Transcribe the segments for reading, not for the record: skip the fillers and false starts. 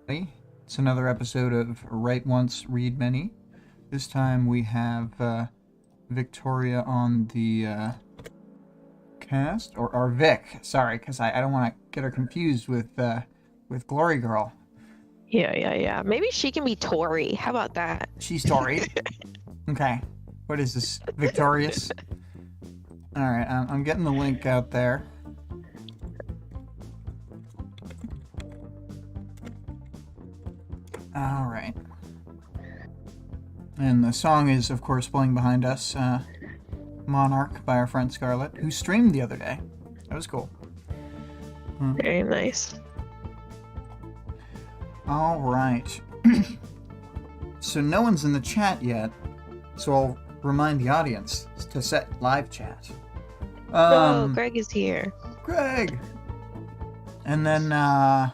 It's another episode of Write Once, Read Many. This time we have Victoria on the cast, or Vic. Sorry, because I don't want to get her confused with Glory Girl. Yeah. Maybe she can be Tori. How about that? She's Tori. Okay. What is this? Victorious? All right. I'm getting the link out there. All right. And the song is, of course, playing behind us. Monarch by our friend Scarlett, who streamed the other day. That was cool. Very nice. All right. So no one's in the chat yet, so I'll remind the audience to set live chat. Oh, Greg is here. Greg! And then, I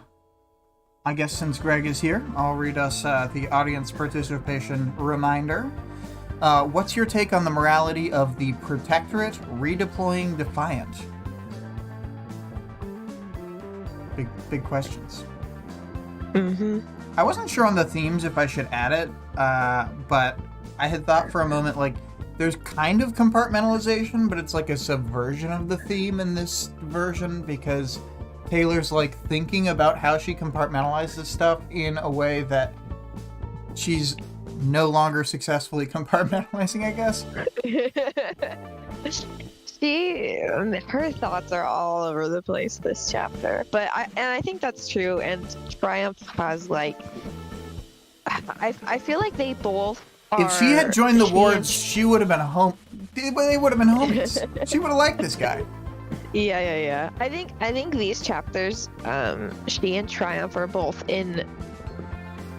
guess since Greg is here, I'll read us the audience participation reminder. What's your take on the morality of the Protectorate redeploying Defiant? Big questions. Mm-hmm. I wasn't sure on the themes if I should add it, but I had thought for a moment, like, there's kind of compartmentalization, but it's like a subversion of the theme in this version, because Taylor's, like, thinking about how she compartmentalizes stuff in a way that she's no longer successfully compartmentalizing, I guess. Her thoughts are all over the place this chapter, but I think that's true. And Triumph has I feel like they both are. If she had joined the wards, she would have been they would have been homies. She would have liked this guy. Yeah. I think these chapters, she and Triumph are both in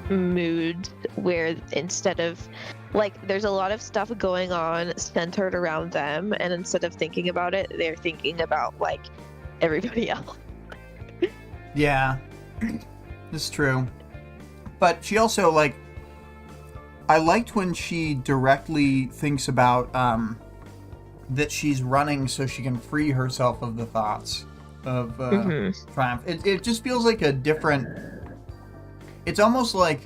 mood where instead of there's a lot of stuff going on centered around them, and instead of thinking about it, they're thinking about everybody else. Yeah, it's true. But she also I liked when she directly thinks about that she's running so she can free herself of the thoughts of Triumph. It just feels like a different. It's almost like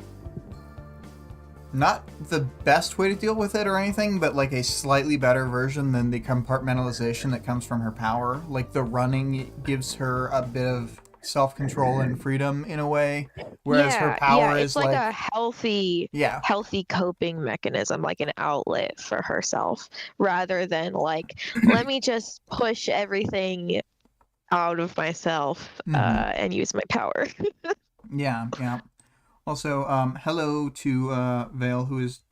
not the best way to deal with it or anything, but a slightly better version than the compartmentalization that comes from her power. Like the running gives her a bit of self-control and freedom in a way, whereas her power it's is like a healthy coping mechanism, like an outlet for herself, rather than let me just push everything out of myself and use my power. Yeah. Also, hello to Vale, who is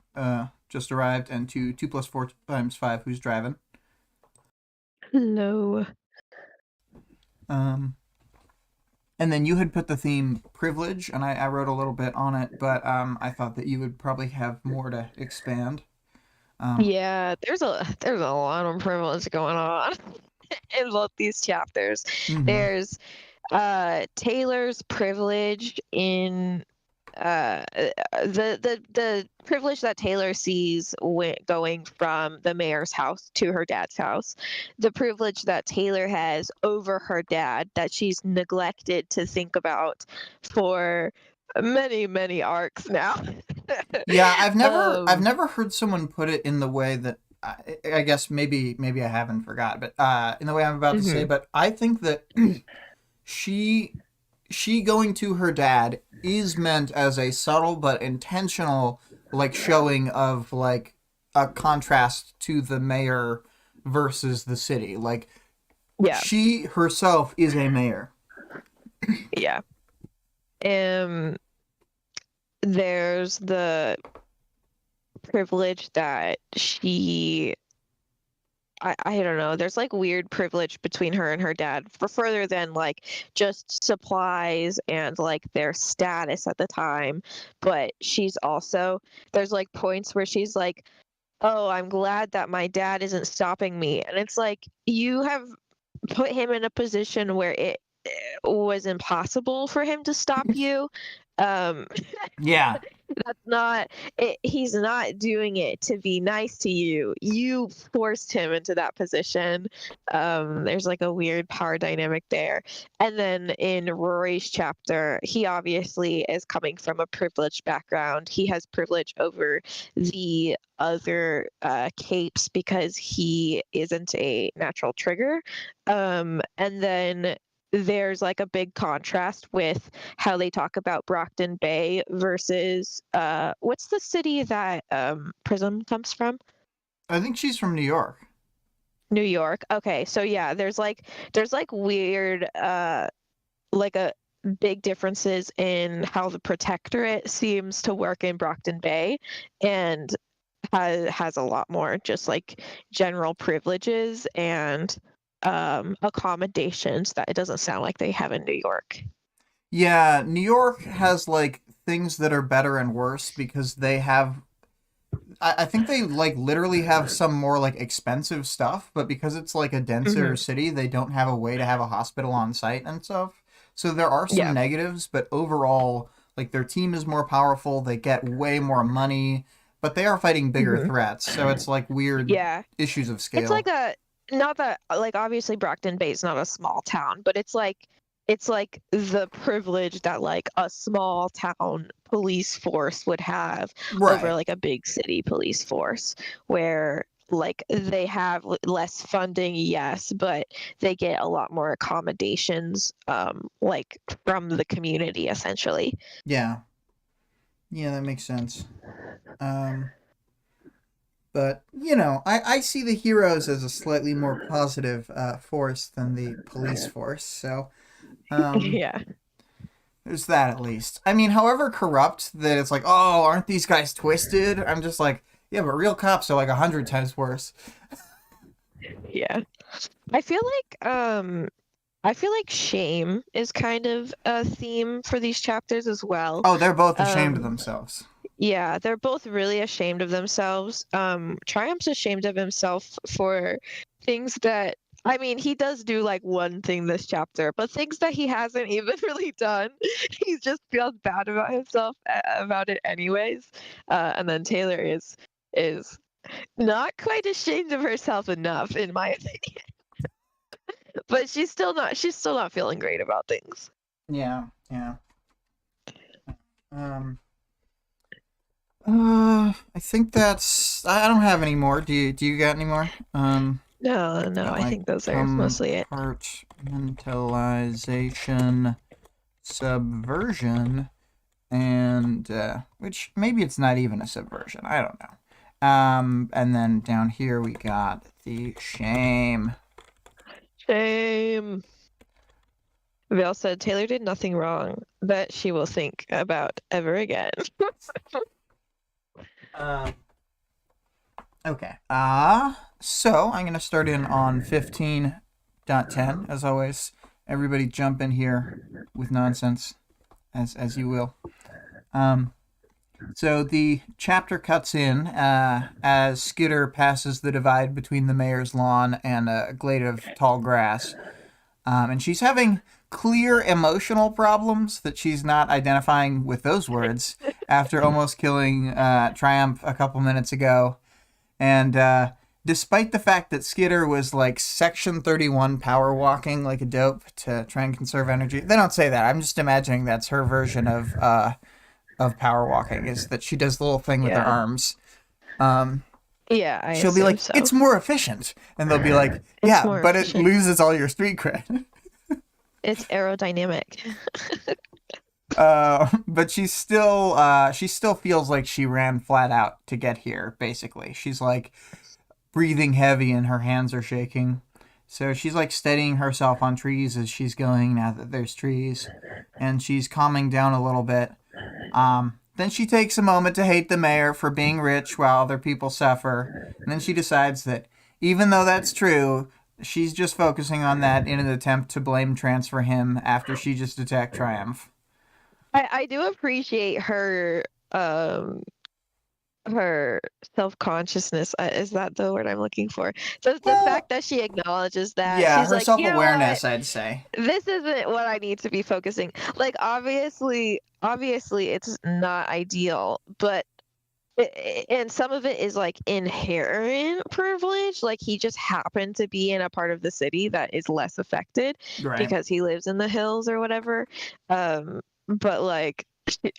just arrived, and to 2 + 4 × 5, who's driving. Hello. And then you had put the theme privilege, and I wrote a little bit on it, but I thought that you would probably have more to expand. Yeah, there's a lot of privilege going on in both these chapters. Mm-hmm. There's Taylor's privilege in the privilege that Taylor sees going from the mayor's house to her dad's house, the privilege that Taylor has over her dad that she's neglected to think about for many arcs now. Yeah, I've never heard someone put it in the way that I guess maybe I haven't forgot, but in the way I'm about to say. But I think that she going to her dad is meant as a subtle but intentional showing of a contrast to the mayor versus the city. She herself is a mayor. Yeah. There's the privilege that she I don't know. There's weird privilege between her and her dad for further than just supplies and their status at the time. But she's also there's points where she's like, "Oh, I'm glad that my dad isn't stopping me," and it's you have put him in a position where it was impossible for him to stop you. Yeah. That's not it, he's not doing it to be nice to you. You forced him into that position. There's like a weird power dynamic there. And then in Rory's chapter, he obviously is coming from a privileged background. He has privilege over the other capes because he isn't a natural trigger. And then there's like a big contrast with how they talk about Brockton Bay versus what's the city that Prism comes from? I think she's from New York. New York. Okay, so yeah, there's like weird like a big differences in how the protectorate seems to work in Brockton Bay and has a lot more just like general privileges and accommodations that it doesn't sound like they have in New York. Yeah, New York has like things that are better and worse because they have. I think they like literally have some more like expensive stuff, but because it's like a denser Hmm. city, they don't have a way to have a hospital on site and stuff. So there are some Yeah. negatives, but overall, like their team is more powerful. They get way more money, but they are fighting bigger Hmm. threats. So it's like weird Yeah. issues of It's like scale. a not that like obviously Brockton Bay is not a small town, but it's like the privilege that like a small town police force would have over Right. like a big city police force where like they have less funding, yes, but they get a lot more accommodations like from the community essentially. Yeah. Yeah, that makes sense. Um, but I see the heroes as a slightly more positive force than the police force. So um, Yeah. there's that at least. I mean, however corrupt that it's like, oh, aren't these guys twisted? I'm just like, yeah, but real cops are like 100 times worse. Yeah. I feel I feel like shame is kind of a theme for these chapters as well. Oh, they're both ashamed of Um, themselves. yeah, they're both really ashamed of themselves. Triumph's ashamed of himself for things that, I mean, he does do like one thing this chapter, but things that he hasn't even really done. He just feels bad about himself about it anyways. And then Taylor is not quite ashamed of herself enough, in my opinion. But she's still not feeling great about things. Yeah, yeah. Um, I think that's. I don't have any more. Do you got any more? No, no, Got I like think those are mostly it. compartmentalization, subversion, and which maybe it's not even a subversion. I don't know. And then down here we got the shame. Shame. Vale said Taylor did nothing wrong that she will think about ever again. Um, okay. So I'm gonna start in on 15.10 as always. Everybody jump in here with nonsense, as you will. Um, So the chapter cuts in as Skitter passes the divide between the mayor's lawn and a glade of tall grass. And she's having clear emotional problems that she's not identifying with those words after almost killing Triumph a couple minutes ago. And despite the fact that Skitter was like Section 31 power walking like a dope to try and conserve energy, they don't say that. I'm just imagining that's her version of power walking is that she does the little thing with her Yeah. arms. Um, Yeah, I she'll be assume like, so. "It's more efficient," and they'll be like, It's "Yeah, more but it efficient. loses all your street cred." It's aerodynamic. But she still feels like she ran flat out to get here. Basically, she's like breathing heavy and her hands are shaking. So she's like steadying herself on trees as she's going now that there's trees, and she's calming down a little bit. Then she takes a moment to hate the mayor for being rich while other people suffer. And then she decides that even though that's true, she's just focusing on that in an attempt to blame transfer him after she just attacked Triumph. I do appreciate her her self-consciousness, is that the word I'm looking for? So the fact Well, that she acknowledges that, yeah, she's her like, "You know what? self-awareness, I'd say. This isn't what I need to be focusing." Like, obviously it's not ideal, but and some of it is like inherent privilege. Like he just happened to be in a part of the city that is less affected Right. because he lives in the hills or whatever. But like,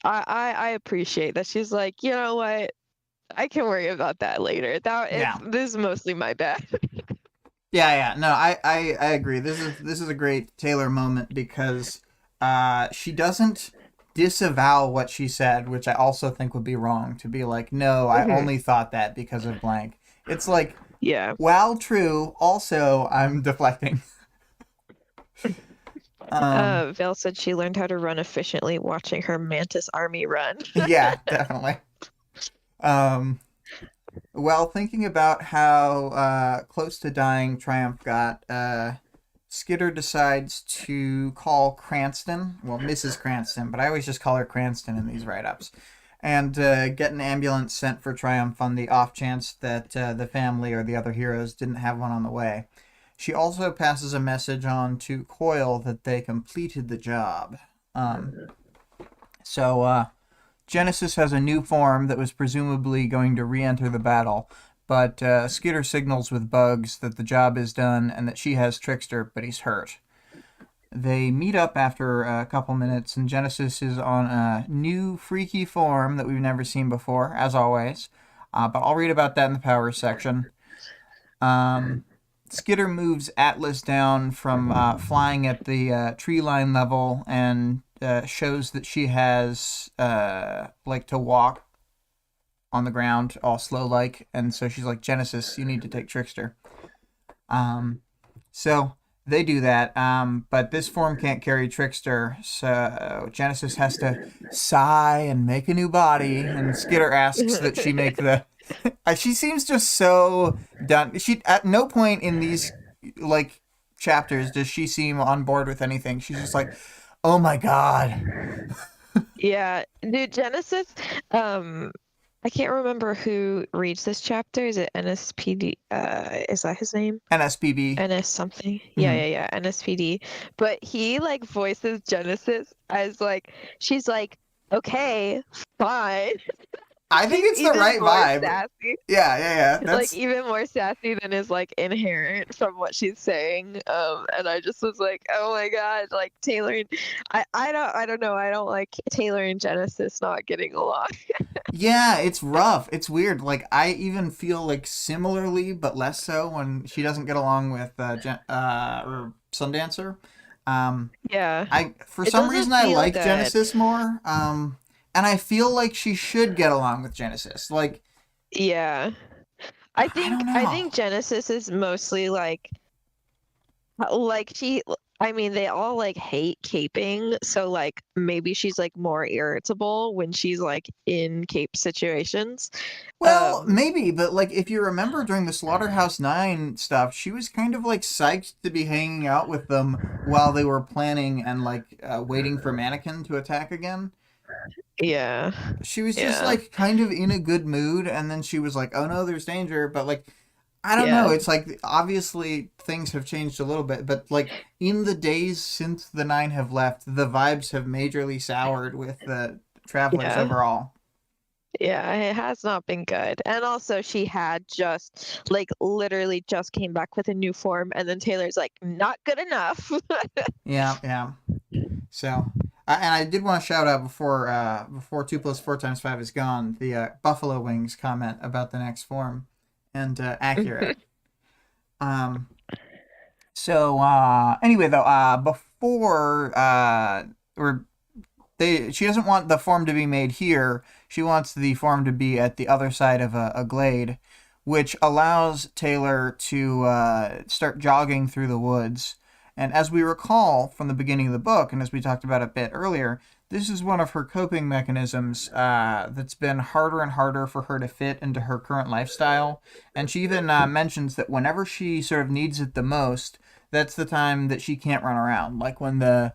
I appreciate that she's like, you know what? I can worry about that later. Yeah. This is mostly my bad. Yeah. No, I agree. This is a great Taylor moment because she doesn't disavow what she said, which I also think would be wrong to be like, no, I Mhm. only thought that because of blank. It's like, Yeah. while true, also I'm deflecting. Um, Vale said she learned how to run efficiently watching her mantis army run. yeah, definitely. Um, well, thinking about how close to dying Triumph got, Skitter decides to call Cranston, well, Mrs. Cranston, but I always just call her Cranston in these write-ups, and get an ambulance sent for Triumph on the off chance that the family or the other heroes didn't have one on the way. She also passes a message on to Coil that they completed the job. Um, so Genesis has a new form that was presumably going to re-enter the battle, but Skitter signals with Bugs that the job is done and that she has Trickster, but he's hurt. They meet up after a couple minutes, and Genesis is on a new freaky form that we've never seen before, as always. But I'll read about that in the power section. Um, Skitter moves Atlas down from flying at the tree line level and shows that she has like to walk on the ground all slow like, and so she's like, Genesis, you need to take Trickster. So they do that, but this form can't carry Trickster, so Genesis has to sigh and make a new body, and Skitter asks that she make the. She seems just so done. She at no point in these like chapters does she seem on board with anything. She's just like, oh my god. Yeah, dude, Genesis, um, I can't remember who reads this chapter. Is it NSPD? Is that his name? NSPB. NS something? Yeah, Mm-hmm. yeah, yeah, NSPD. But he like voices Genesis as like she's like, okay, fine. I think He's it's the even right more vibe. sassy, Yeah. like That's even more sassy than is like inherent from what she's saying. And I just was like, oh my God, like Taylor and I don't know, I don't like Taylor and Genesis not getting along. yeah, it's rough. It's weird. Like I even feel like similarly, but less so when she doesn't get along with or Sundancer. Um, Yeah. I for It some doesn't reason I feel like good. Genesis more. And I feel like she should get along with Genesis. Like Yeah. I don't I know. think Genesis is mostly like she I mean they all like hate caping, so like maybe she's like more irritable when she's like in cape situations. Well, Um maybe, but like if you remember during the Slaughterhouse 9 stuff, she was kind of like psyched to be hanging out with them while they were planning and like waiting for Mannequin to attack again. yeah. She was just Yeah. like kind of in a good mood, and then she was like, oh no, there's danger, but like I don't know. Yeah. It's like obviously things have changed a little bit, but like in the days since the 9 have left, the vibes have majorly soured with the travelers Yeah. overall. Yeah, it has not been good. And also she had just like literally just came back with a new form and then Taylor's like not good enough. Yeah. So, and I did want to shout out before 2 + 4 × 5 is gone, the Buffalo Wings comment about the next form, and accurate. Um, so anyway, though, before or she doesn't want the form to be made here. She wants the form to be at the other side of a glade, which allows Taylor to start jogging through the woods. And as we recall from the beginning of the book, and as we talked about a bit earlier, this is one of her coping mechanisms that's been harder and harder for her to fit into her current lifestyle. And she even mentions that whenever she sort of needs it the most, that's the time that she can't run around. Like when the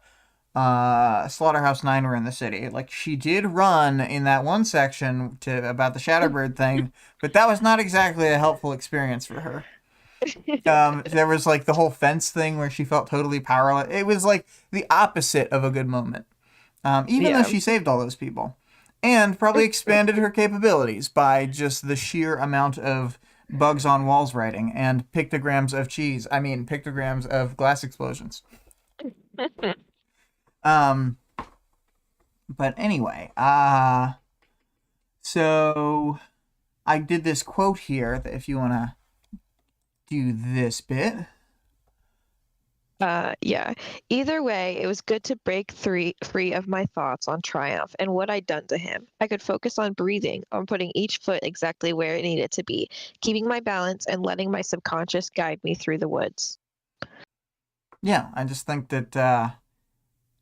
Slaughterhouse 9 were in the city. Like, she did run in that one section to about the Shadowbird thing, but that was not exactly a helpful experience for her. There was like the whole fence thing where she felt totally powerless. It was like the opposite of a good moment. Even though Yeah. she saved all those people. And probably expanded her capabilities by just the sheer amount of bugs on walls writing and pictograms of cheese. I mean, pictograms of glass explosions. Um, but anyway, so I did this quote here that if you want to do this bit. Yeah. Either way, it was good to break free of my thoughts on Triumph and what I'd done to him. I could focus on breathing, on putting each foot exactly where it needed to be, keeping my balance and letting my subconscious guide me through the woods. Yeah, I just think that,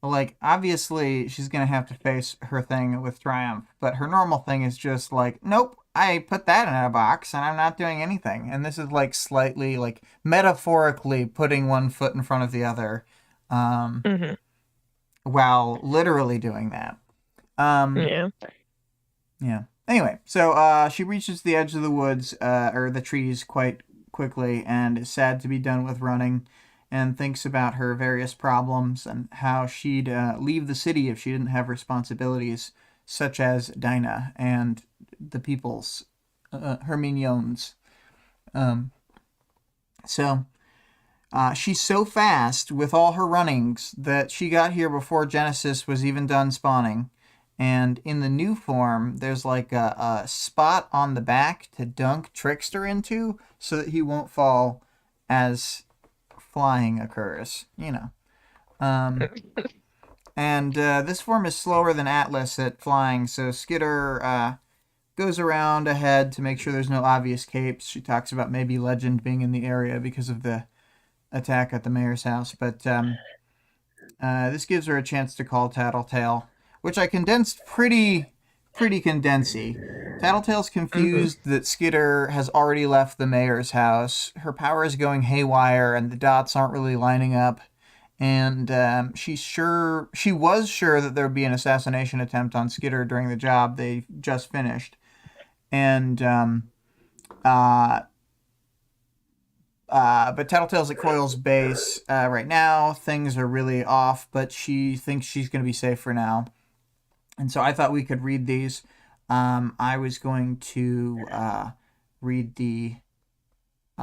like, obviously she's going to have to face her thing with Triumph, but her normal thing is just like, nope, I put that in a box and I'm not doing anything. And this is like slightly, like, metaphorically putting one foot in front of the other, Mm-hmm. while literally doing that. Yeah. Yeah. Anyway, so she reaches the edge of the woods, or the trees, quite quickly, and is sad to be done with running, and thinks about her various problems and how she'd leave the city if she didn't have responsibilities such as Dinah and the people's, her minions. Um, so she's so fast with all her runnings that she got here before Genesis was even done spawning. And in the new form, there's like a spot on the back to dunk Trickster into so that he won't fall as flying occurs, you know. And this form is slower than Atlas at flying, so Skitter goes around ahead to make sure there's no obvious capes. She talks about maybe Legend being in the area because of the attack at the mayor's house, but this gives her a chance to call Tattletale, which I condensed pretty condensy. Tattletale's confused that Skitter has already left the mayor's house. Her power is going haywire, and the dots aren't really lining up. And she was sure that there would be an assassination attempt on Skitter during the job they just finished. And but Tattletale's at Coil's base right now. Things are really off, but she thinks she's going to be safe for now. And so I thought we could read these. I was going to read the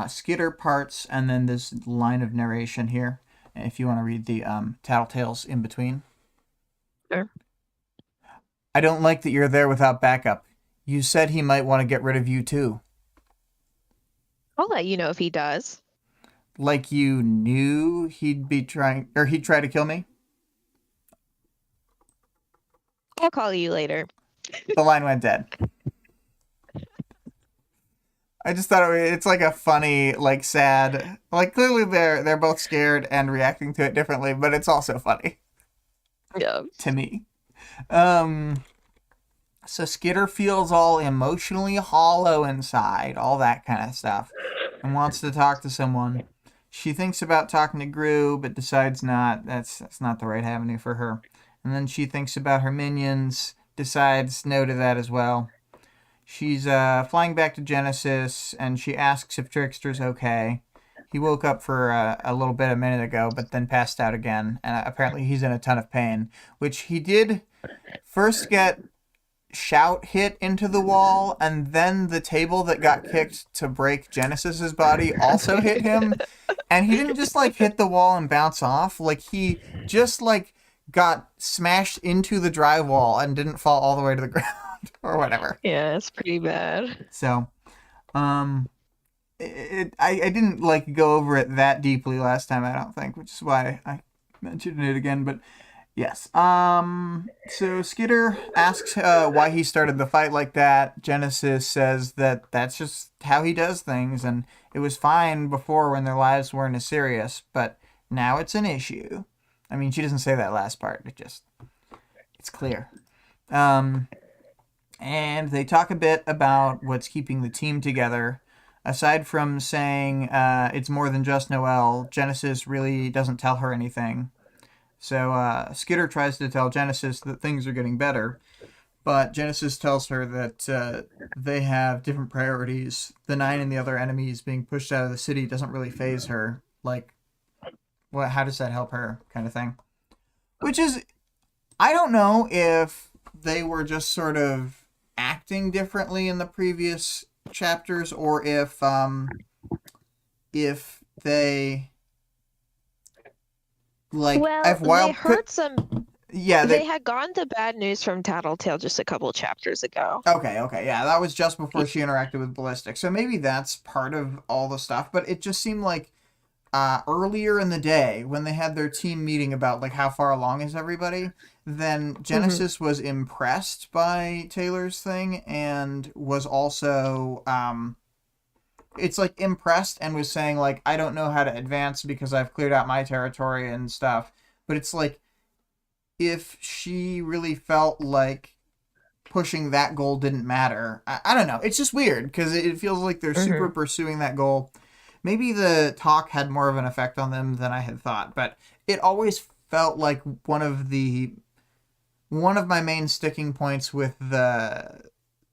Skitter parts and then this line of narration here. If you want to read the Tattletales in between. Sure. I don't like that you're there without backup. You said he might want to get rid of you too. I'll let you know if he does. Like you knew he'd try to kill me? I'll call you later. The line went dead. I just thought it's like a funny, like sad, like clearly they're both scared and reacting to it differently, but it's also funny. Yeah. To me. So Skitter feels all emotionally hollow inside, all that kind of stuff, and wants to talk to someone. She thinks about talking to Gru, but decides not. That's not the right avenue for her. And then she thinks about her minions, decides no to that as well. She's flying back to Genesis, and she asks if Trickster's okay. He woke up for a little bit a minute ago, but then passed out again, and apparently he's in a ton of pain, which he did first get Shout hit into the wall, and then the table that got kicked to break Genesis's body also hit him, and he didn't just like hit the wall and bounce off, like he just like got smashed into the drywall and didn't fall all the way to the ground. Or whatever. Yeah, it's pretty bad. So, I didn't like go over it that deeply last time, I don't think, which is why I mentioned it again. But yes, so Skitter asks why he started the fight like that. Genesis says that that's just how he does things, and it was fine before when their lives weren't as serious, but now it's an issue. I mean, she doesn't say that last part. It's clear. And they talk a bit about what's keeping the team together. Aside from saying it's more than just Noelle, Genesis really doesn't tell her anything. So Skitter tries to tell Genesis that things are getting better, but Genesis tells her that they have different priorities. The Nine and the other enemies being pushed out of the city doesn't really faze her. Like, what? How does that help her? Kind of thing. Which is, I don't know if they were just sort of acting differently in the previous chapters, or if they like Well, if they Wild could heard some. yeah They they had gotten the bad news from Tattletale just a couple chapters ago. okay, yeah, that was just before she interacted with Ballistic, so maybe that's part of all the stuff. But it just seemed like earlier in the day when they had their team meeting about like how far along is everybody, then Mm-hmm. Genesis was impressed by Taylor's thing and was also it's like impressed and was saying like I don't know how to advance because I've cleared out my territory and stuff. But it's like if she really felt like pushing that goal didn't matter. I don't know. It's just weird because it feels like they're super Mm-hmm. pursuing that goal. Maybe the talk had more of an effect on them than I had thought, but it always felt like one of my main sticking points with the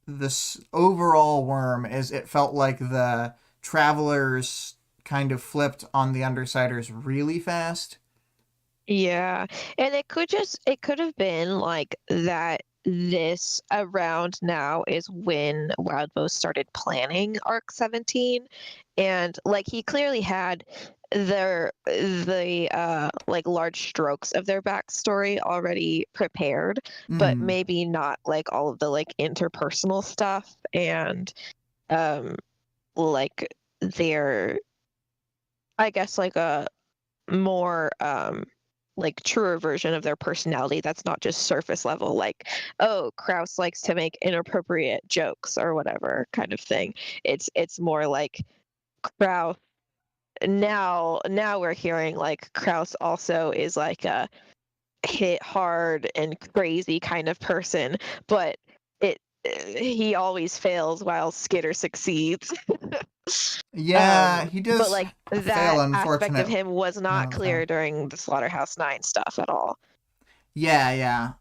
this overall worm is it felt like the travelers kind of flipped on the undersiders really fast. Yeah. And it could have been like that this around now is when Wildbow started planning Arc 17. And like he clearly had the like large strokes of their backstory already prepared, but Mm. maybe not like all of the like interpersonal stuff and um like their I guess like a more like truer version of their personality that's not just surface level like oh Kraus likes to make inappropriate jokes or whatever kind of thing. It's more like Kraus now we're hearing like Kraus also is like a hit hard and crazy kind of person, but it he always fails while Skitter succeeds. Yeah, he But does like fail that aspect of unfortunately him was all not the time. clear during the Slaughterhouse 9 stuff at all. Yeah.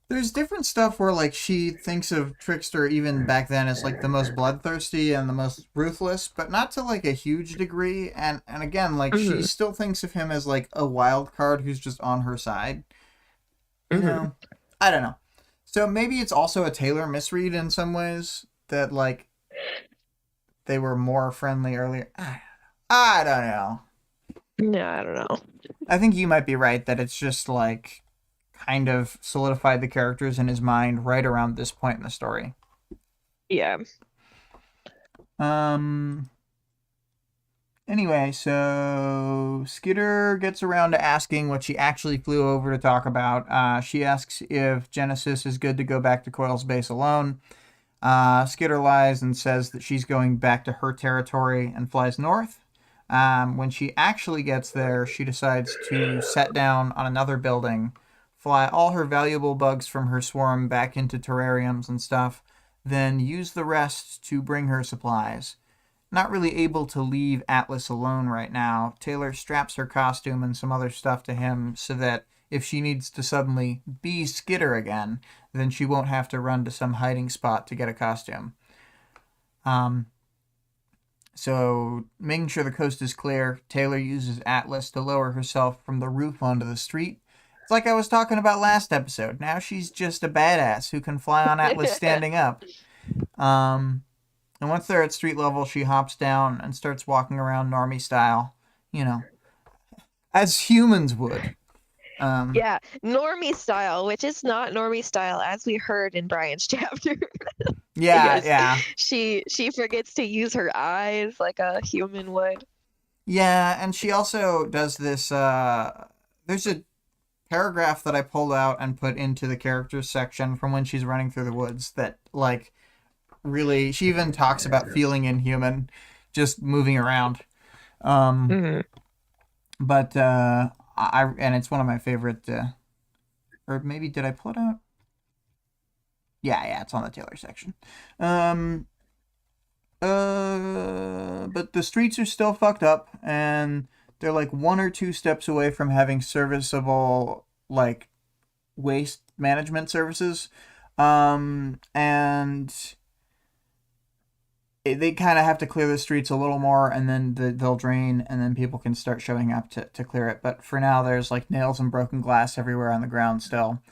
There's different stuff where like she thinks of Trickster even back then as like the most bloodthirsty and the most ruthless, but not to like a huge degree. And again, like she Hmm. still thinks of him as like a wild card who's just on her side. You Hmm. know, I don't know. So maybe it's also a Taylor misread in some ways that like they were more friendly earlier. I don't know. No, I don't know. I think you might be right that it's just like kind of solidified the characters in his mind right around this point in the story. Yeah. Um. Anyway, so Skitter gets around to asking what she actually flew over to talk about. She asks if Genesis is good to go back to Coil's base alone. Skitter lies and says that she's going back to her territory and flies north. When she actually gets there, she decides to set down on another building, fly all her valuable bugs from her swarm back into terrariums and stuff, then use the rest to bring her supplies. Not really able to leave Atlas alone right now, Taylor straps her costume and some other stuff to him so that if she needs to suddenly be Skitter again, then she won't have to run to some hiding spot to get a costume. Um, so, making sure the coast is clear, Taylor uses Atlas to lower herself from the roof onto the street. It's like I was talking about last episode. Now she's just a badass who can fly on Atlas standing up. Um, and once they're at street level, she hops down and starts walking around normie style, you know, as humans would. Um, Yeah, normie style, which is not normie style as we heard in Brian's chapter yeah, because yeah. she forgets to use her eyes like a human would. Yeah, and she also does this. There's a paragraph that I pulled out and put into the characters section from when she's running through the woods that, like, really. She even talks about feeling inhuman just moving around. Um, Hmm. but, and it's one of my favorite, or maybe did I pull it out? Yeah, it's on the Taylor section. Um, but the streets are still fucked up, and they're like one or two steps away from having serviceable like waste management services, and they kind of have to clear the streets a little more, and then they'll drain, and then people can start showing up to clear it. But for now, there's like nails and broken glass everywhere on the ground still.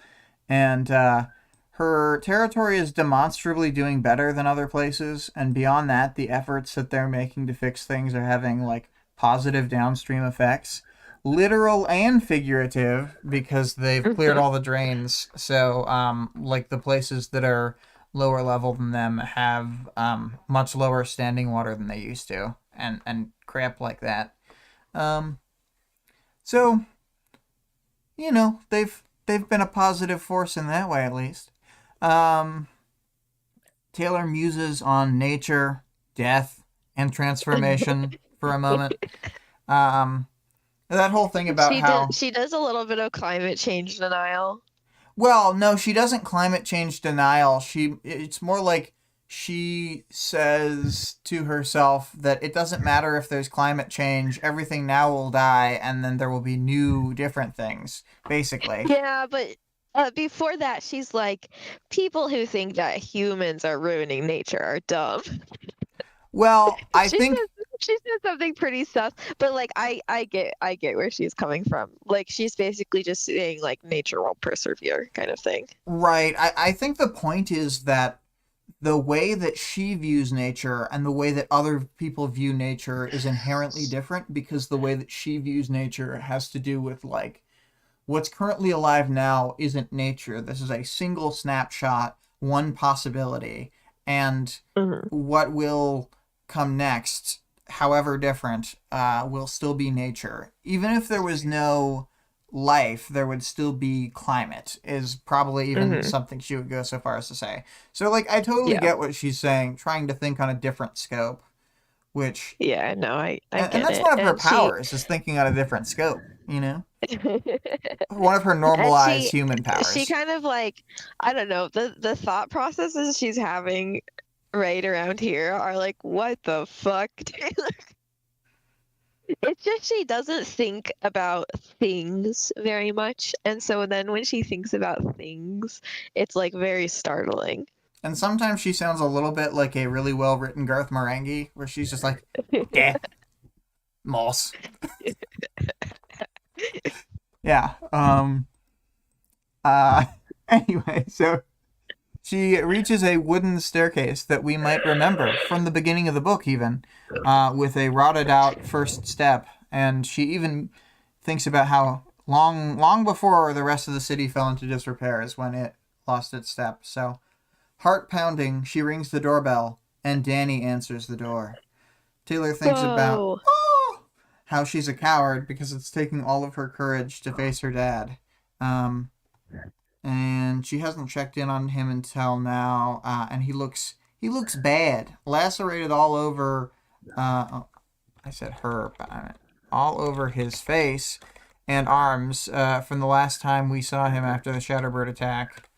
And her territory is demonstrably doing better than other places. And beyond that, the efforts that they're making to fix things are having like positive downstream effects, literal and figurative, because they've cleared all the drains. So, like the places that are lower level than them have much lower standing water than they used to, and crap like that. So they've been a positive force in that way, at least. Taylor muses on nature, death, and transformation for a moment. That whole thing about she does a little bit of climate change denial. Well, no, she doesn't climate change denial. It's more like she says to herself that it doesn't matter if there's climate change, everything now will die, and then there will be new, different things, basically. Yeah, but before that, she's like, people who think that humans are ruining nature are dumb. Well, I think she said something pretty sus, but like I get where she's coming from. Like she's basically just saying like nature won't persevere kind of thing. Right. I think the point is that the way that she views nature and the way that other people view nature is inherently different, because the way that she views nature has to do with like what's currently alive now isn't nature. This is a single snapshot, one possibility, and what will come next, however different, will still be nature. Even if there was no life, there would still be climate, is probably even something she would go so far as to say. So, like, I totally get what she's saying, trying to think on a different scope, which... Yeah, no, I get and that's it. one of her powers, is thinking on a different scope, you know? One of her normalized human powers. She kind of like, I don't know, the thought processes she's having right around here are like, what the fuck, Taylor? It's just she doesn't think about things very much, and so then when she thinks about things, it's like very startling. And sometimes she sounds a little bit like a really well-written Garth Marenghi, where she's just like, yeah, moss. Yeah. Anyway, so she reaches a wooden staircase that we might remember from the beginning of the book, even, with a rotted out first step. And she even thinks about how long before the rest of the city fell into disrepair is when it lost its step. So, heart pounding, she rings the doorbell, and Danny answers the door. Taylor thinks about how she's a coward because it's taking all of her courage to face her dad. And she hasn't checked in on him until now, and he looks bad, lacerated all over. I said her, but I meant all over his face and arms from the last time we saw him after the Shatterbird attack.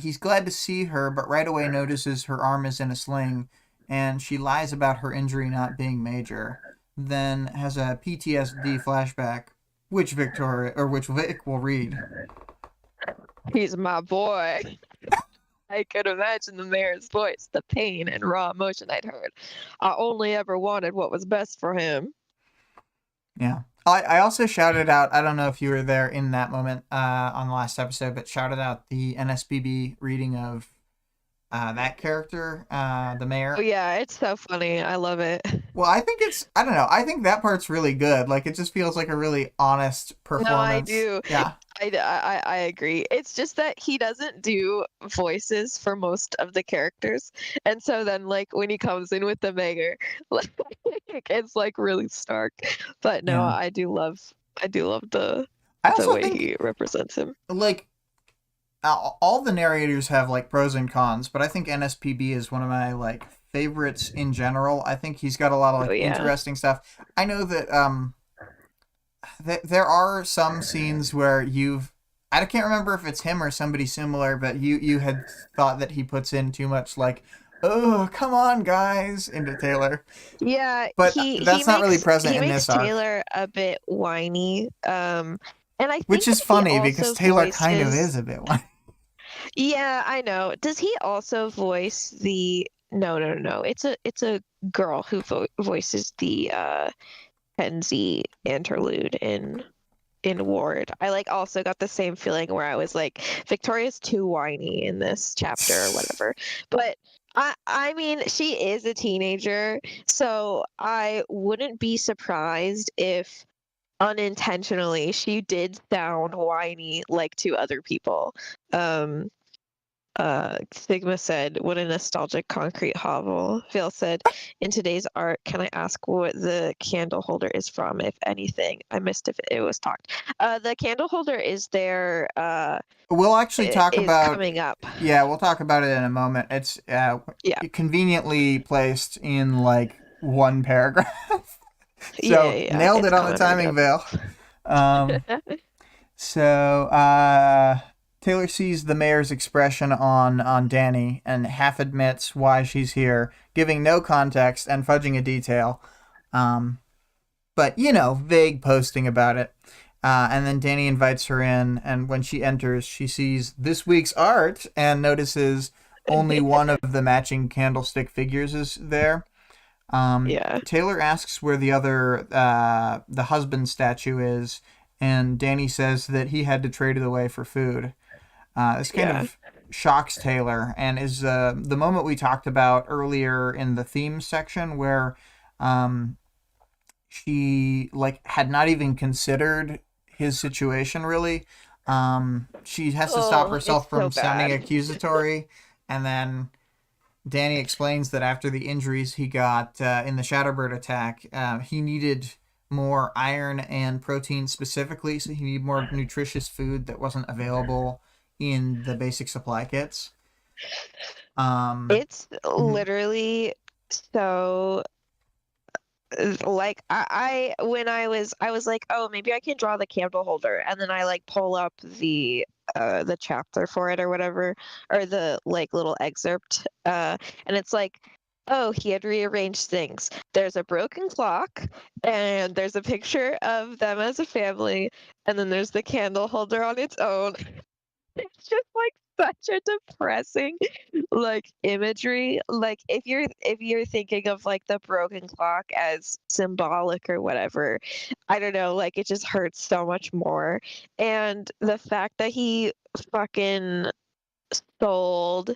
He's glad to see her, but right away notices her arm is in a sling, and she lies about her injury not being major. Then has a PTSD flashback, which Vic will read. He's my boy. I could imagine the mayor's voice, the pain and raw emotion I'd heard. I only ever wanted what was best for him. Yeah. I also shouted out, I don't know if you were there in that moment on the last episode, but shouted out the NSPB reading of that character, the mayor. Oh, yeah, it's so funny. I love it. Well, I think I don't know. I think that part's really good. Like, it just feels like a really honest performance. No, I do. Yeah. I agree. It's just that he doesn't do voices for most of the characters. And so then, like, when he comes in with the mayor, like, it's, like, really stark. But no, yeah. I do love the way he represents him. Like, all the narrators have like pros and cons, but I think NSPB is one of my like favorites in general. I think he's got a lot of like interesting stuff. I know that there are some scenes where I can't remember if it's him or somebody similar, but you had thought that he puts in too much like "Oh, come on, guys," into Taylor. Yeah, But that's not really present he in makes this arc, Taylor a bit whiny. And I which think is that he funny because also Taylor kind of voices. is a bit whiny. Yeah, I know. Does he also voice the? No, no, no. It's a girl who voices the Kenzie interlude in Ward. I like also got the same feeling where I was like, Victoria's too whiny in this chapter or whatever. But I mean, she is a teenager, so I wouldn't be surprised if unintentionally she did sound whiny like to other people. Um Sigma said, "What a nostalgic concrete hovel." Phil said, "In today's art, can I ask what the candle holder is from, if anything? I missed if it was talked." The candle holder is there. We'll actually talk Is about. coming up. Yeah, we'll talk about it in a moment. It's Yeah, conveniently placed in like one paragraph. yeah, So yeah, yeah. nailed It's it on the coming right timing, up. Bill. Um, so Taylor sees the mayor's expression on Danny and half admits why she's here, giving no context and fudging a detail. But vague posting about it. And then Danny invites her in, and when she enters, she sees this week's art and notices only one of the matching candlestick figures is there. Yeah, Taylor asks where the husband statue is, and Danny says that he had to trade it away for food. This kind yeah, of shocks Taylor, and is the moment we talked about earlier in the themes section where um, she like had not even considered his situation really. She has to stop Oh, it's herself so from sounding bad. accusatory, and then Danny explains that after the injuries he got in the Shadowbird attack, he needed more iron and protein specifically, so he needed more nutritious food that wasn't available in the basic supply kits. Um, It's mhm. literally so like when I was like, oh, maybe I can draw the candle holder, and then I like pull up the chapter for it or whatever, or the like little excerpt, and it's like, oh, he had rearranged things. There's a broken clock, and there's a picture of them as a family, and then there's the candle holder on its own. It's just like such a depressing like imagery. Like if you're thinking of like the broken clock as symbolic or whatever, I don't know, like it just hurts so much more. And the fact that he fucking sold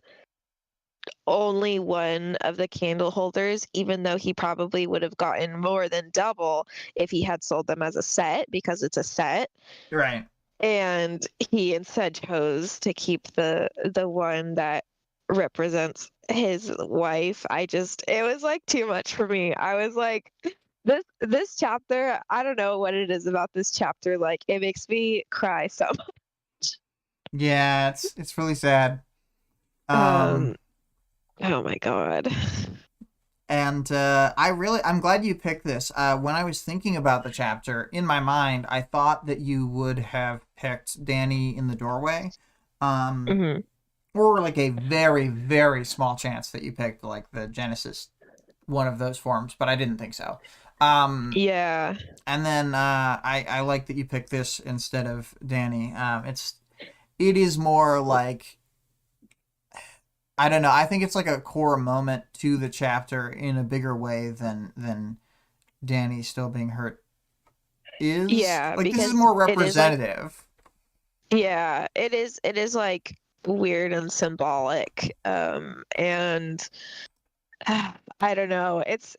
only one of the candle holders, even though he probably would have gotten more than double if he had sold them as a set, because it's a set, Right. and he instead chose to keep the one that represents his wife. It was like too much for me. I was like, this chapter, I don't know what it is about this chapter, like it makes me cry so much. Yeah, it's really sad. Um, um oh my god. and I'm glad you picked this. When I was thinking about the chapter in my mind, I thought that you would have picked Danny in the doorway, um, Hmm. or like a very very small chance that you picked like the Genesis one of those forms, but I didn't think so. Um, Yeah, and then I like that you picked this instead of Danny. It is more like I don't know. I think it's like a core moment to the chapter in a bigger way than Danny still being hurt is. yeah, Like this is because more it is like, representative. yeah, it is like weird and symbolic, and I don't know. This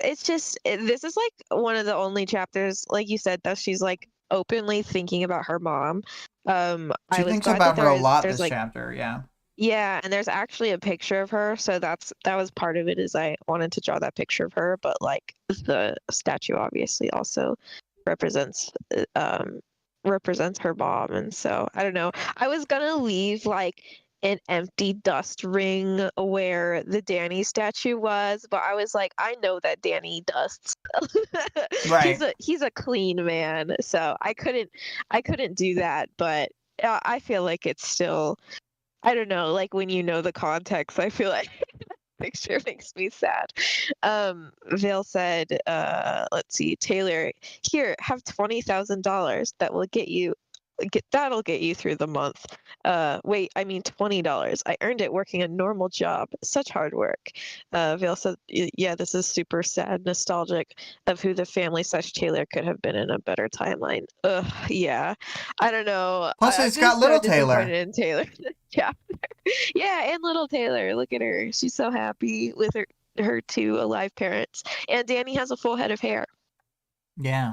is like one of the only chapters, like you said, that she's like openly thinking about her mom. I She was thinks glad that about her a lot there's this like, chapter. Yeah. yeah, and there's actually a picture of her, so that was part of it, is I wanted to draw that picture of her, but like the statue obviously also represents represents her mom, and so I don't know. I was gonna leave like an empty dust ring where the Danny statue was, but I was like, I know that Danny dusts. Right. He's a clean man, so I couldn't do that, but I feel like it's still, I don't know, like when you know the context, I feel like picture makes me sad. Vale said, let's see, Taylor, here, have $20,000. That will that'll get you through the month. Wait, I mean $20. I earned it working a normal job. Such hard work. Vale said, yeah, this is super sad, nostalgic of who the family / Taylor could have been in a better timeline. Ugh, yeah. I don't know. Plus, I'm it's got just so little Taylor. disappointed in Taylor. Yeah. Yeah, and little Taylor. Look at her. She's so happy with her two alive parents. And Danny has a full head of hair. Yeah.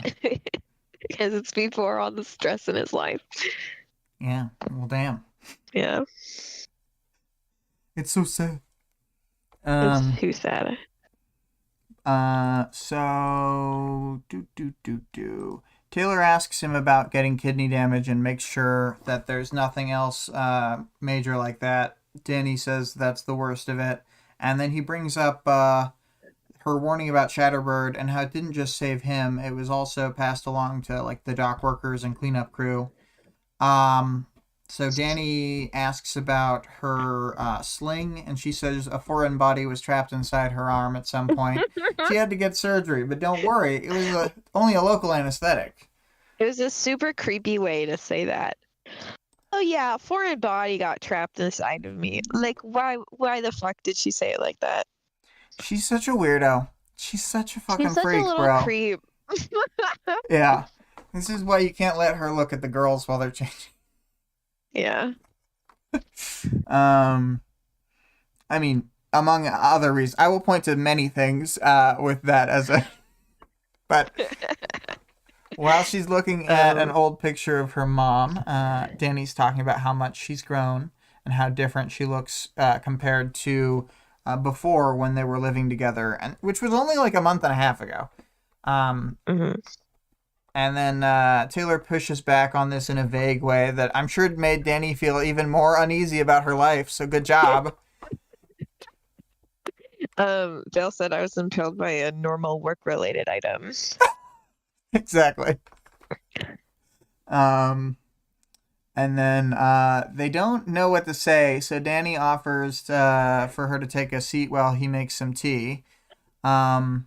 Because it's before all the stress in his life. Yeah. Well, damn. Yeah. It's so sad. It's too sad. So Taylor asks him about getting kidney damage and makes sure that there's nothing else major like that. Danny says that's the worst of it. And then he brings up her warning about Shatterbird and how it didn't just save him, it was also passed along to like the dock workers and cleanup crew. So Danny asks about her sling, and she says a foreign body was trapped inside her arm at some point. She had to get surgery, but don't worry, it was only a local anesthetic. It was a super creepy way to say that. Oh yeah, a foreign body got trapped inside of me. Like, why the fuck did she say it like that? She's such a weirdo. She's such a fucking She's such freak, a little bro. creep. Yeah. This is why you can't let her look at the girls while they're changing. Yeah. I mean, among other reasons, I will point to many things with that as a. But while she's looking at an old picture of her mom, Danny's talking about how much she's grown and how different she looks compared to before when they were living together, and which was only like a month and a half ago. And then Taylor pushes back on this in a vague way that I'm sure it made Danny feel even more uneasy about her life. So good job. Vale said I was impaled by a normal work-related item. Exactly. And then they don't know what to say, so Danny offers for her to take a seat while he makes some tea. On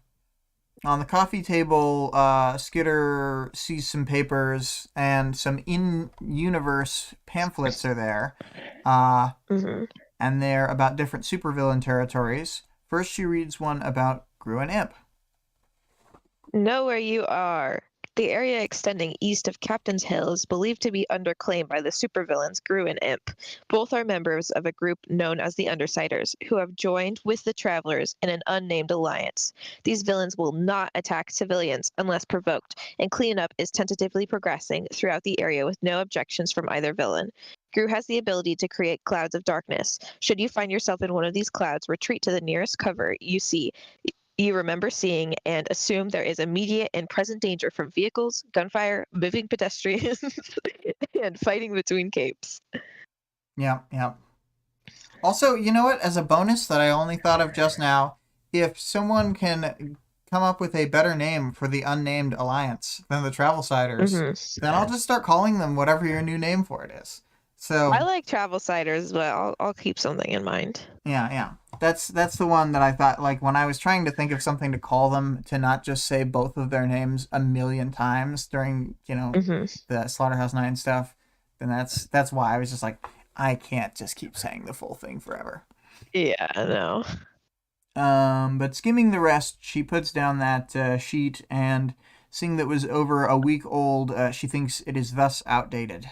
the coffee table, Skitter sees some papers and some in-universe pamphlets are there. And they're about different supervillain territories. First, she reads one about Gru and Imp. Know where you are. The area extending east of Captain's Hill is believed to be underclaimed by the supervillains Gru and Imp. Both are members of a group known as the Undersiders, who have joined with the Travelers in an unnamed alliance. These villains will not attack civilians unless provoked, and cleanup is tentatively progressing throughout the area with no objections from either villain. Gru has the ability to create clouds of darkness. Should you find yourself in one of these clouds, retreat to the nearest cover you remember seeing and assume there is immediate and present danger from vehicles, gunfire, moving pedestrians, and fighting between capes. Yeah. Also, you know what? As a bonus that I only thought of just now, if someone can come up with a better name for the unnamed alliance than the Travelsiders, then I'll just start calling them whatever your new name for it is. So I like Travelsiders, but I'll keep something in mind. Yeah. That's the one that I thought, like, when I was trying to think of something to call them, to not just say both of their names a million times during, the Slaughterhouse 9 stuff, then that's why I was just like, I can't just keep saying the full thing forever. Yeah, I know. But skimming the rest, she puts down that sheet, and seeing that was over a week old, she thinks it is thus outdated.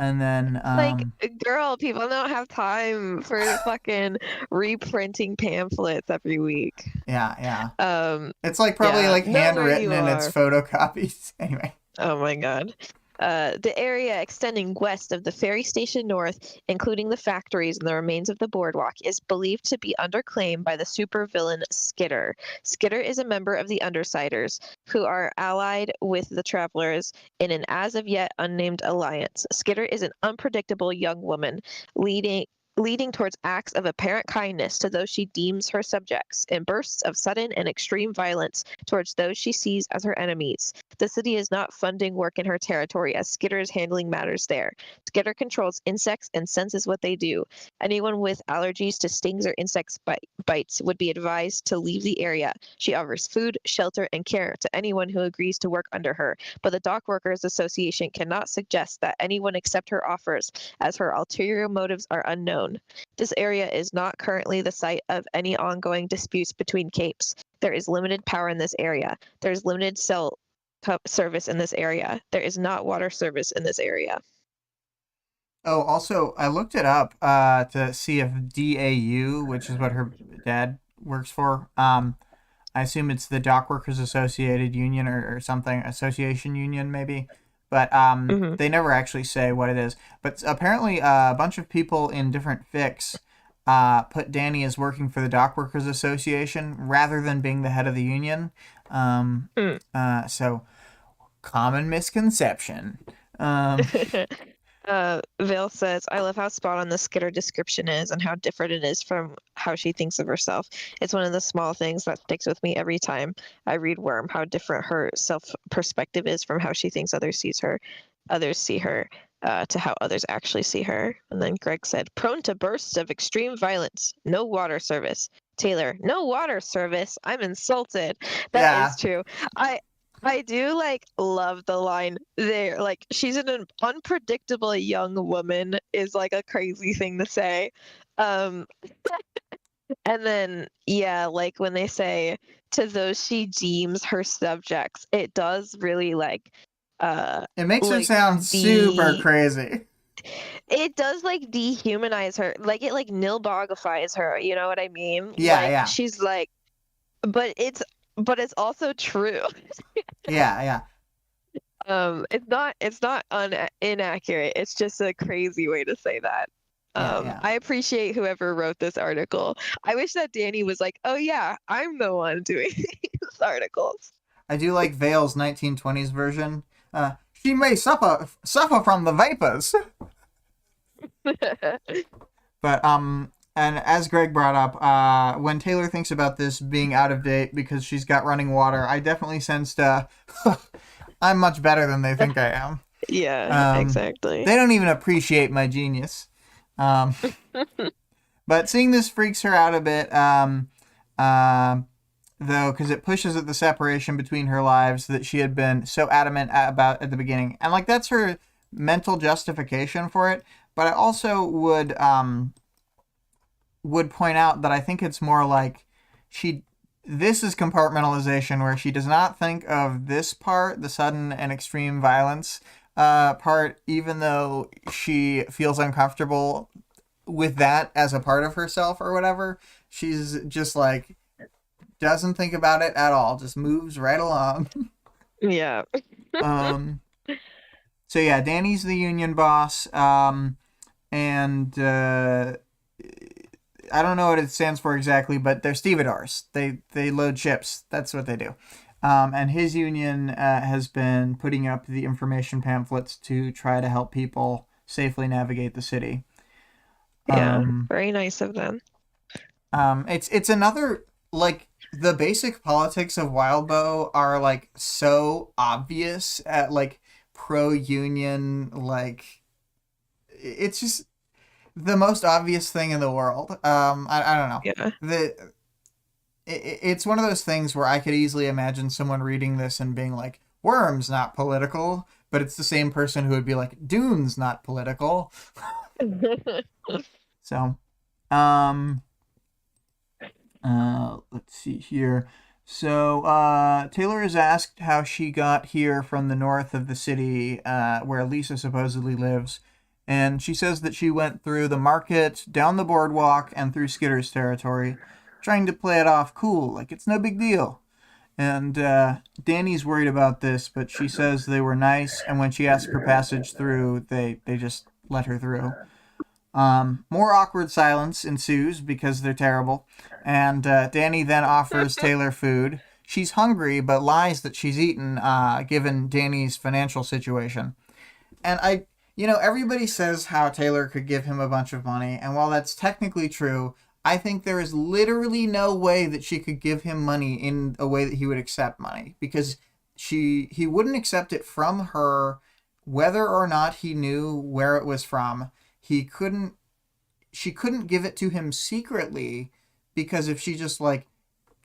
And then, like, girl, people don't have time for fucking reprinting pamphlets every week. Yeah. It's like probably handwritten and it's photocopies. Anyway. Oh my god. The area extending west of the ferry station north, including the factories and the remains of the boardwalk, is believed to be under claim by the supervillain Skitter. Skitter is a member of the Undersiders, who are allied with the Travelers in an as of yet unnamed alliance. Skitter is an unpredictable young woman leading leading towards acts of apparent kindness to those she deems her subjects, and bursts of sudden and extreme violence towards those she sees as her enemies. The city is not funding work in her territory, as Skitter is handling matters there. Skitter controls insects and senses what they do. Anyone with allergies to stings or bites would be advised to leave the area. She offers food, shelter, and care to anyone who agrees to work under her, but the Dock Workers Association cannot suggest that anyone accept her offers, as her ulterior motives are unknown. This area is not currently the site of any ongoing disputes between capes. There is limited power in this area. There is limited cell service in this area. There is not water service in this area. Oh, also, I looked it up to see if DAU, which is what her dad works for, I assume it's the Dock Workers Associated Union or something, Association Union maybe, but they never actually say what it is. But apparently a bunch of people in different fics put Danny as working for the Dock Workers Association rather than being the head of the union. So, common misconception. Vale says, I love how spot on the Skitter description is and how different it is from how she thinks of herself. It's one of the small things that sticks with me every time I read Worm, how different her self-perspective is from how she thinks others see her, to how others actually see her. And then Greg said, prone to bursts of extreme violence, no water service. Taylor, no water service? I'm insulted. That is true. I do love the line there. Like, she's an unpredictable young woman is like a crazy thing to say. And then like when they say to those she deems her subjects, it does really it makes her sound super crazy. It does dehumanize her. Like it nilbogifies her, you know what I mean? Yeah. She's like, but it's also true. Yeah. It's not inaccurate. It's just a crazy way to say that. I appreciate whoever wrote this article. I wish that Danny was like, oh yeah, I'm the one doing these articles. I do like Vale's 1920s version. She may suffer from the vapors. But and as Greg brought up, when Taylor thinks about this being out of date because she's got running water, I definitely sensed I'm much better than they think I am. Yeah, exactly. They don't even appreciate my genius. But seeing this freaks her out a bit, though, because it pushes at the separation between her lives that she had been so adamant about at the beginning. And that's her mental justification for it. But I also would point out that I think it's more like this is compartmentalization, where she does not think of this part, the sudden and extreme violence part, even though she feels uncomfortable with that as a part of herself or whatever. She's just doesn't think about it at all, just moves right along. Yeah. So yeah, Danny's the union boss, and I don't know what it stands for exactly, but they're stevedores. They load ships. That's what they do. And his union has been putting up the information pamphlets to try to help people safely navigate the city. Yeah, very nice of them. It's another, the basic politics of Wildbow are so obvious at pro-union, it's just the most obvious thing in the world. I don't know. Yeah. It's one of those things where I could easily imagine someone reading this and being like, Worm's not political, but it's the same person who would be like, Dune's not political. So, let's see here. So, Taylor is asked how she got here from the north of the city, where Lisa supposedly lives. And she says that she went through the market, down the boardwalk, and through Skitter's territory, trying to play it off cool, like it's no big deal. And Danny's worried about this, but she says they were nice, and when she asked for passage through, they just let her through. More awkward silence ensues because they're terrible, and Danny then offers Taylor food. She's hungry, but lies that she's eaten, given Danny's financial situation. And everybody says how Taylor could give him a bunch of money, and while that's technically true, I think there is literally no way that she could give him money in a way that he would accept money, because he wouldn't accept it from her whether or not he knew where it was from. She couldn't give it to him secretly, because if she just like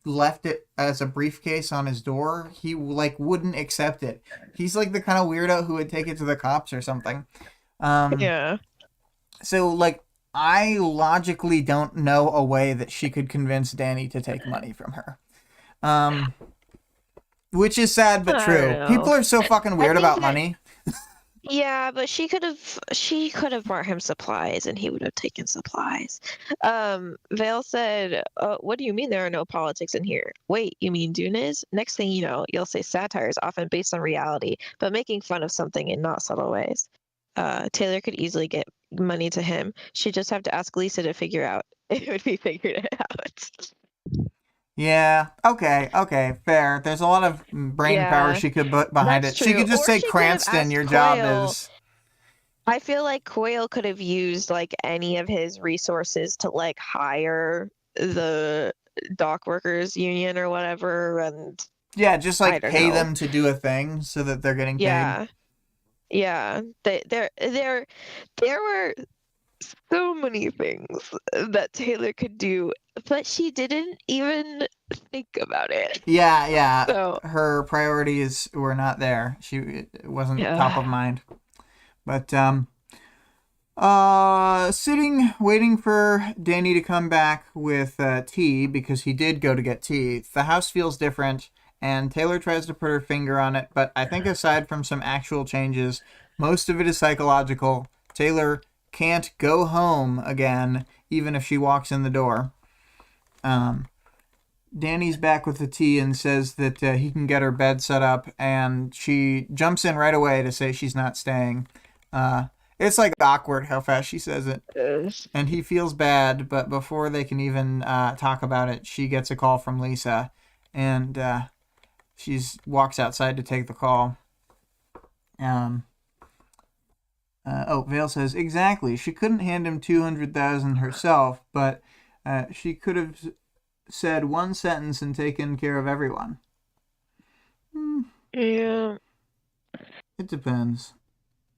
left it as a briefcase on his door, he like wouldn't accept it. He's like the kind of weirdo who would take it to the cops or something. Yeah. So like I logically don't know a way that she could convince Danny to take money from her. Which is sad but true. People are so fucking weird about money. Yeah, but she could have brought him supplies and he would have taken supplies. Vale said, what do you mean there are no politics in here? Wait, you mean Dunes? Next thing you know, you'll say satire is often based on reality, but making fun of something in not subtle ways. Taylor could easily get money to him. She'd just have to ask Lisa to figure out. It would be figured out. Yeah, okay, fair. There's a lot of brain power she could put behind it. True. She could just say, Cranston, your job is... I feel like Coyle could have used like any of his resources to like hire the dock workers union or whatever, and yeah, just like pay them to do a thing so that they're getting paid. Yeah. There were so many things that Taylor could do, but she didn't even think about it. Yeah. So, her priorities were not there. It wasn't top of mind. But sitting waiting for Danny to come back with tea, because he did go to get tea. The house feels different, and Taylor tries to put her finger on it, but I think aside from some actual changes, most of it is psychological. Taylor can't go home again, even if she walks in the door. Danny's back with the tea and says that he can get her bed set up, and she jumps in right away to say she's not staying. It's like awkward how fast she says it. And he feels bad, but before they can even talk about it, she gets a call from Lisa, and she walks outside to take the call. Vale says, exactly. She couldn't hand him $200,000 herself, but she could have said one sentence and taken care of everyone. Yeah. It depends.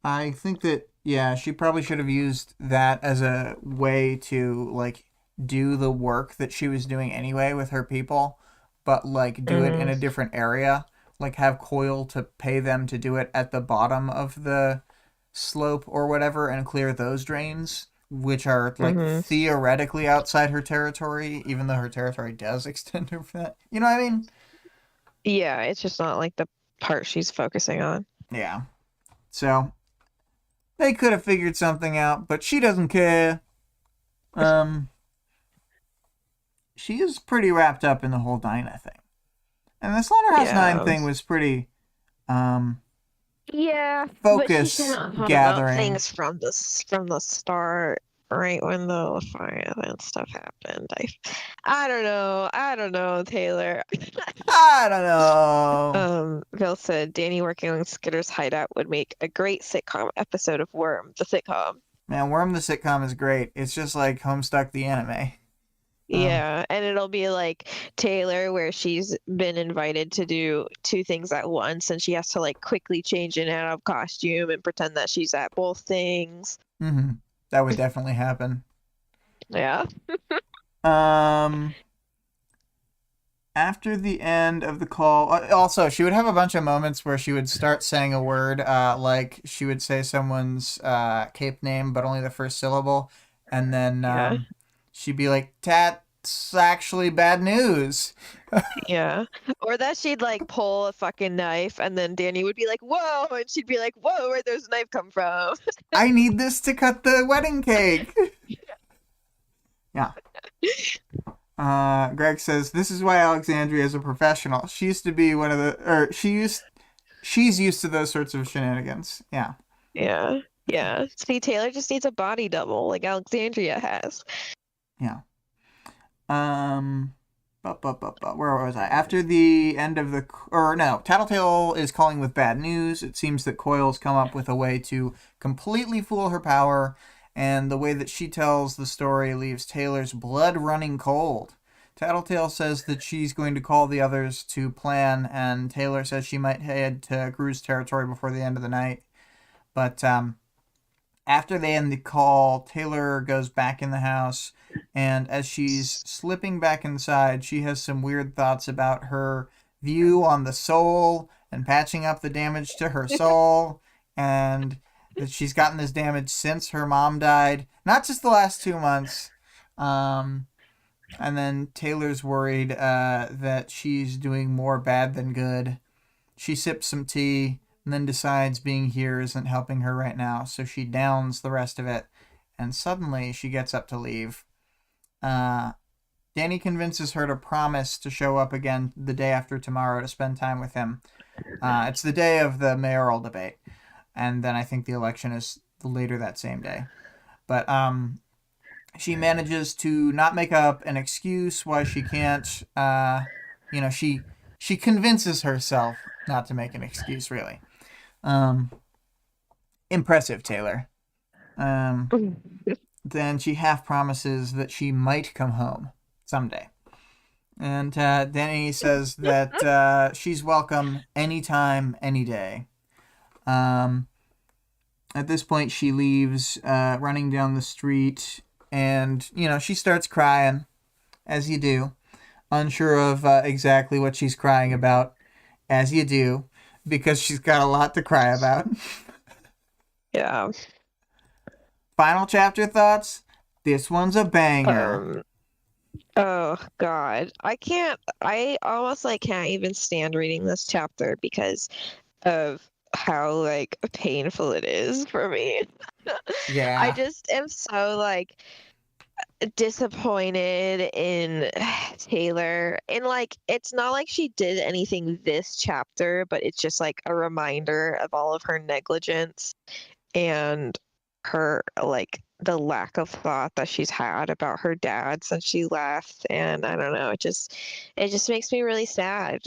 I think that, she probably should have used that as a way to, like, do the work that she was doing anyway with her people, but, like, do it in a different area. Like, have Coyle to pay them to do it at the bottom of the slope or whatever and clear those drains, which are, like, theoretically outside her territory, even though her territory does extend over that. You know what I mean? Yeah, it's just not, like, the part she's focusing on. Yeah. So... they could have figured something out, but she doesn't care. She is pretty wrapped up in the whole Dinah thing. And the Slaughterhouse 9 thing was pretty focus gathering. Things from the start, right when the fire and stuff happened. I don't know, Taylor. I don't know. Bill said Danny working on Skitter's hideout would make a great sitcom episode of Worm, the sitcom. Man, Worm the sitcom is great. It's just like Homestuck the anime. Yeah, and it'll be like Taylor, where she's been invited to do two things at once, and she has to like quickly change in and out of costume and pretend that she's at both things. Mm-hmm. That would definitely happen. Yeah. After the end of the call, also she would have a bunch of moments where she would start saying a word, like she would say someone's cape name, but only the first syllable, and then she'd be like, "That's actually bad news." Yeah. Or that she'd like pull a fucking knife, and then Danny would be like, "Whoa," and she'd be like, "Whoa, where'd this knife come from?" I need this to cut the wedding cake. Yeah. Greg says, this is why Alexandria is a professional. She used to be she's used to those sorts of shenanigans. Yeah. Yeah. See, Taylor just needs a body double like Alexandria has. Yeah. Where was I? After the end of the... Or no, Tattletale is calling with bad news. It seems that Coil's come up with a way to completely fool her power, and the way that she tells the story leaves Taylor's blood running cold. Tattletale says that she's going to call the others to plan, and Taylor says she might head to Gru's territory before the end of the night. But after they end the call, Taylor goes back in the house, and as she's slipping back inside, she has some weird thoughts about her view on the soul and patching up the damage to her soul, and that she's gotten this damage since her mom died, not just the last 2 months. And then Taylor's worried that she's doing more bad than good. She sips some tea and then decides being here isn't helping her right now, so she downs the rest of it, and suddenly she gets up to leave. Danny convinces her to promise to show up again the day after tomorrow to spend time with him. It's the day of the mayoral debate, and then I think the election is later that same day. But she manages to not make up an excuse why she can't. She convinces herself not to make an excuse, really. Impressive, Taylor. Then she half promises that she might come home someday. And Danny says that she's welcome anytime, any day. At this point, she leaves, running down the street, and, she starts crying, as you do, unsure of exactly what she's crying about, as you do, because she's got a lot to cry about. Yeah. Final chapter thoughts? This one's a banger. Oh God. I almost can't even stand reading this chapter because of how painful it is for me. Yeah. I just am so disappointed in Taylor. And it's not like she did anything this chapter, but it's just a reminder of all of her negligence and her the lack of thought that she's had about her dad since she left. And I don't know, it just makes me really sad.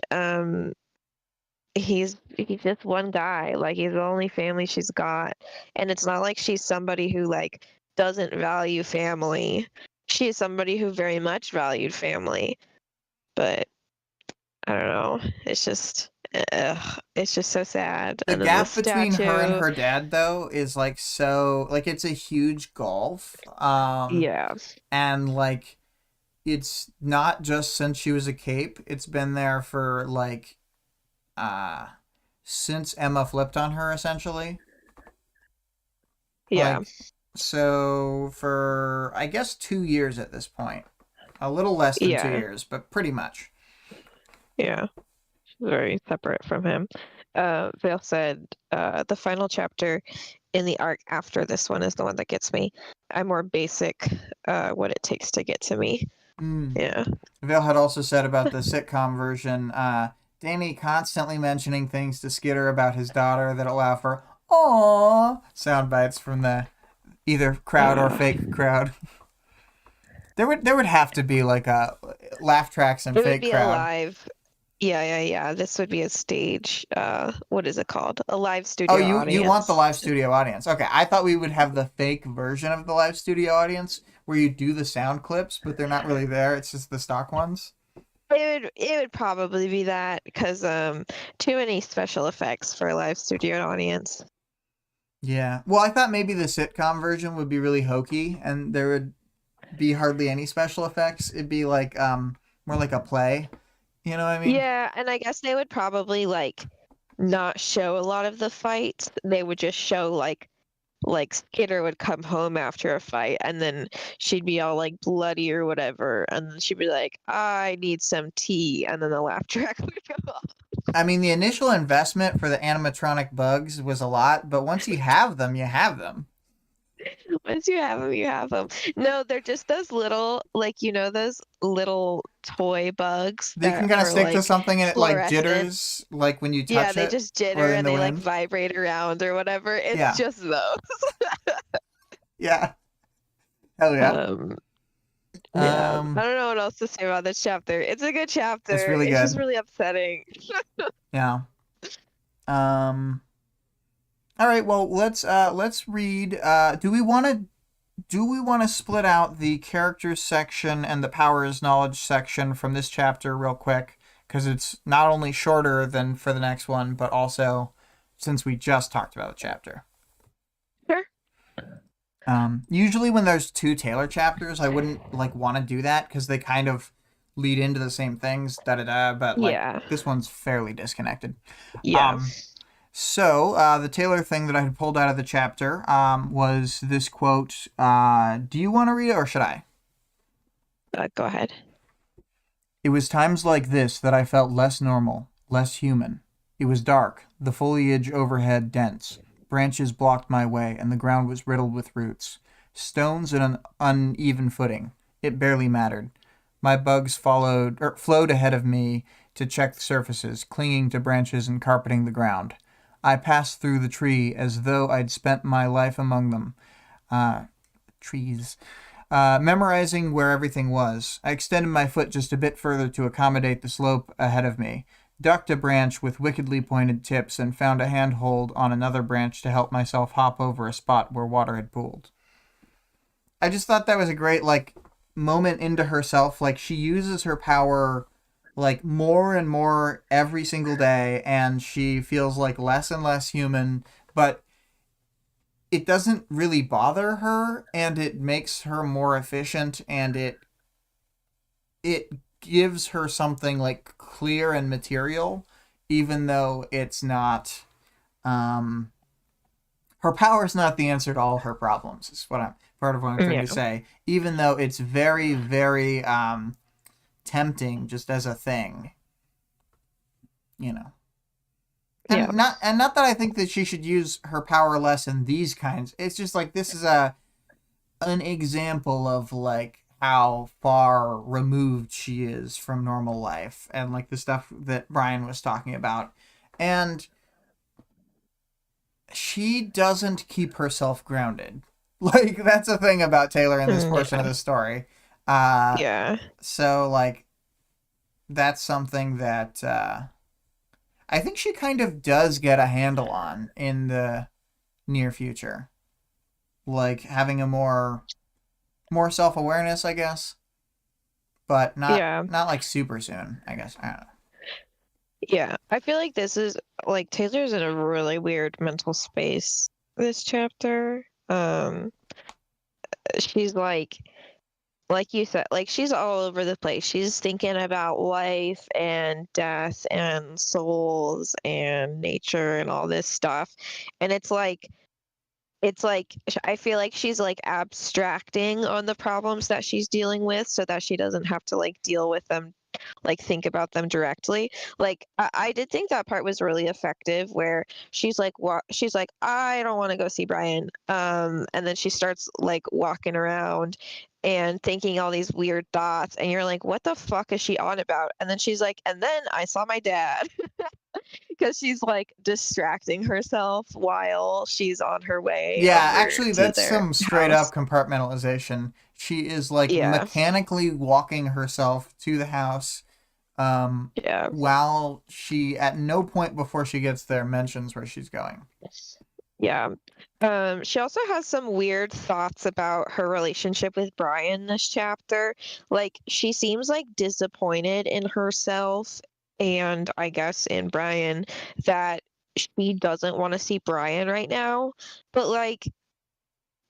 He's just one guy, he's the only family she's got, and it's not like she's somebody who doesn't value family. She is somebody who very much valued family, but I don't know, it's just so sad. The And then gap between her and her dad, though, is so it's a huge gulf. Yeah. And it's not just since she was a cape. It's been there for since Emma flipped on her, essentially. Yeah. So for, I guess, 2 years at this point. A little less than 2 years, but pretty much. Yeah. She's very separate from him. Vale said the final chapter in the arc after this one is the one that gets me. I'm more basic what it takes to get to me. Yeah. Vale had also said about the sitcom version, Danny constantly mentioning things to Skitter about his daughter that allow for "aww" sound bites from the either crowd or fake crowd. There would have to be a laugh tracks and it fake would be crowd. A live. Yeah. This would be a stage. What is it called? A live studio audience. You want the live studio audience? Okay, I thought we would have the fake version of the live studio audience where you do the sound clips, but they're not really there. It's just the stock ones. It would probably be that because too many special effects for a live studio audience. Yeah. Well, I thought maybe the sitcom version would be really hokey and there would be hardly any special effects. It'd be more like a play. You know what I mean? Yeah, and I guess they would probably not show a lot of the fights. They would just show Skitter would come home after a fight and then she'd be all bloody or whatever, and then she'd be like, I need some tea, and then the laugh track would go off. I mean, the initial investment for the animatronic bugs was a lot, but once you have them, you have them. Once you have them, you have them. No, they're just those little, those little toy bugs. They can kind of stick to something and it jitters, when you touch it. Yeah, they just jitter and they wind. Vibrate around or whatever. It's just those. Yeah. Hell yeah. Yeah, I Um, don't know what else to say about this chapter. It's a good it's chapter. really It's just good. really upsetting. Yeah. Um, all right. Well, let's read. Do we want to split out the characters section and the powers knowledge section from this chapter real quick? Because it's not only shorter than for the next one, but also since we just talked about the chapter. Sure. Usually when there's two Taylor chapters, I wouldn't like want to do that because they kind of lead into the same things, da da da. But like Yeah. this one's fairly disconnected. Yeah. Um, so the Taylor thing that I had pulled out of the chapter was this quote. Do you want to read it or should I? Go ahead. It was times like this that I felt less normal, less human. It was dark, the foliage overhead dense. Branches blocked my way, and the ground was riddled with roots. Stones and an uneven footing. It barely mattered. My bugs flowed ahead of me to check the surfaces, clinging to branches and carpeting the ground. I passed through the tree as though I'd spent my life among them. Trees. Memorizing where everything was. I extended my foot just a bit further to accommodate the slope ahead of me, ducked a branch with wickedly pointed tips, and found a handhold on another branch to help myself hop over a spot where water had pooled. I just thought that was a great, like, moment into herself. Like, she uses her power, like, more and more every single day, and she feels, like, less and less human, but it doesn't really bother her, and it makes her more efficient, and it gives her something like clear and material, even though it's not her power is not the answer to all her problems. Is what I'm part of what I'm trying Yeah. to say. Even though it's very very tempting just as a thing, you know. Yeah. And not that I think that she should use her power less in these kinds. It's just like this is an example of like how far removed she is from normal life and like the stuff that Brian was talking about. And she doesn't keep herself grounded. Like that's a thing about Taylor in this portion of Yeah. the story. Uh Yeah. so like that's something that I think she kind of does get a handle on in the near future. Like having a more self-awareness, I guess, but not Yeah. not like super soon, I guess. I don't know. Yeah. I feel like this is like Taylor's in a really weird mental space this chapter. She's like you said, like she's all over the place. She's thinking about life and death and souls and nature and all this stuff. And it's like I feel like she's like abstracting on the problems that she's dealing with so that she doesn't have to like deal with them, like think about them directly. Like I did think that part was really effective where she's like I don't want to go see Brian, and then she starts like walking around and thinking all these weird thoughts, and you're like what the fuck is she on about? And then she's like and then I saw my dad. Because she's like distracting herself while she's on her way Yeah, over actually, to that's their some straight up house. compartmentalization. She is like Yeah, mechanically walking herself to the house, um, yeah, while she at no point before she gets there mentions where she's going. yeah. She also has some weird thoughts about her relationship with Brian this chapter. Like, she seems like disappointed in herself and I guess in Brian that she doesn't want to see Brian right now. But like,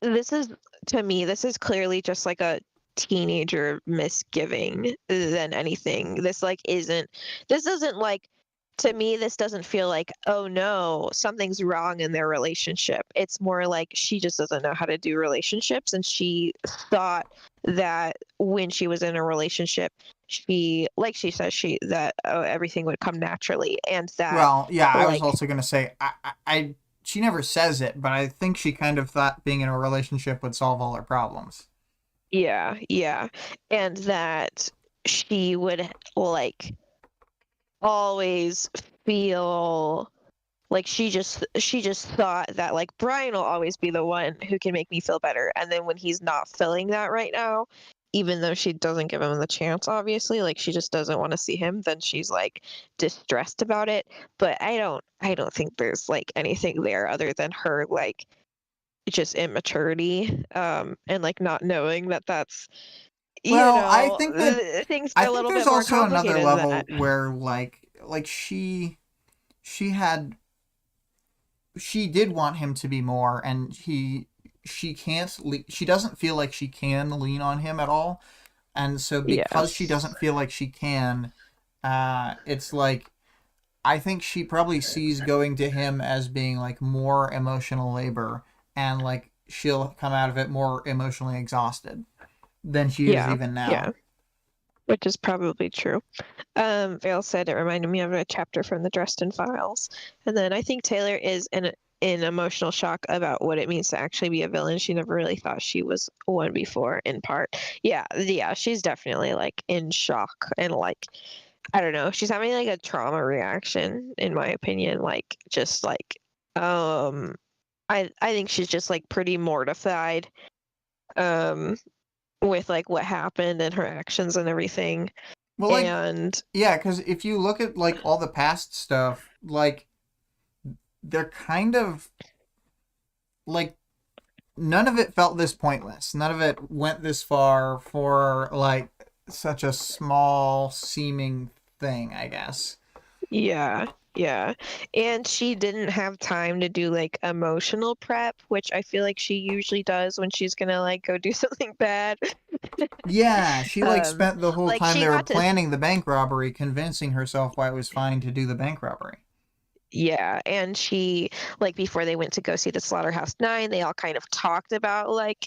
this is to me this is clearly just like a teenager misgiving than anything. This isn't like, to me this doesn't feel like oh no something's wrong in their relationship. It's more like she just doesn't know how to do relationships, and she thought that when she was in a relationship she like she says she that everything would come naturally, and that Well, yeah, I was like also gonna say she never says it, but I think she kind of thought being in a relationship would solve all her problems. yeah, yeah, and that she would like always feel like she just thought that like Brian will always be the one who can make me feel better, and then when he's not feeling that right now even though she doesn't give him the chance, obviously, like she just doesn't want to see him, then she's like distressed about it. But I don't think there's like anything there other than her like just immaturity, and like not knowing that that's, Well, I think that things I are a think little there's bit more also another complicated than level that. where like she did want him to be more, and she doesn't feel like she can lean on him at all, and so because she Yes. doesn't feel like she can, it's like I think she probably sees going to him as being like more emotional labor, and like she'll come out of it more emotionally exhausted than she is Yeah. even now. Yeah. Which is probably true. Vale said it reminded me of a chapter from the Dresden Files. And then I think Taylor is in emotional shock about what it means to actually be a villain. She never really thought she was one before, in part. Yeah, she's definitely like in shock and like I don't know, she's having like a trauma reaction, in my opinion. Like just like um I think she's just like pretty mortified um with like what happened and her actions and everything. Well, like, And yeah, because if you look at like all the past stuff, like they're kind of like none of it felt this pointless. None of it went this far for like such a small seeming thing, I guess. yeah, yeah. And she didn't have time to do like emotional prep, which I feel like she usually does when she's gonna like go do something bad. Yeah, she like Um, spent the whole like time she they were got to, planning the bank robbery convincing herself why it was fine to do the bank robbery. yeah, and she like before they went to go see the Slaughterhouse Nine, they all kind of talked about like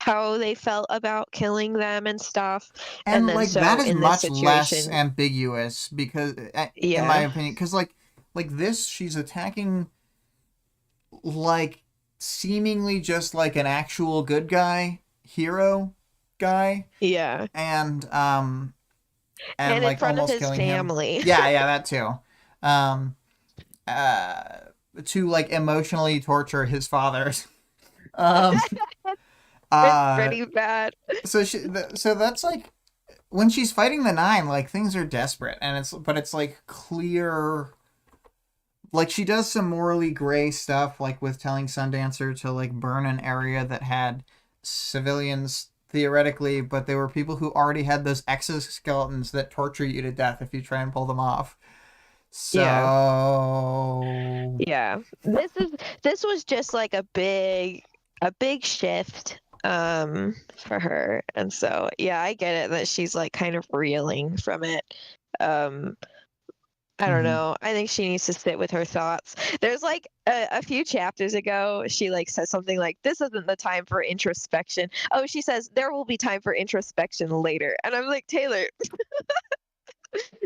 how they felt about killing them and stuff. And And then like that so is in this much less situation, ambiguous because in my yeah, opinion cuz like this she's attacking like seemingly just like an actual good guy, hero guy, yeah, and and in like front of almost his killing him. family. Yeah, yeah, that too. Um uh to like emotionally torture his fathers. Um It's uh pretty bad. so that's like when she's fighting the nine, like things are desperate, and it's like clear, like she does some morally gray stuff, like with telling Sundancer to like burn an area that had civilians theoretically, but they were people who already had those exoskeletons that torture you to death if you try and pull them off. Yeah. So Yeah. This was just like a big shift for her. And so yeah, I get it that she's like kind of reeling from it. Um I don't mhm. know. I think she needs to sit with her thoughts. There's like a few chapters ago, she like says something like, "This isn't the time for introspection." Oh, she says, "There will be time for introspection later." And I'm like, Taylor,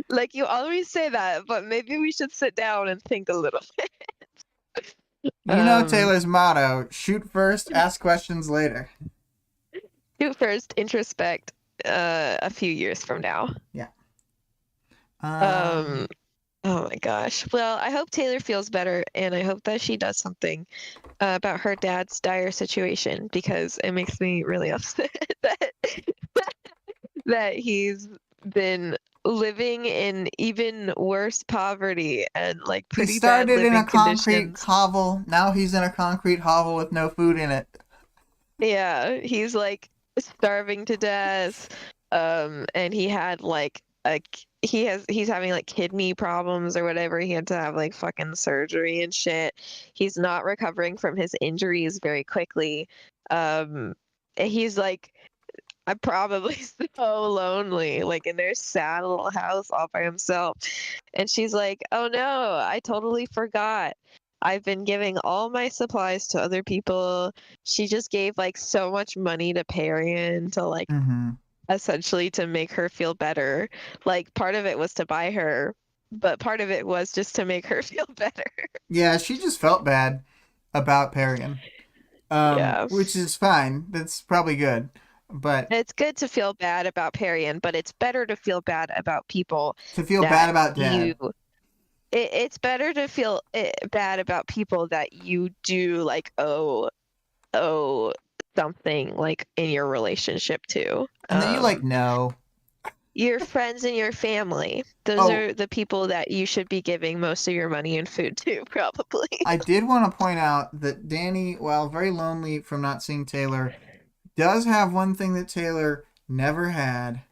like you always say that, but maybe we should sit down and think a little bit. You know Um, Taylor's motto: shoot first, ask questions later. Shoot first, introspect a few years from now. Yeah. Um, oh my gosh. Well, I hope Taylor feels better, and I hope that she does something about her dad's dire situation, because it makes me really upset that that he's been living in even worse poverty and like He pretty bad started in a living concrete conditions. hovel. Now he's in a concrete hovel with no food in it. Yeah, he's like starving to death. And he had like he's having like kidney problems or whatever. He had to have like fucking surgery and shit. He's not recovering from his injuries very quickly. And he's like, I'm probably so lonely, like in their sad little house all by himself. And she's like, "Oh no, I totally forgot. I've been giving all my supplies to other people." She just gave like so much money to Parian to like Mm-hmm. essentially to make her feel better. Like part of it was to buy her, but part of it was just to make her feel better. Yeah, she just felt bad about Parian, Yeah. which is fine. That's probably good. But It's good to feel bad about Parian, but it's better to feel bad about people to feel bad that about you Dad. it's better to feel bad about people that you do like owe something, like in your relationship too. And then you like know. Your friends and your family. Those Oh, are the people that you should be giving most of your money and food to, probably. I did want to point out that Danny, while very lonely from not seeing Taylor, does have one thing that Taylor never had: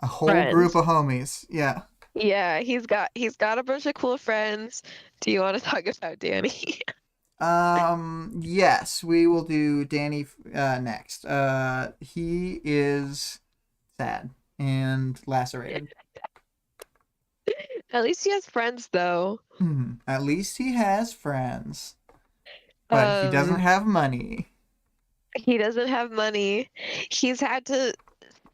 a whole group Friends. of homies. Yeah. Yeah, he's got a bunch of cool friends. Do you want to talk about Danny? Yes, we will do Danny next. He is sad and lacerated. At least he has friends though. At least he has friends, but he doesn't Um, have money. he doesn't have money. He's had to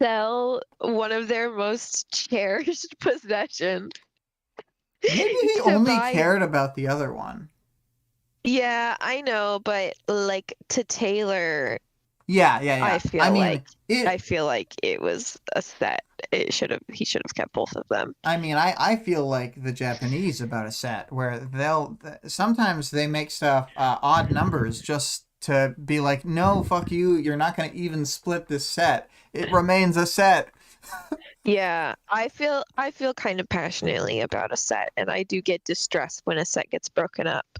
sell one of their most cherished possessions Maybe he to only buy. cared about the other one. Yeah, I know, but like to Taylor, Yeah, yeah, I yeah. I feel like mean, it I feel like it was a set. He should have kept both of them. I feel like the Japanese about a set where they'll sometimes they make stuff odd numbers just to be like, no, fuck you, you're not going to even split this set. It remains a set. Yeah, I feel kind of passionately about a set, and I do get distressed when a set gets broken up.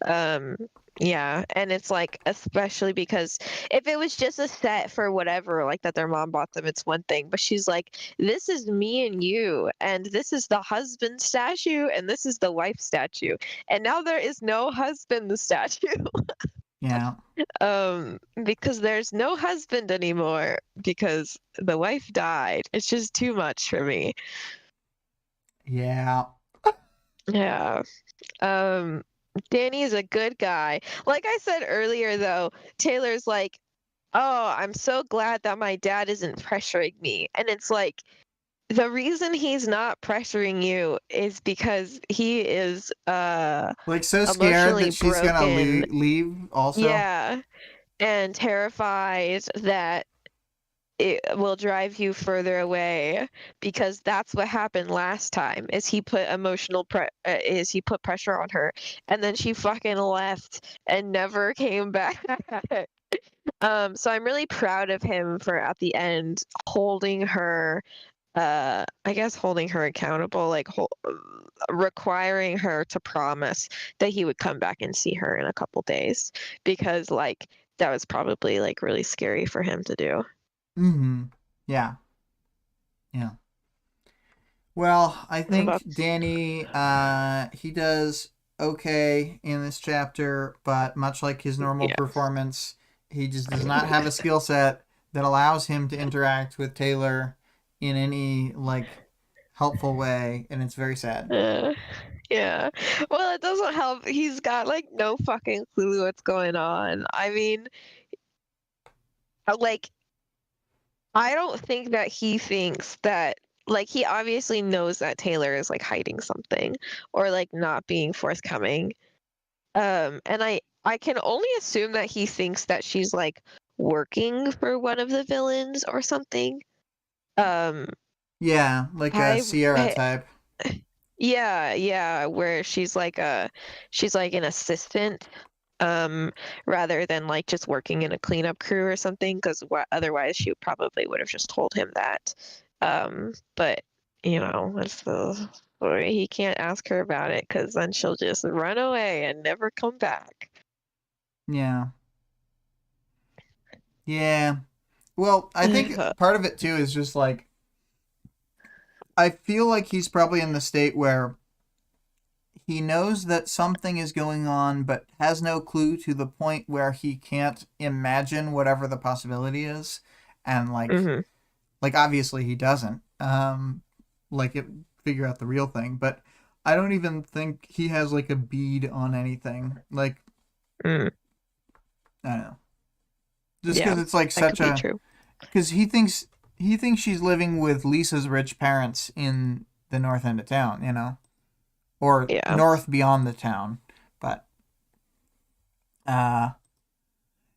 Um, yeah, and it's like especially because if it was just a set for whatever, like that their mom bought them, it's one thing. But she's like, this is me and you, and this is the husband statue, and this is the wife statue, and now there is no husband statue. Yeah, Because there's no husband anymore because the wife died. It's just too much for me. yeah. Yeah. Um, Danny's a good guy. Like I said earlier, though, Taylor's like, "Oh, I'm so glad that my dad isn't pressuring me." And it's like, the reason he's not pressuring you is because he is Like so scared emotionally that she's gonna broken. leave. Also, Yeah, and terrified that it will drive you further away because that's what happened last time is he put pressure on her and then she fucking left and never came back. So I'm really proud of him for at the end holding her I guess holding her accountable, like requiring her to promise that he would come back and see her in a couple days because like that was probably like really scary for him to do. mm-hmm. Yeah, yeah. Well, I think That's Danny, he does okay in this chapter, but much like his normal yeah. performance, he just does not have a skill set that allows him to interact with Taylor in any like helpful way, and it's very sad. Uh, yeah. Well, it doesn't help. He's got like no fucking clue what's going on. I mean, like, I don't think that he thinks that, like, he obviously knows that Taylor is like hiding something or like not being forthcoming. And I can only assume that he thinks that she's like working for one of the villains or something. Um, Yeah, like a I, Sierra type. Yeah, yeah, where she's like an assistant, um, rather than like just working in a cleanup crew or something, because otherwise she probably would have just told him that. But you know, it's the story. He can't ask her about it because then she'll just run away and never come back. Yeah, yeah. Well, I think part of it too is just like I feel like he's probably in the state where he knows that something is going on, but has no clue to the point where he can't imagine whatever the possibility is, and Hmm. like obviously he doesn't, like it figure out the real thing. But I don't even think he has like a bead on anything. Like Mm, I don't know, just yeah, because it's like that could such be a true. because he thinks she's living with Lisa's rich parents in the north end of town, or Yeah. north beyond the town, but uh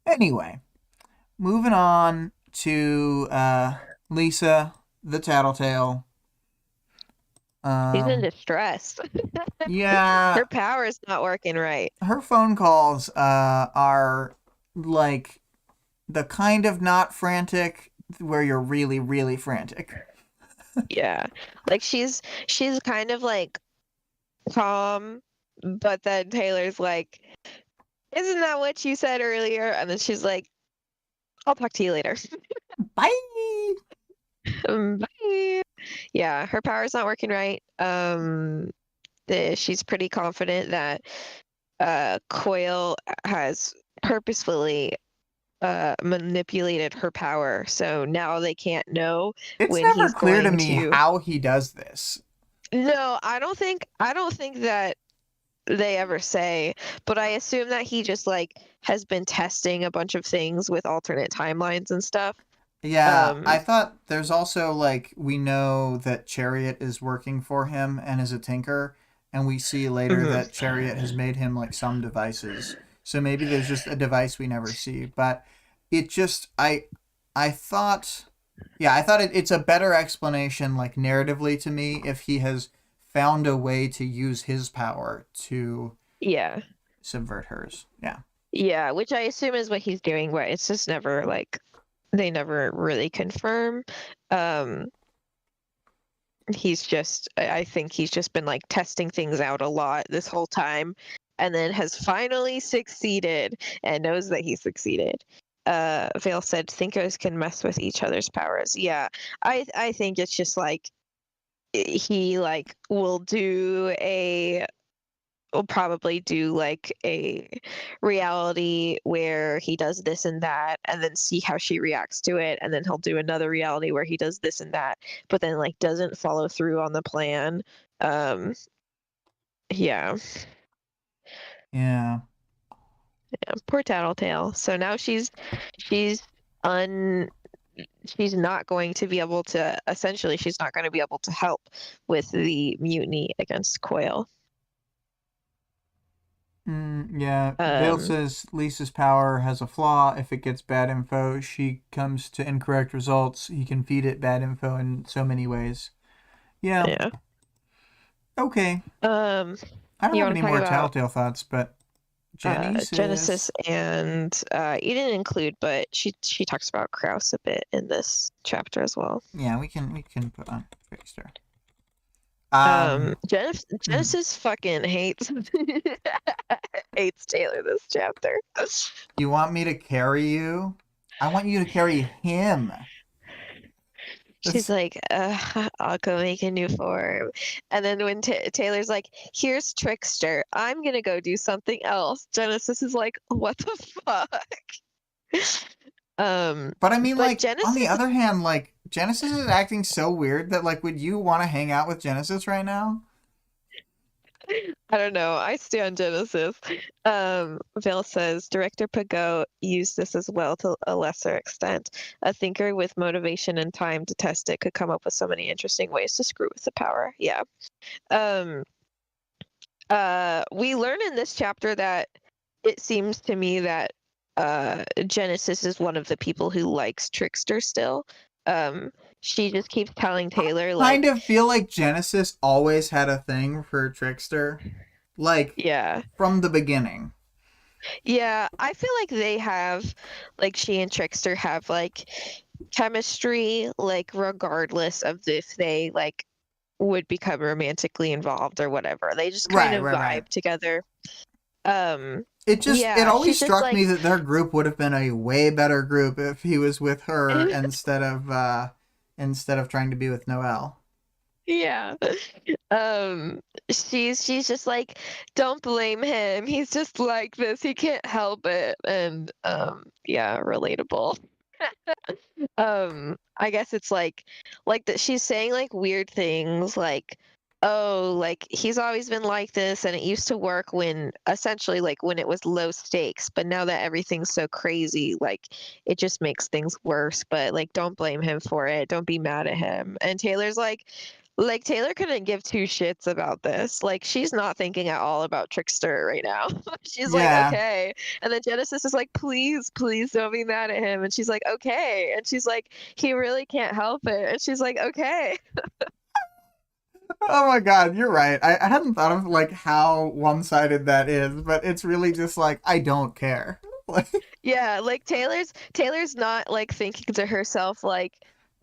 anyway, moving on to Lisa the Tattletale. She's in Um, distress. yeah, Her power is not working right. her phone calls are like the kind of not frantic where you're really, really frantic. Yeah. Like she's kind of like calm, but then Taylor's like, "Isn't that what you said earlier?" And then she's like, "I'll talk to you later." Bye. Bye. Yeah, her power's not working right. She's pretty confident that Coil has purposefully manipulated her power, so now they can't know It's when never he's clear to going me to. how he does this. No, I don't think that they ever say, but I assume that he just like has been testing a bunch of things with alternate timelines and stuff. Yeah, Um, I thought there's also like we know that Chariot is working for him and is a tinker, and we see later mhm. that Chariot has made him like some devices. So maybe there's just a device we never see. But it just I thought yeah, I thought it's a better explanation like narratively to me if he has found a way to use his power to Yeah. subvert hers. Yeah. Yeah, which I assume is what he's doing, but it's just never like they never really confirm. Um, I think he's just been like testing things out a lot this whole time, and then has finally succeeded and knows that he succeeded. Vale said thinkers can mess with each other's powers. Yeah, I think it's just like he like will probably do like a reality where he does this and that and then see how she reacts to it, and then he'll do another reality where he does this and that but then like doesn't follow through on the plan. um yeah. Yeah. Yeah, poor Tattletale. So now she's un she's not going to be able to, essentially she's not going to be able to help with the mutiny against Coil. Yeah, Vale um says Lisa's power has a flaw. If it gets bad info, she comes to incorrect results. He can feed it bad info in so many ways. Yeah, yeah. okay. um I don't you have want any to talk more about Tattletale thoughts, but Jenny Genesis, says, and you didn't include, but she talks about Kraus a bit in this chapter as well. yeah, we can put on Trickster. Um, mm. Genesis fucking hates hates Taylor this chapter. You want me to carry you? I want you to carry him. She's That's like, I'll go make a new form. And then when Taylor's like, here's Trickster, I'm gonna go do something else. Genesis is like, what the fuck? But I mean, But like, on the Genesis, other hand, like, Genesis is acting so weird that, like, would you want to hang out with Genesis right now? I don't know. I stand Genesis. Vale says director Pagot used this as well to a lesser extent. A thinker with motivation and time to test it could come up with so many interesting ways to screw with the power. Yeah. Um, we learn in this chapter that it seems to me that Genesis is one of the people who likes Trickster still. Um, she just keeps telling Taylor Kind like, of feel like Genesis always had a thing for Trickster, like, yeah. from the beginning. Yeah, I feel like they have, like, she and Trickster have, like, chemistry, like, regardless of if they, like, would become romantically involved or whatever. They just kind Right, of right, right. vibe together. Um, It yeah, always she's just struck like, me that their group would have been a way better group if he was with her instead of trying to be with Noelle. yeah. She's just like, don't blame him. He's just like this. He can't help it. And yeah, relatable. I guess it's like that she's saying like weird things like, oh, like he's always been like this and it used to work when essentially like when it was low stakes, but now that everything's so crazy, like it just makes things worse. But like don't blame him for it. Don't be mad at him. And Taylor's like Taylor couldn't give two shits about this. Like she's not thinking at all about Trickster right now. She's like, Yeah. okay. And then Genesis is like, please, please don't be mad at him. And she's like, okay. And she's like, he really can't help it. And she's like, okay. Oh my God, you're right. I hadn't thought of like how one-sided that is, but it's really just like I don't care. Yeah, like Taylor's not like thinking to herself like,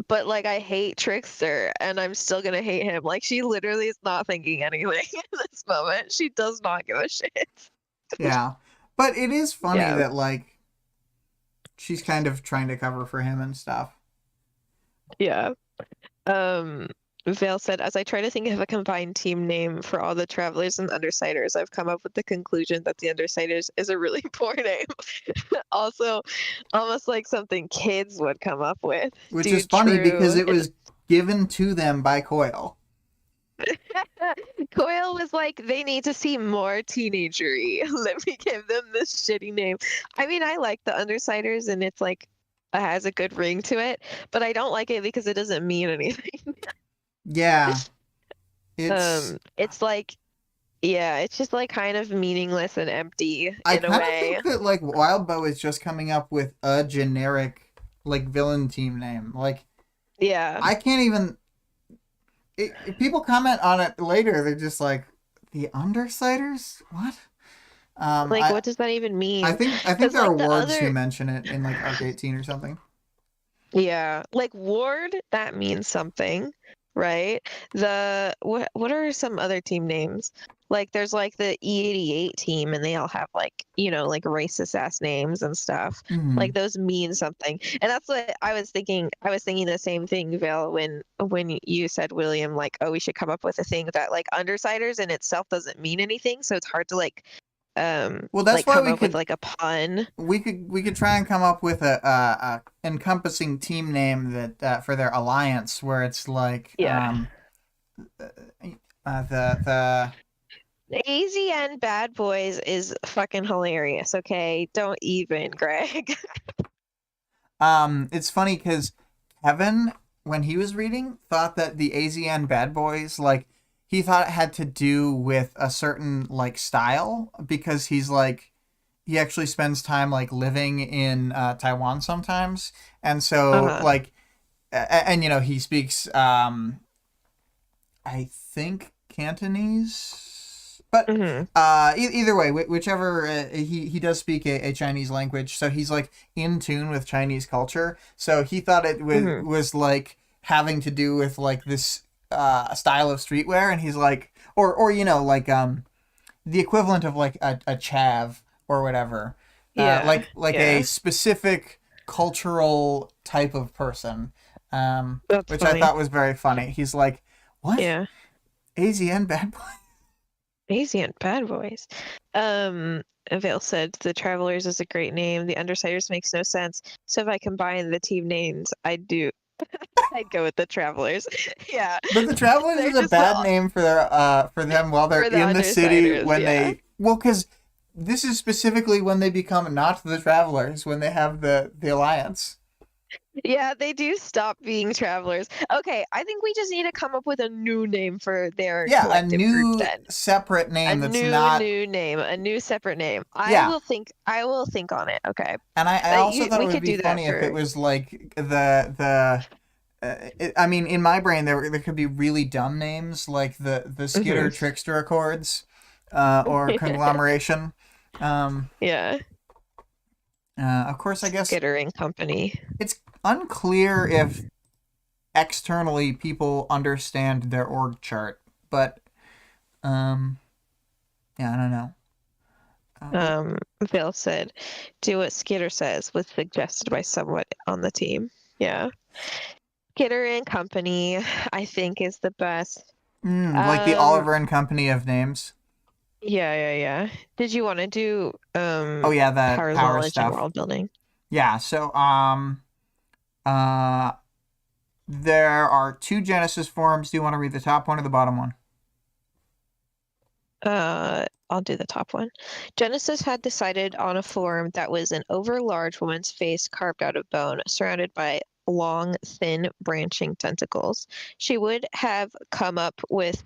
but like I hate Trickster and I'm still gonna hate him. Like she literally is not thinking anything in this moment. She does not give a shit. Yeah. But it is funny Yeah, that like she's kind of trying to cover for him and stuff. yeah. Um, Vale said, as I try to think of a combined team name for all the Travelers and Undersiders, I've come up with the conclusion that the Undersiders is a really poor name. Also, almost like something kids would come up with. Which is Dude, funny because true. it was given to them by Coyle. Coyle was like, they need to seem more teenagery. Let me give them this shitty name. I mean, I like the Undersiders and it's like, it has a good ring to it, but I don't like it because it doesn't mean anything. Yeah. It's It's like, yeah, it's just like kind of meaningless and empty I in a kind of way. think that like Wildbow is just coming up with a generic like villain team name. Like Yeah. I can't even if people comment on it later, they're just like the Undersiders? What? Like, I what does that even I mean? think I think Because there are like the wards who other, mention it in like Arc 18 or something. yeah, like Ward, that means something, right? The what are some other team names? Like there's like the E88 team and they all have like, like racist ass names and stuff. Hmm. Like those mean something. And that's what I was thinking. I was thinking the same thing, Vale, when you said, William, like, oh, we should come up with a thing that like Undersiders in itself doesn't mean anything, so it's hard to Well, that's like why come up with like a pun. we could try and come up with a encompassing team name that for their alliance where it's like Yeah. the The AZN Bad Boys is fucking hilarious, okay? Don't even, Greg. it's funny because Kevin, when he was reading, thought that the AZN Bad Boys, like, he thought it had to do with a certain, like, style because he's, like, he actually spends time, like, living in Taiwan sometimes. And so, Uh-huh. like, and, he speaks, I think, Cantonese. But Hmm. either way, whichever he does speak a Chinese language, so he's like in tune with Chinese culture. So he thought it Hmm. was like having to do with like this style of streetwear, and he's like, or like the equivalent of like a chav or whatever, Yeah. like a Yeah. specific cultural type of person, That's which I funny. thought was very funny. He's like, what? Yeah. AZN bad boy? AZN Bad Boys. Vale said the Travelers is a great name. The Undersiders makes no sense. So if I combine the team names, I'd go with the Travelers. Yeah. But the Travelers They're is a just bad name for their for them while they're for the in the city Undersiders, when yeah. because this is specifically when they become not the Travelers when they have the alliance. Yeah, they do stop being travelers. Okay, I think we just need to come up with a new name for their Yeah, a collective group new then. separate A name that's new not. name, a new separate name. Yeah, I will think on it. Okay. and I also thought it We would could be do that funny if it for was like I mean, in my brain, there could be really dumb names like the Skitter Mhm. Trickster Accords, or Conglomeration. Um, Yeah. of course, I guess Skittering Company. it's unclear if externally people understand their org chart, but um, yeah, I don't know. Vale said, do what Skitter says was suggested by someone on the team. Yeah. Skitter and Company, I think, is the best. Like the Um, Oliver and Company of names. yeah. Did you want to do Oh yeah, the Power power Knowledge and stuff. World Building? Yeah, so uh there are two Genesis forums. Do you want to read the top one or the bottom one? I'll do the top one. Genesis had decided on a form that was an overlarge woman's face carved out of bone, surrounded by long, thin, branching tentacles. She would have come up with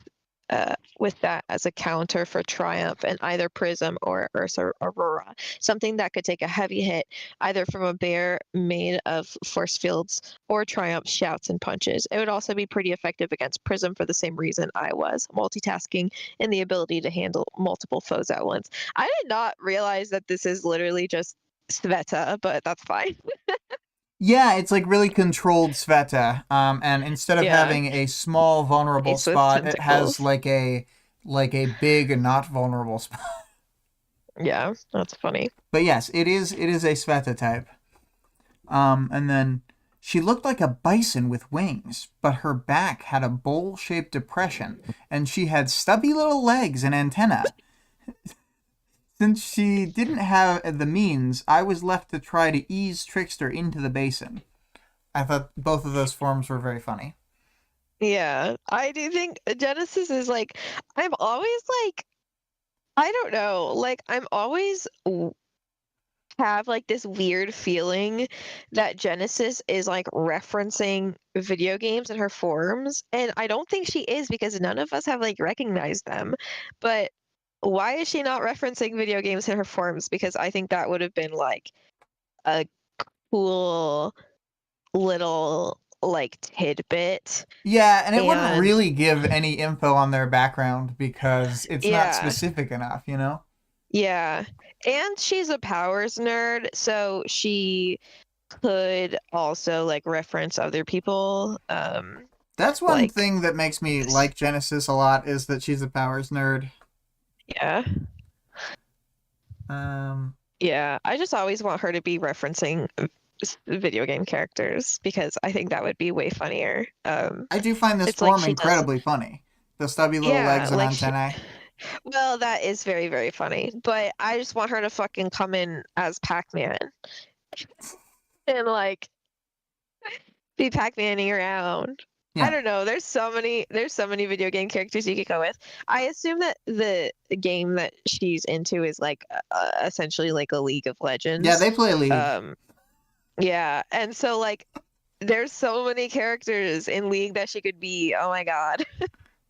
that as a counter for Triumph and either Prism or Ursa Aurora, something that could take a heavy hit either from a bear made of force fields or Triumph shouts and punches. It would also be pretty effective against Prism for the same reason I was, multitasking and the ability to handle multiple foes at once. I did not realize that this is literally just Sveta, but that's fine. Yeah, it's like really controlled Sveta. And instead of Yeah, having a small vulnerable face with spot, it has tentacles. like a big not vulnerable spot. Yeah, that's funny. But yes, it is a Sveta type. And then she looked like a bison with wings, but her back had a bowl-shaped depression, and she had stubby little legs and antenna. Since she didn't have the means, I was left to try to ease Trickster into the basin. I thought both of those forms were very funny. Yeah, I do think Genesis is like, I'm always like, I don't know, like I'm always have like this weird feeling that Genesis is like referencing video games in her forums, and I don't think she is because none of us have like recognized them. But why is she not referencing video games in her forums? Because I think that would have been like a cool little like tidbit. Yeah, and it wouldn't And really give any info on their background because it's not yeah, specific enough, you know? yeah. And she's a powers nerd, so she could also like reference other people. That's one Like thing that makes me like Genesis a lot is that she's a powers nerd. yeah, Um, yeah. I just always want her to be referencing video game characters because I think that would be way funnier. I do find this It's like form she does. incredibly funny. The stubby little Yeah, legs and like she. antennae. Well, that is very, very funny. But I just want her to fucking come in as Pac-Man and like be Pac-Manning around. I Yeah. don't know. There's so many video game characters you could go with. I assume that the game that she's into is like essentially like a League of Yeah, Legends. they play League. Um, yeah, and so like there's so many characters in League that she could be. Oh my God.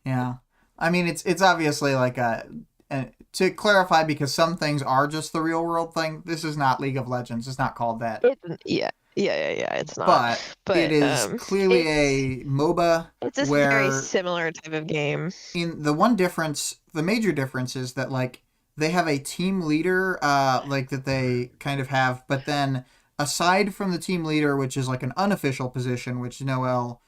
Yeah. I mean, it's obviously like to clarify because some things are just the real world thing. This is not League of Legends. It's not called that. Yeah, yeah, yeah, yeah. It's not, But it but is clearly a MOBA it's a very where similar type of game. in the one difference, the major difference is that like they have a team leader like that they kind of have, but then aside from the team leader, which is like an unofficial position which Noel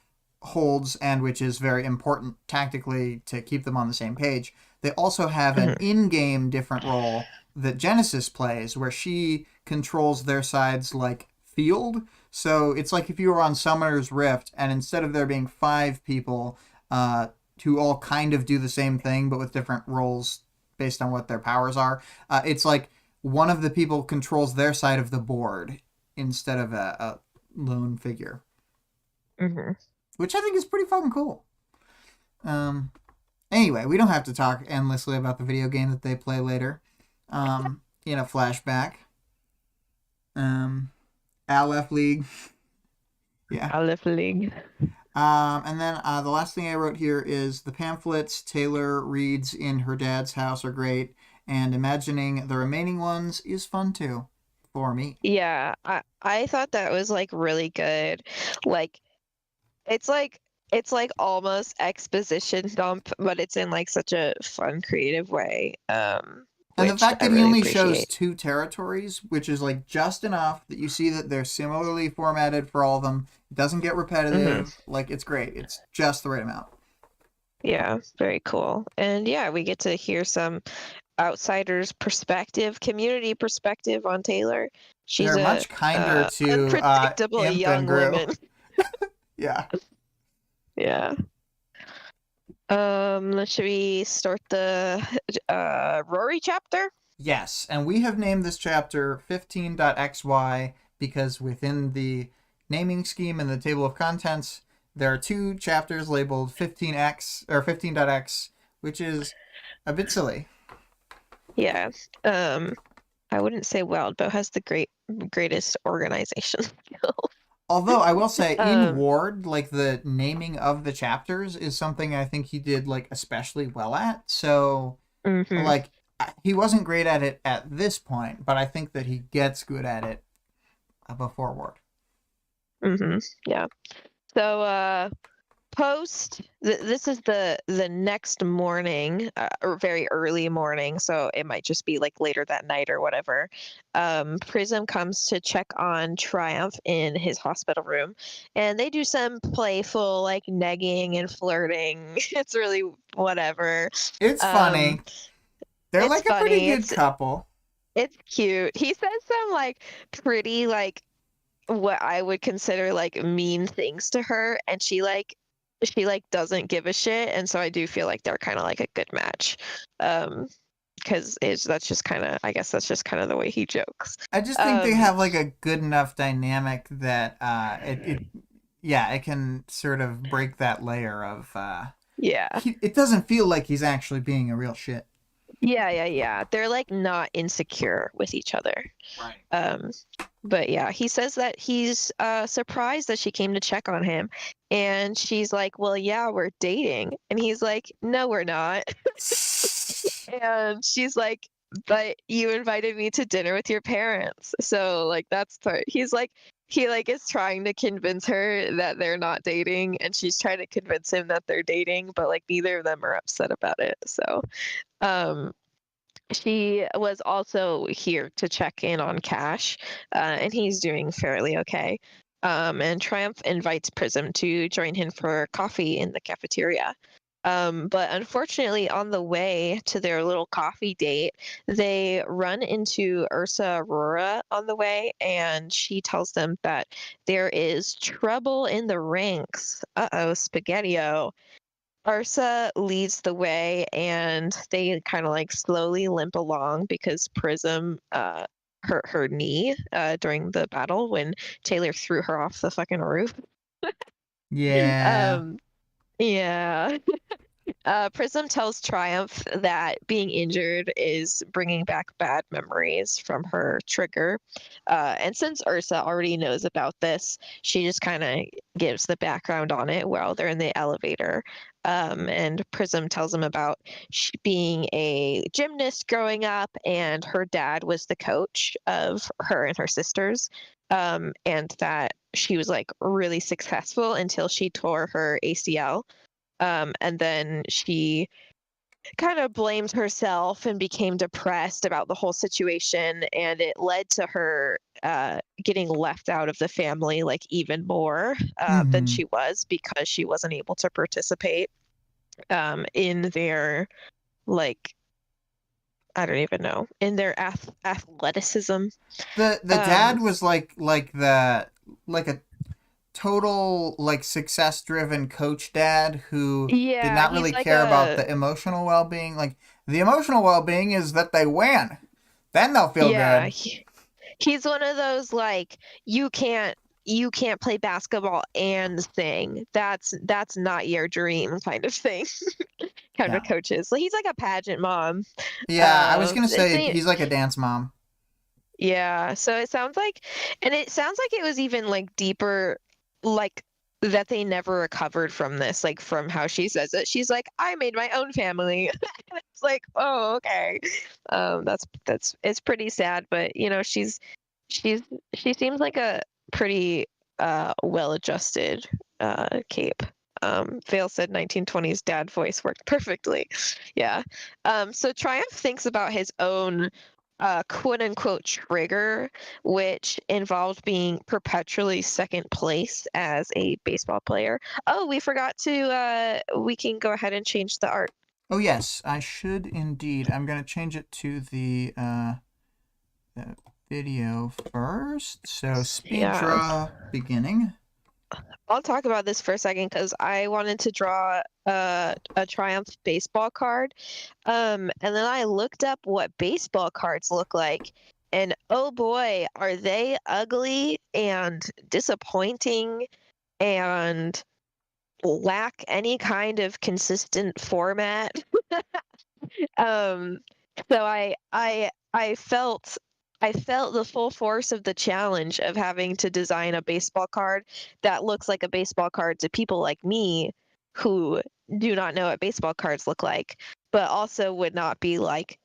holds and which is very important tactically to keep them on the same page, they also have an Mhm. in-game different role that Genesis plays where she controls their side's like field. So it's like if you were on Summoner's Rift and instead of there being 5 people who all kind of do the same thing but with different roles based on what their powers are, it's like one of the people controls their side of the board instead of a lone figure, Mhm. which I think is pretty fucking cool. Um, anyway, we don't have to talk endlessly about the video game that they play later. In a flashback. Um, Aleph League. Yeah. Aleph League. And then the last thing I wrote here is the pamphlets Taylor reads in her dad's house are great, and imagining the remaining ones is fun too, for me. Yeah, I thought that was like really good. Like it's like it's like almost exposition dump, but it's in like such a fun, creative way. And the Which fact I that he really only shows appreciate. 2 territories, which is like just enough that you see that they're similarly formatted for all of them. It doesn't get Hmm. repetitive. Like, it's great. It's just the right amount. Yeah, very cool. And yeah, we get to hear some outsiders' perspective, community perspective on Taylor. She's They're a much kinder to unpredictable Imp young and Gru. woman. Yeah. Yeah. Should we start the Rory chapter? Yes, and we have named this chapter 15.xy because within the naming scheme in the table of contents, there are 2 chapters labeled 15x or 15.x, which is a bit silly. Yeah. Um, I wouldn't say Wildbow has the greatest organization skills. Although I will say in Um, Ward, like the naming of the chapters is something I think he did like especially well at. So mhm, like he wasn't great at it at this point, but I think that he gets good at it before Ward. mhm, yeah. So, this is the next morning, or very early morning, so it might just be like later that night or whatever. Prism comes to check on Triumph in his hospital room, and they do some playful like negging and flirting. It's really whatever. It's um funny. They're it's like a pretty funny, good couple. it's cute. He says some like pretty like what I would consider like mean things to her, and she like doesn't give a shit, and so I do feel like they're kind of like a good match. Because it's that's just kind of, I guess that's just kind of the way he jokes. I just think they Um have like a good enough dynamic that yeah, it can sort of break that layer of yeah. it doesn't feel like he's actually being a real shit. Yeah. They're like not insecure with each other. Right. Um but yeah, he says that he's surprised that she came to check on him, and she's like, "Well, yeah, we're dating." And he's like, "No, we're not." And she's like, "But you invited me to dinner with your parents." So like he like is trying to convince her that they're not dating, and she's trying to convince him that they're dating, but like neither of them are upset about it. So um she was also here to check in on Cash, and he's doing fairly okay. And Triumph invites Prism to join him for coffee in the cafeteria. But unfortunately, on the way to their little coffee date, they run into Ursa Aurora on the way, and she tells them that there is trouble in the ranks. Uh-oh, spaghetti-o. Arsa leads the way, and they kind of like slowly limp along because Prism hurt her knee during the battle when Taylor threw her off the fucking roof. Yeah. um, yeah. Prism tells Triumph that being injured is bringing back bad memories from her trigger. And since Ursa already knows about this, she just kind of gives the background on it while they're in the elevator. And Prism tells him about being a gymnast growing up, and her dad was the coach of her and her sisters. And that she was like really successful until she tore her ACL. And then she kind of blamed herself and became depressed about the whole situation, and it led to her getting left out of the family like even more than Mm-hmm. she was, because she wasn't able to participate in their like, I don't even know, in their athleticism. The um dad was like a total like success driven coach dad who did yeah, not he's really like care about a the emotional well being. Like the emotional well being is that they win. Then they'll feel yeah good. he, he's one of those like, you can't you can't play basketball and sing. That's not your dream kind of thing. Kind of Yeah. coaches. Like he's like a pageant mom. Yeah, I was gonna It's say he's like a dance mom. yeah. So it sounds like, and it sounds like it was even like deeper, like that they never recovered from this, like from how she says it. She's like, I made my own family. And it's like, oh, okay. That's it's pretty sad, but you know, she's she seems like a pretty well-adjusted Cape. Vale said 1920s dad voice worked perfectly. Yeah. So Triumph thinks about his own quote unquote trigger, which involved being perpetually second place as a baseball player. Oh, we forgot to we can go ahead and change the art. Oh yes, I should indeed. I'm gonna change it to the video first. So speed Yeah. draw beginning. I'll talk about this for a second because I wanted to draw a Triumph baseball card. And then I looked up what baseball cards look like. And oh boy, are they ugly and disappointing and lack any kind of consistent format. Um, so I felt the full force of the challenge of having to design a baseball card that looks like a baseball card to people like me who do not know what baseball cards look like, but also would not be like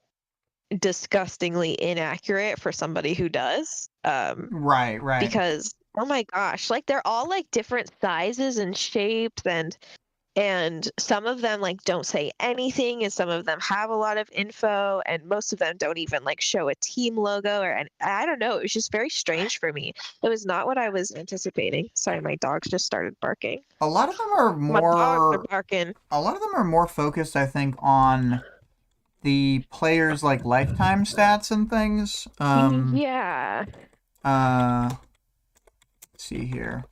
disgustingly inaccurate for somebody who does. Right, right. Because Oh my gosh, like they're all like different sizes and shapes, and some of them like don't say anything, and some of them have a lot of info, and most of them don't even like show a team logo, or and I don't know, it was just very strange for me. It was not what I was anticipating. Sorry, my dogs just started barking. A lot of them are My dogs are more barking. a lot of them are more focused, I think, on the players' like lifetime stats and things. Yeah. Let's see here.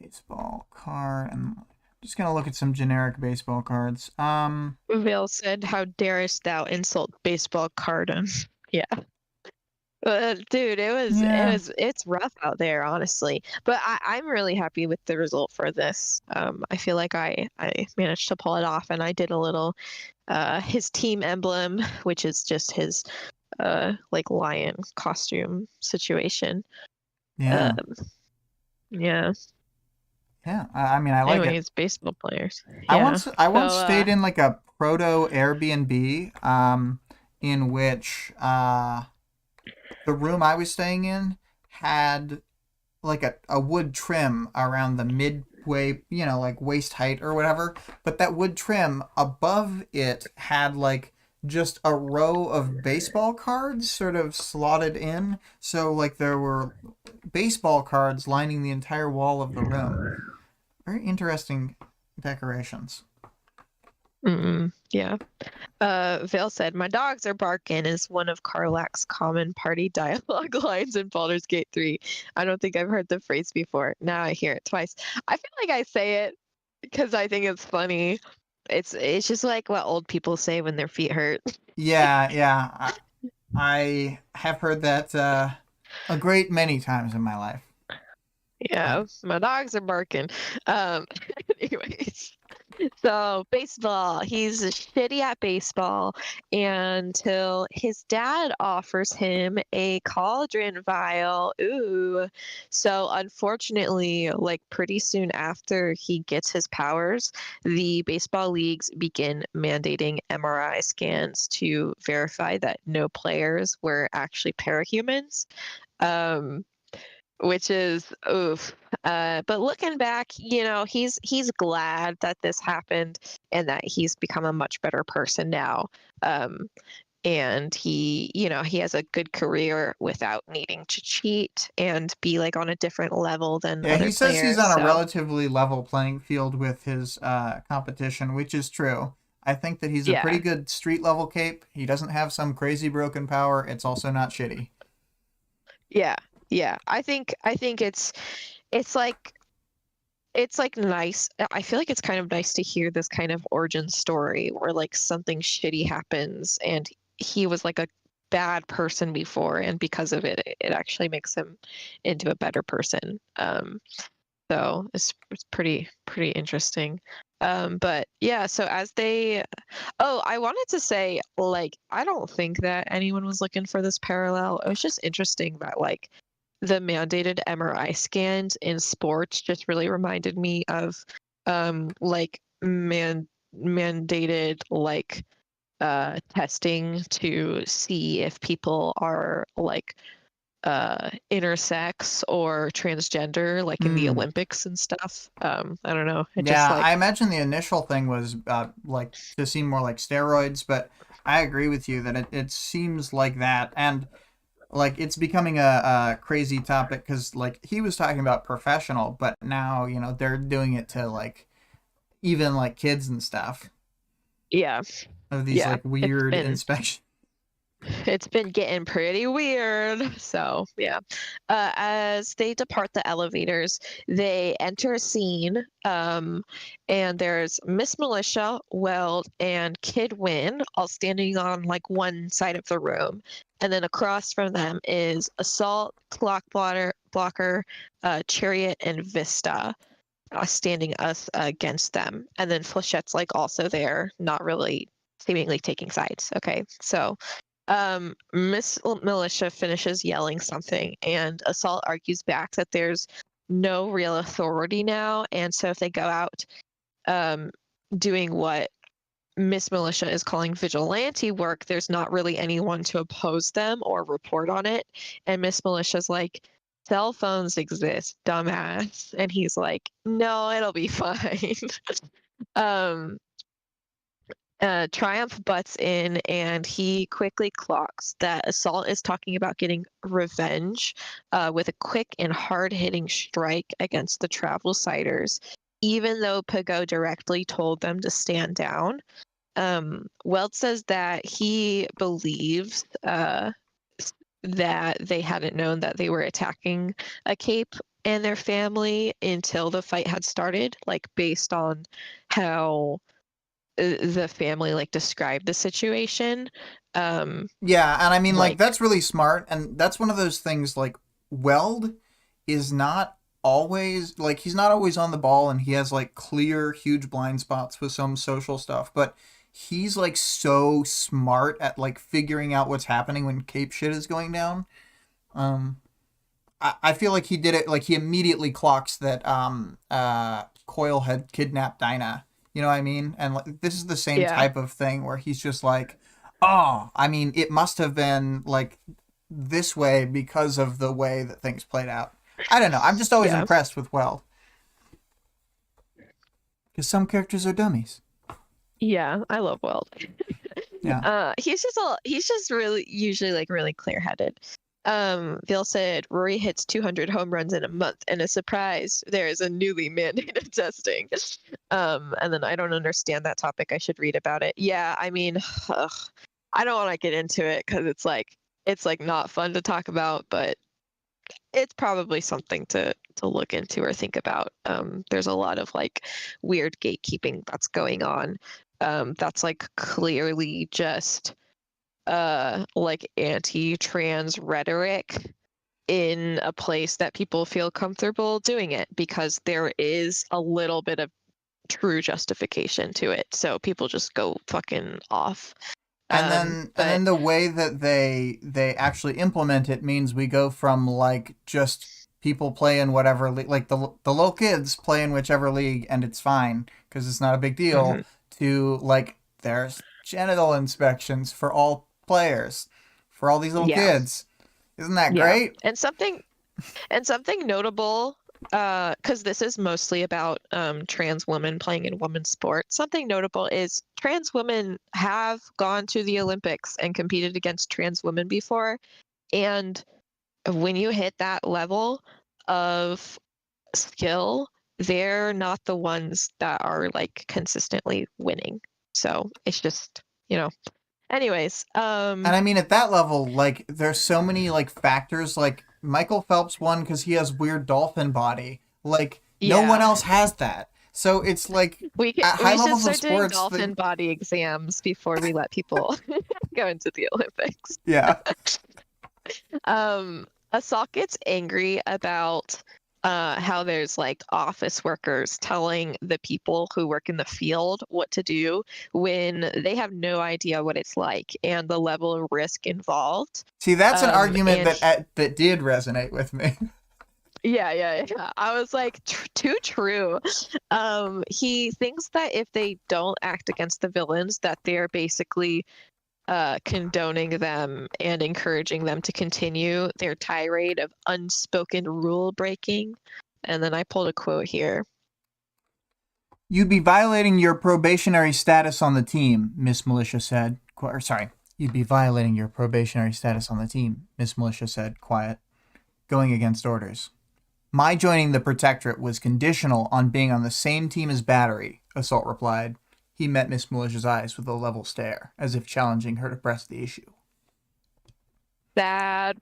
Baseball card. I'm just gonna look at some generic baseball cards. Vale said, "How darest thou insult baseball cardon?" Yeah. Dude, Yeah, it's rough out there, honestly. But I'm really happy with the result for this. I feel like I managed to pull it off, and I did a little his team emblem, which is just his like lion costume situation. yeah, Um, yeah. yeah. I mean, I like it. Anyways, baseball players. I Yeah. once I So once stayed in like a proto Airbnb, in which the room I was staying in had like a wood trim around the midway, like waist height or whatever. But that wood trim above it had like just a row of baseball cards sort of slotted in. So like there were baseball cards lining the entire wall of the room. Very interesting decorations. yeah. Vale said, "My dogs are barking" is one of Carlack's common party dialogue lines in Baldur's Gate 3. I don't think I've heard the phrase before. Now I hear it twice. I feel like I say it because I think it's funny. It's just like what old people say when their feet hurt. Yeah, yeah. I have heard that a great many times in my life. Yeah, my dogs are barking. Um, anyways. So baseball, he's shitty at baseball until his dad offers him a cauldron vial. Ooh. So unfortunately, like pretty soon after he gets his powers, the baseball leagues begin mandating MRI scans to verify that no players were actually parahumans. Um, which is oof. But looking back, he's glad that this happened and that he's become a much better person now. Um, and he has a good career without needing to cheat and be like on a different level than Yeah, other he says he's players. on a So relatively level playing field with his competition, which is true. I think that he's a pretty yeah, good street level cape. He doesn't have some crazy broken power. It's also not shitty. yeah, yeah. I think it's like it's like nice. I feel like it's kind of nice to hear this kind of origin story where like something shitty happens and he was like a bad person before, and because of it, it actually makes him into a better person. So it's pretty interesting. But yeah, so I wanted to say, like, I don't think that anyone was looking for this parallel. It was just interesting that like the mandated MRI scans in sports just really reminded me of like mandated like testing to see if people are like intersex or transgender, like in the Hmm. Olympics and stuff. I don't know. It just Yeah, I like imagine the initial thing was like to seem more like steroids, but I agree with you that it seems like that. And like it's becoming a crazy topic because like he was talking about professional, but now they're doing it to like even like kids and stuff yeah, of these yeah. like weird inspection. It's been getting pretty weird. So, yeah. As they depart the elevators, they enter a scene, and there's Miss Militia, Weld, and Kid Win all standing on like one side of the room. And then across from them is Assault, Blocker, Chariot, and Vista. Standing us against them, and then Flechette's like also there, not really seemingly taking sides. Okay, so Miss Militia finishes yelling something, and Assault argues back that there's no real authority now, and so if they go out um, doing what Miss Militia is calling vigilante work, there's not really anyone to oppose them or report on it. And Miss Militia's like, cell phones exist, dumbass. And he's like, no, it'll be fine. um, Triumph butts in and he quickly clocks that Assault is talking about getting revenge with a quick and hard-hitting strike against the Travel Siders, even though Pago directly told them to stand down. Weld says that he believes that they hadn't known that they were attacking a Cape and their family until the fight had started, like based on how the family like described the situation. Yeah, and I mean, like, that's really smart, and that's one of those things, like, Weld is not always, like, he's not always on the ball, and he has, like, clear, huge blind spots with some social stuff, but he's, like, so smart at, like, figuring out what's happening when Cape shit is going down. I feel like he did it, like, he immediately clocks that Coil had kidnapped Dinah, you know what I mean? And, like, this is the same type of thing where he's just like, oh, I mean, it must have been, like, this way because of the way that things played out. I don't know. I'm just always impressed with Weld. Because some characters are dummies. Yeah, I love Weld. Yeah. He's just really usually like really clear-headed. Phil said Rory hits 200 home runs in a month, and a surprise, there is a newly mandated testing. And then I don't understand that topic. I should read about it. Yeah, I mean, I don't want to get into it because it's like not fun to talk about, but it's probably something to look into or think about. There's a lot of like weird gatekeeping that's going on. That's like clearly just like anti-trans rhetoric in a place that people feel comfortable doing it because there is a little bit of true justification to it. So people just go fucking off. And then the way that they actually implement it means we go from like just people playing whatever like the little kids play in whichever league and it's fine because it's not a big deal to like there's genital inspections for all players for all these little kids. Isn't that great? And something notable, because this is mostly about trans women playing in women's sports. Something notable is trans women have gone to the Olympics and competed against trans women before, and when you hit that level of skill, they're not the ones that are like consistently winning. So it's just, anyways. And I mean, at that level, like, there's so many like factors. Like Michael Phelps won because he has weird dolphin body. Like no one else has that. So it's like we should start doing dolphin body exams before we let people go into the Olympics. Yeah. Assault gets angry about how there's like office workers telling the people who work in the field what to do when they have no idea what it's like and the level of risk involved. See, that's an argument that did resonate with me. Yeah. I was like, too true. He thinks that if they don't act against the villains, that they're basically condoning them and encouraging them to continue their tirade of unspoken rule breaking. And then I pulled a quote here. You'd be violating your probationary status on the team, Miss Militia said. You'd be violating your probationary status on the team, Miss Militia said, quiet, going against orders. My joining the Protectorate was conditional on being on the same team as Battery, Assault replied. He met Miss Militia's eyes with a level stare, as if challenging her to press the issue. Sad.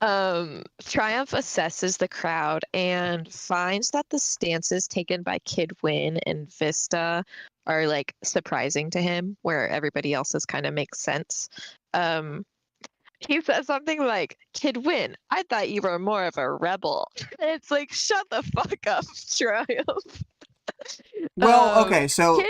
Triumph assesses the crowd and finds that the stances taken by Kid Win and Vista are like surprising to him, where everybody else's kind of makes sense. He says something like, Kid Win, I thought you were more of a rebel. It's like, shut the fuck up, Triumph. Well, okay, so,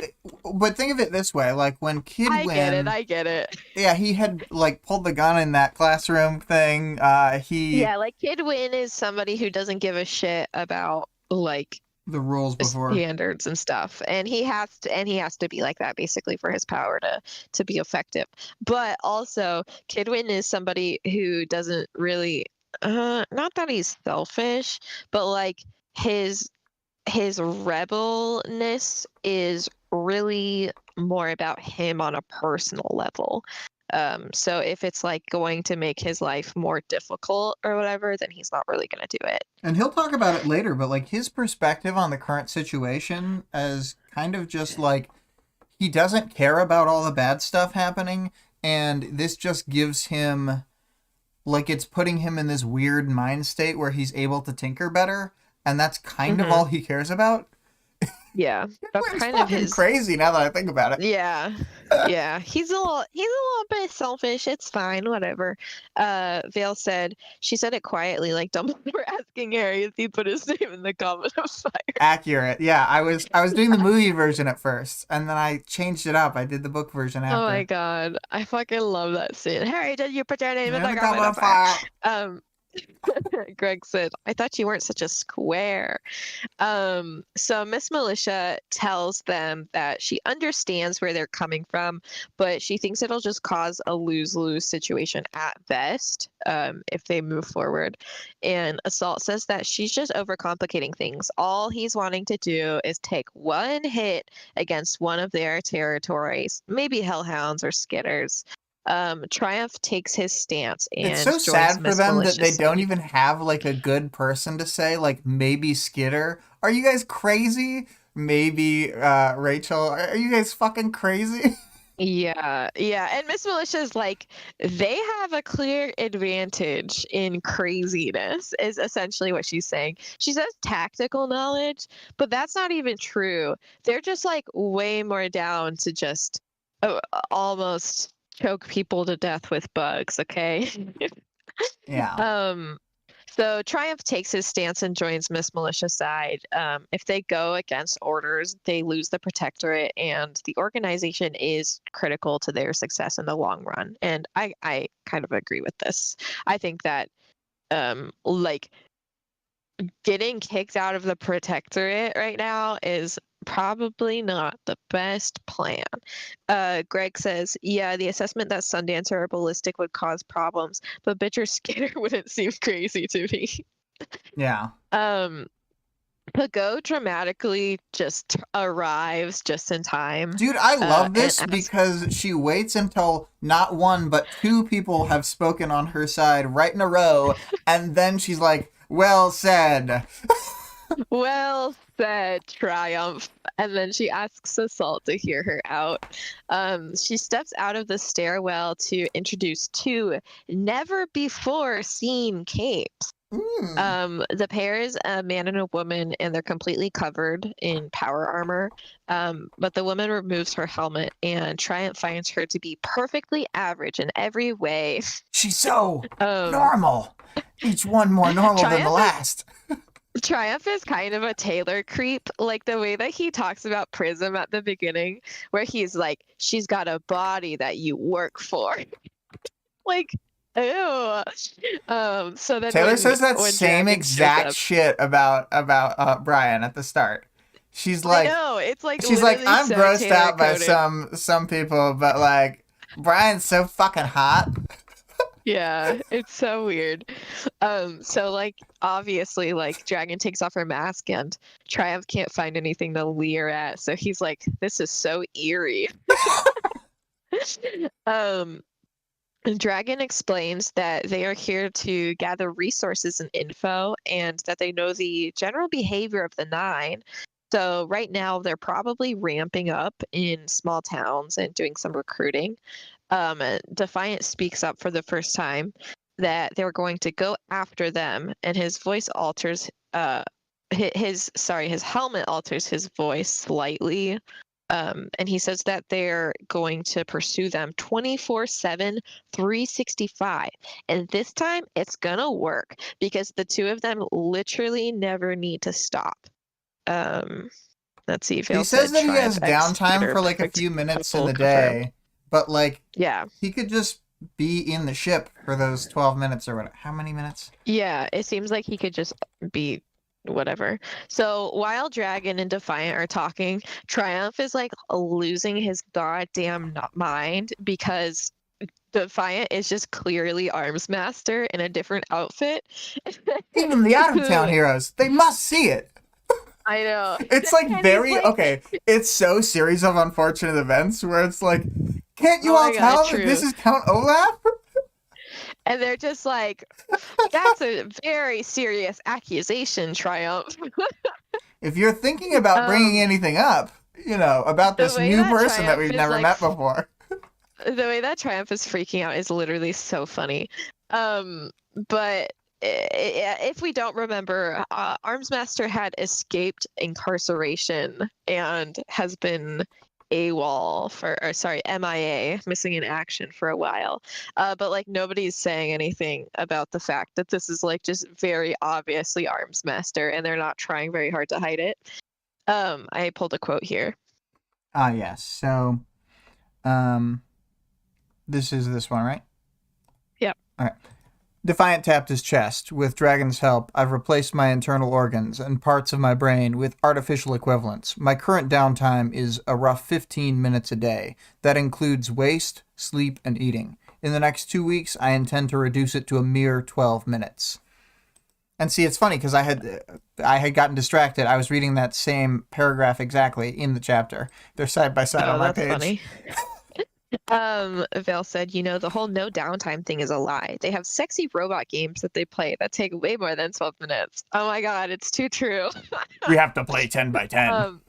but think of it this way, like, when Kid Win... I get it. Yeah, he had, like, pulled the gun in that classroom thing, Yeah, like, Kid Win is somebody who doesn't give a shit about, like... the rules before. Standards and stuff. And he has to be like that, basically, for his power to be effective. But also, Kid Win is somebody who doesn't really not that he's selfish, but like his his rebelness is really more about him on a personal level. So if it's like going to make his life more difficult or whatever, then he's not really gonna do it. And he'll talk about it later, but like his perspective on the current situation as kind of just like he doesn't care about all the bad stuff happening, and this just gives him like it's putting him in this weird mind state where he's able to tinker better, and that's kind of all he cares about. Yeah, that's It's kind of fucking his. crazy now that I think about it. Yeah. Yeah. He's a little bit selfish. It's fine, whatever. Vale said she said it quietly, like Dumbledore asking Harry if he put his name in the Goblet of Fire. Accurate. Yeah, I was doing the movie version at first, and then I changed it up. I did the book version after. Oh my god. I fucking love that scene. Harry, did you put your name in the the Goblet of Fire? Greg said, I thought you weren't such a square. So Miss Militia tells them that she understands where they're coming from, but she thinks it'll just cause a lose-lose situation at best, if they move forward. And Assault says that she's just overcomplicating things. All he's wanting to do is take one hit against one of their territories, maybe Hellhounds or Skitters. Triumph takes his stance and it's so joins sad for Miss them that they Malicious. don't even have like a good person to say like maybe Skitter. Are you guys crazy? Maybe Rachel. Are you guys fucking crazy? Yeah, yeah. And Miss Militia's like, they have a clear advantage in craziness, is essentially what she's saying. She says tactical knowledge, but that's not even true. They're just like way more down to just almost choke people to death with bugs, okay? Yeah. So Triumph takes his stance and joins Miss Militia's side. If they go against orders, they lose the protectorate, and the organization is critical to their success in the long run. And I kind of agree with this. I think that like getting kicked out of the protectorate right now is probably not the best plan. Greg says, yeah, the assessment that Sundancer or Ballistic would cause problems, but Bitcher Skinner wouldn't seem crazy to me. Yeah. Pago dramatically just arrives just in time. Dude, I love this and because she waits until not one but two people have spoken on her side right in a row, and then she's like, well said. well said, Triumph. And then she asks Assault to hear her out. She steps out of the stairwell to introduce two never before seen capes. The pair is a man and a woman, and they're completely covered in power armor. But the woman removes her helmet, and Triumph finds her to be perfectly average in every way. She's so normal. Each one more normal than the last. Triumph is kind of a Taylor creep, like the way that he talks about Prism at the beginning, where he's like, she's got a body that you work for. Like, ew. So then Taylor says that same Dragon exact shit about Brian at the start. She's like, I know, it's like she's like, I'm so grossed Taylor out by coded. some people, but like Brian's so fucking hot. Yeah, it's so weird. So like obviously like Dragon takes off her mask and Triumph can't find anything to leer at, so he's like, this is so eerie. And Dragon explains that they are here to gather resources and info, and that they know the general behavior of the Nine. So right now they're probably ramping up in small towns and doing some recruiting. Defiant speaks up for the first time that they're going to go after them, and his voice alters. His helmet alters his voice slightly. And he says that they're going to pursue them 24/7, 365. And this time it's gonna work because the two of them literally never need to stop. Let's see. He says that he has downtime for like a few minutes in the day, but like, yeah, he could just be in the ship for those 12 minutes or whatever. How many minutes? Yeah, it seems like he could just be whatever. So while Dragon and Defiant are talking, Triumph is like losing his goddamn mind because Defiant is just clearly Arms Master in a different outfit. Even the out-of-town heroes, they must see it. I know. It's like And very he's like, okay. It's so series of unfortunate events where it's like, can't you oh all my God, tell that true. this is Count Olaf? And they're just like, that's a very serious accusation, Triumph. If you're thinking about bringing anything up, you know, about the this way new that person that Triumph we've is never like, met before. the way that Triumph is freaking out is literally so funny. But if we don't remember, Armsmaster had escaped incarceration and has been AWOL MIA, missing in action for a while. But like nobody's saying anything about the fact that this is like just very obviously Armsmaster, and they're not trying very hard to hide it. I pulled a quote here. Yes. So, this is this one, right? Yep. All right. Defiant tapped his chest. With Dragon's help, I've replaced my internal organs and parts of my brain with artificial equivalents. My current downtime is a rough 15 minutes a day. That includes waste, sleep, and eating. In the next 2 weeks, I intend to reduce it to a mere 12 minutes. And see, it's funny because I had gotten distracted. I was reading that same paragraph exactly in the chapter. They're side by side on my page. Funny. Vale said, the whole no downtime thing is a lie. They have sexy robot games that they play that take way more than 12 minutes. Oh my God, it's too true. We have to play 10 by 10.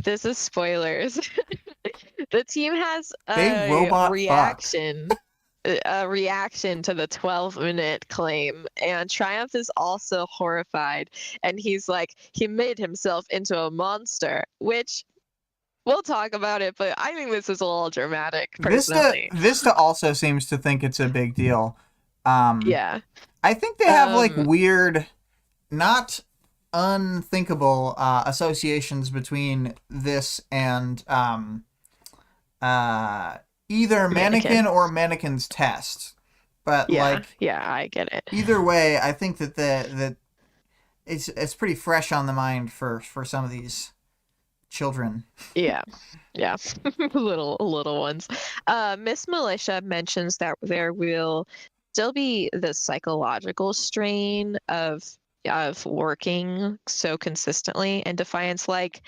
This is spoilers. The team has a robot reaction. A reaction to the 12-minute claim, and Triumph is also horrified, and he's like, he made himself into a monster, which we'll talk about it, but I think this is a little dramatic, personally. Vista also seems to think it's a big deal. Yeah. I think they have like weird, not unthinkable associations between this and either Mannequin or Mannequin's Test. But yeah, I get it. Either way, I think that it's pretty fresh on the mind for some of these children. Yeah. little ones. Miss Militia mentions that there will still be the psychological strain of working so consistently, and Defiant's like,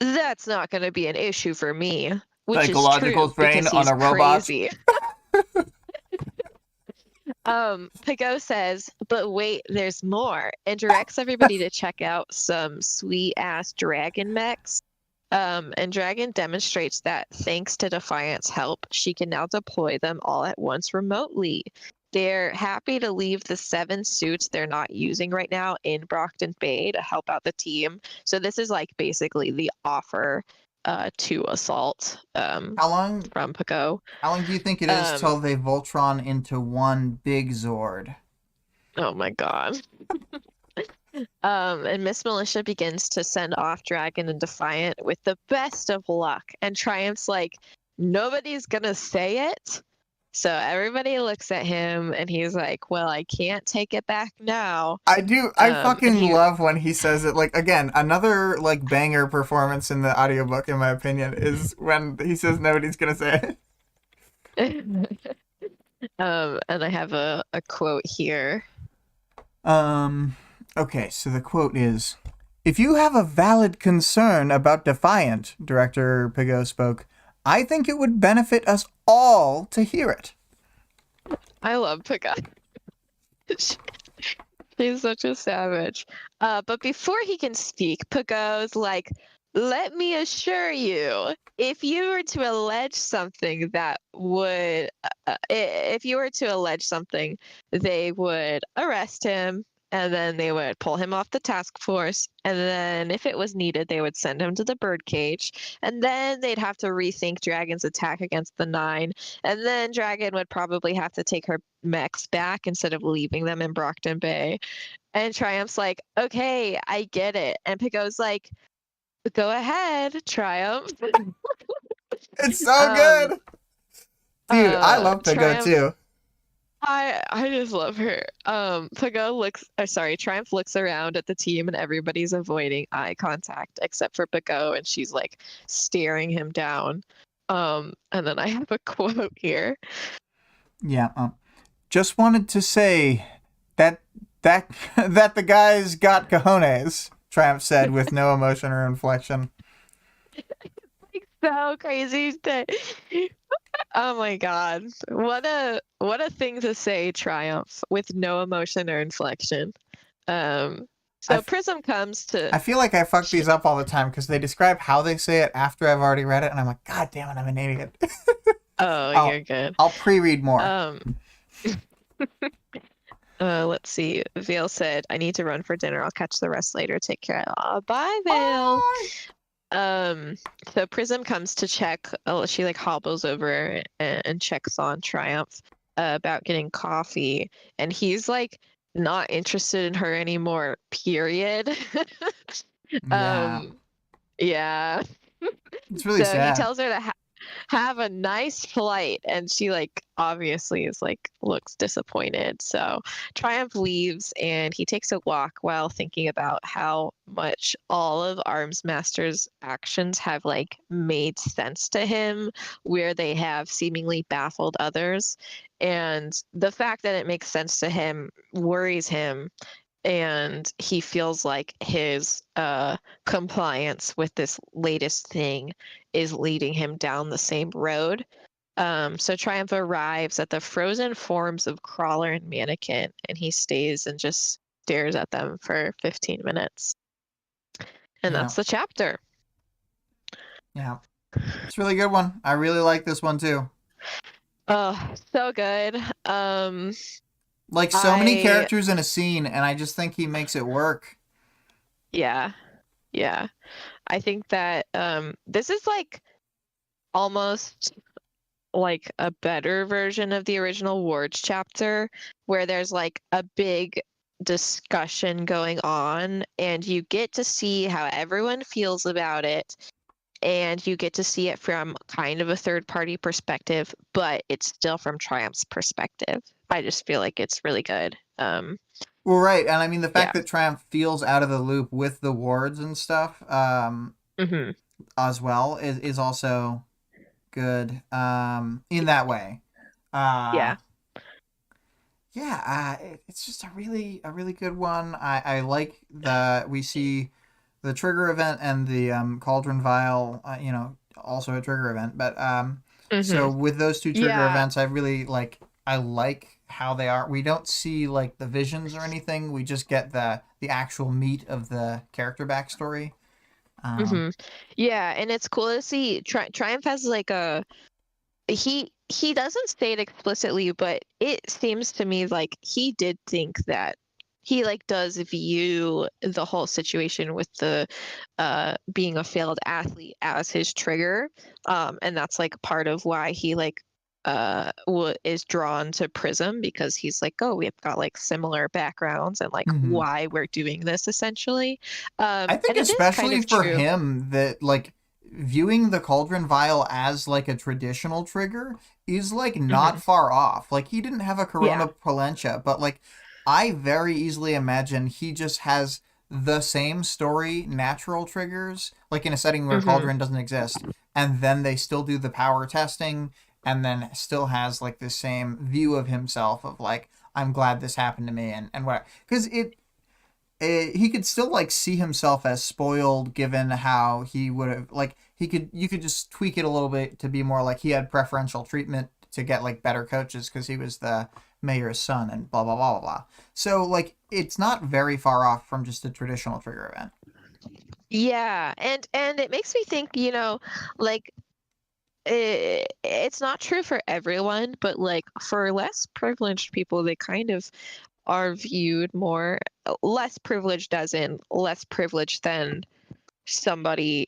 that's not going to be an issue for me, which psychological is true strain on a robot. Crazy. Pigot says, but wait, there's more, and directs everybody to check out some sweet-ass dragon mechs. And Dragon demonstrates that thanks to Defiant's help, she can now deploy them all at once remotely. They're happy to leave the 7 suits they're not using right now in Brockton Bay to help out the team. So this is like basically the offer to Assault from Pigot. How long do you think it is till they Voltron into one big Zord? Oh my God. And Miss Militia begins to send off Dragon and Defiant with the best of luck. And Triumph's like, nobody's gonna say it. So everybody looks at him and he's like, well, I can't take it back now. I fucking love when he says it. Like, again, another like banger performance in the audiobook, in my opinion, is when he says nobody's gonna say it. And I have a quote here. Okay, so the quote is, if you have a valid concern about Defiant, Director Pigot spoke, I think it would benefit us all to hear it. I love Pigot. She's such a savage. But before he can speak, Pigot's like, let me assure you, if you were to allege something they would arrest him, and then they would pull him off the task force, and then if it was needed, they would send him to the birdcage, and then they'd have to rethink Dragon's attack against the 9, and then Dragon would probably have to take her mechs back instead of leaving them in Brockton Bay. And Triumph's like, okay, I get it. And Pigot's like, go ahead, Triumph. It's so good. Dude, I love Pigot too. I just love her. Triumph looks around at the team and everybody's avoiding eye contact except for Pigot, and she's like staring him down. And then I have a quote here. Yeah. Just wanted to say that that that the guy's got cojones. Triumph said with no emotion or inflection. Like, so crazy that oh my God. What a thing to say, Triumph, with no emotion or inflection. I, So Prism comes to I feel like I fuck these up all the time because they describe how they say it after I've already read it, and I'm like, God damn it, I'm an idiot. Oh, I'll you're good. I'll pre-read more. Um, let's see. Vale said, I need to run for dinner. I'll catch the rest later. Take care. Bye, Vale. Bye. Um, so Prism comes to check. She like hobbles over and checks on Triumph about getting coffee, and he's like not interested in her anymore, period. Yeah, um, yeah. it's really So he sad. tells her to have a nice flight, and she like obviously is like looks disappointed. So Triumph leaves and he takes a walk while thinking about how much all of Armsmaster's actions have like made sense to him, where they have seemingly baffled others, and the fact that it makes sense to him worries him, and he feels like his compliance with this latest thing is leading him down the same road. So Triumph arrives at the frozen forms of Crawler and Mannequin, and he stays and just stares at them for 15 minutes. And Yeah, that's the chapter. yeah, it's a really good one. I really like this one too. Oh, so good. Like so many I, characters in a scene, and I just think he makes it work. yeah, yeah. I think that this is like almost like a better version of the original Wards chapter, where there's like a big discussion going on and you get to see how everyone feels about it, and you get to see it from kind of a third party perspective, but it's still from Triumph's perspective. I just feel like it's really good. Well, right, and I mean the Yeah. fact that Triumph feels out of the loop with the wards and stuff, Hmm. as well is also good, in that way. Uh, Yeah. yeah, it's just a really good one. I like that we see the trigger event and the Cauldron Vial, also a trigger event. But Hmm. so with those two trigger Yeah. events, I like how they are. We don't see like the visions or anything. We just get the actual meat of the character backstory. Um, Hmm. Yeah, and it's cool to see Triumph has like a he doesn't state explicitly, but it seems to me like he did think that he like does view the whole situation with the being a failed athlete as his trigger, and that's like part of why he like is drawn to Prism, because he's like, oh, we've got like similar backgrounds and like mhm. why we're doing this essentially, I think and it is kind especially of for true. him that like viewing the Cauldron Vial as like a traditional trigger is like not Hmm. far off. Like he didn't have a Yeah. Corona Polentia, but like I very easily imagine he just has the same story natural triggers, like in a setting where Hmm. Cauldron doesn't exist, and then they still do the power testing and then still has like the same view of himself of like I'm glad this happened to me and what because he could still like see himself as spoiled given how he would have like you could just tweak it a little bit to be more like he had preferential treatment to get like better coaches because he was the mayor's son and blah blah blah blah blah. So like it's not very far off from just a traditional trigger event. Yeah, and it makes me think, like it's not true for everyone, but like for less privileged people, they kind of are viewed more less privileged, as in less privileged than somebody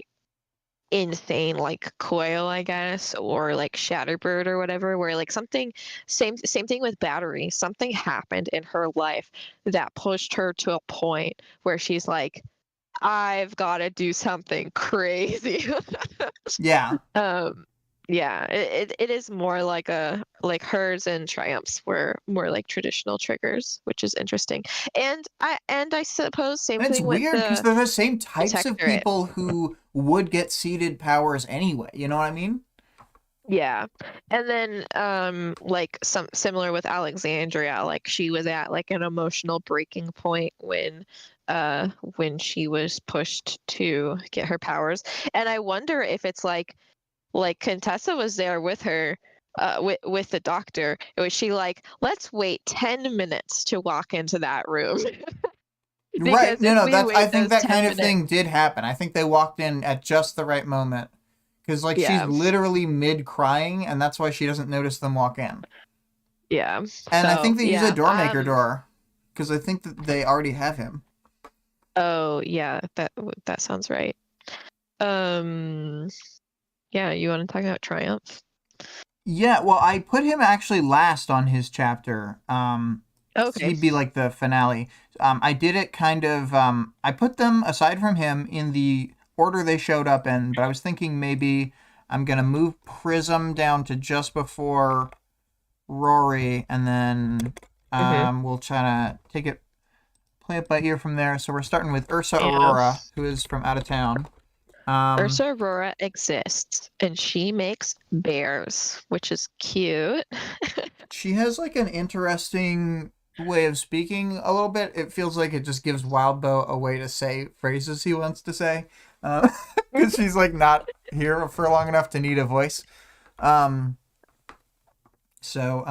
insane like Coil, I guess, or like Shatterbird or whatever, where like something same thing with Battery. Something happened in her life that pushed her to a point where she's like, I've got to do something crazy. Yeah. Um, yeah, it is more like a like hers and Triumphs were more like traditional triggers, which is interesting. And I suppose same And it's thing with weird because the they're the same types of Protectorate. people who would get seeded powers anyway. You know what I mean? Yeah. And then like some similar with Alexandria, like she was at like an emotional breaking point when she was pushed to get her powers. And I wonder if it's like Contessa was there with her with the doctor. Was she like, let's wait 10 minutes to walk into that room? Right. Because No, if no, we that's I wait think those that 10 kind of minutes, thing did happen. I think they walked in at just the right moment. Because, like, she's yeah, literally mid crying, and that's why she doesn't notice them walk in. yeah. And I So think they use a yeah, door maker door. Because I think that they already have him. oh yeah, that sounds right. Um, yeah, you want to talk about Triumph? Yeah, well, I put him actually last on his chapter. So Okay. he'd be like the finale. I did it kind of. I put them aside from him in the order they showed up in, but I was thinking maybe I'm gonna move Prism down to just before Rory, and then Mm-hmm. we'll try to play it by ear from there. So we're starting with Ursa Yeah. Aurora, who is from out of town. Um, Ursa Aurora exists, and she makes bears, which is cute. she has like an interesting way of speaking a little bit. It feels like it just gives Wildbow a way to say phrases he wants to say. Because she's like not here for long enough to need a voice. Um, so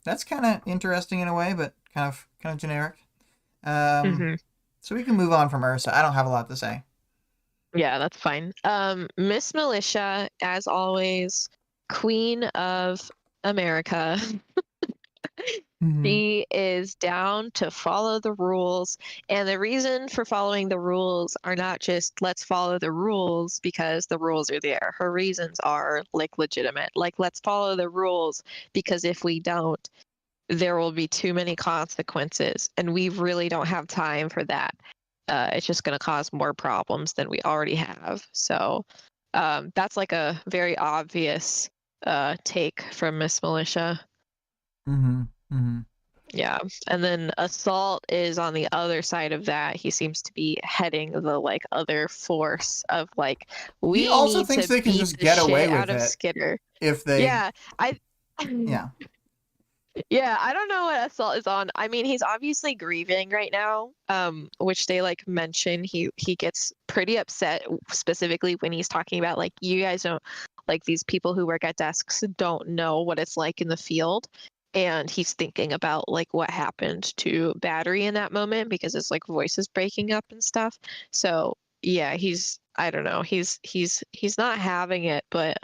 that's kind of interesting in a way, but kind of generic. Um, Hmm. so we can move on from Ursa. I don't have a lot to say. Yeah, that's fine. Miss Militia, as always, Queen of America. Mm-hmm. She is down to follow the rules. And the reason for following the rules are not just let's follow the rules because the rules are there. Her reasons are like legitimate. Like, let's follow the rules because if we don't, there will be too many consequences. And we really don't have time for that. It's just going to cause more problems than we already have. So that's like a very obvious take from Miss Militia. Mm-hmm. Mm-hmm. Yeah. And then Assault is on the other side of that. He seems to be heading the like other force of like, He we also need thinks to they can beat just the get away shit out with of it Skitter. if they, Yeah. I yeah. yeah, I don't know what Assault is on. I mean, he's obviously grieving right now, which they like mention. He gets pretty upset specifically when he's talking about like, you guys don't, like, these people who work at desks don't know what it's like in the field. And he's thinking about like what happened to Battery in that moment because his like voice is breaking up and stuff. So yeah, he's, I don't know, he's not having it, but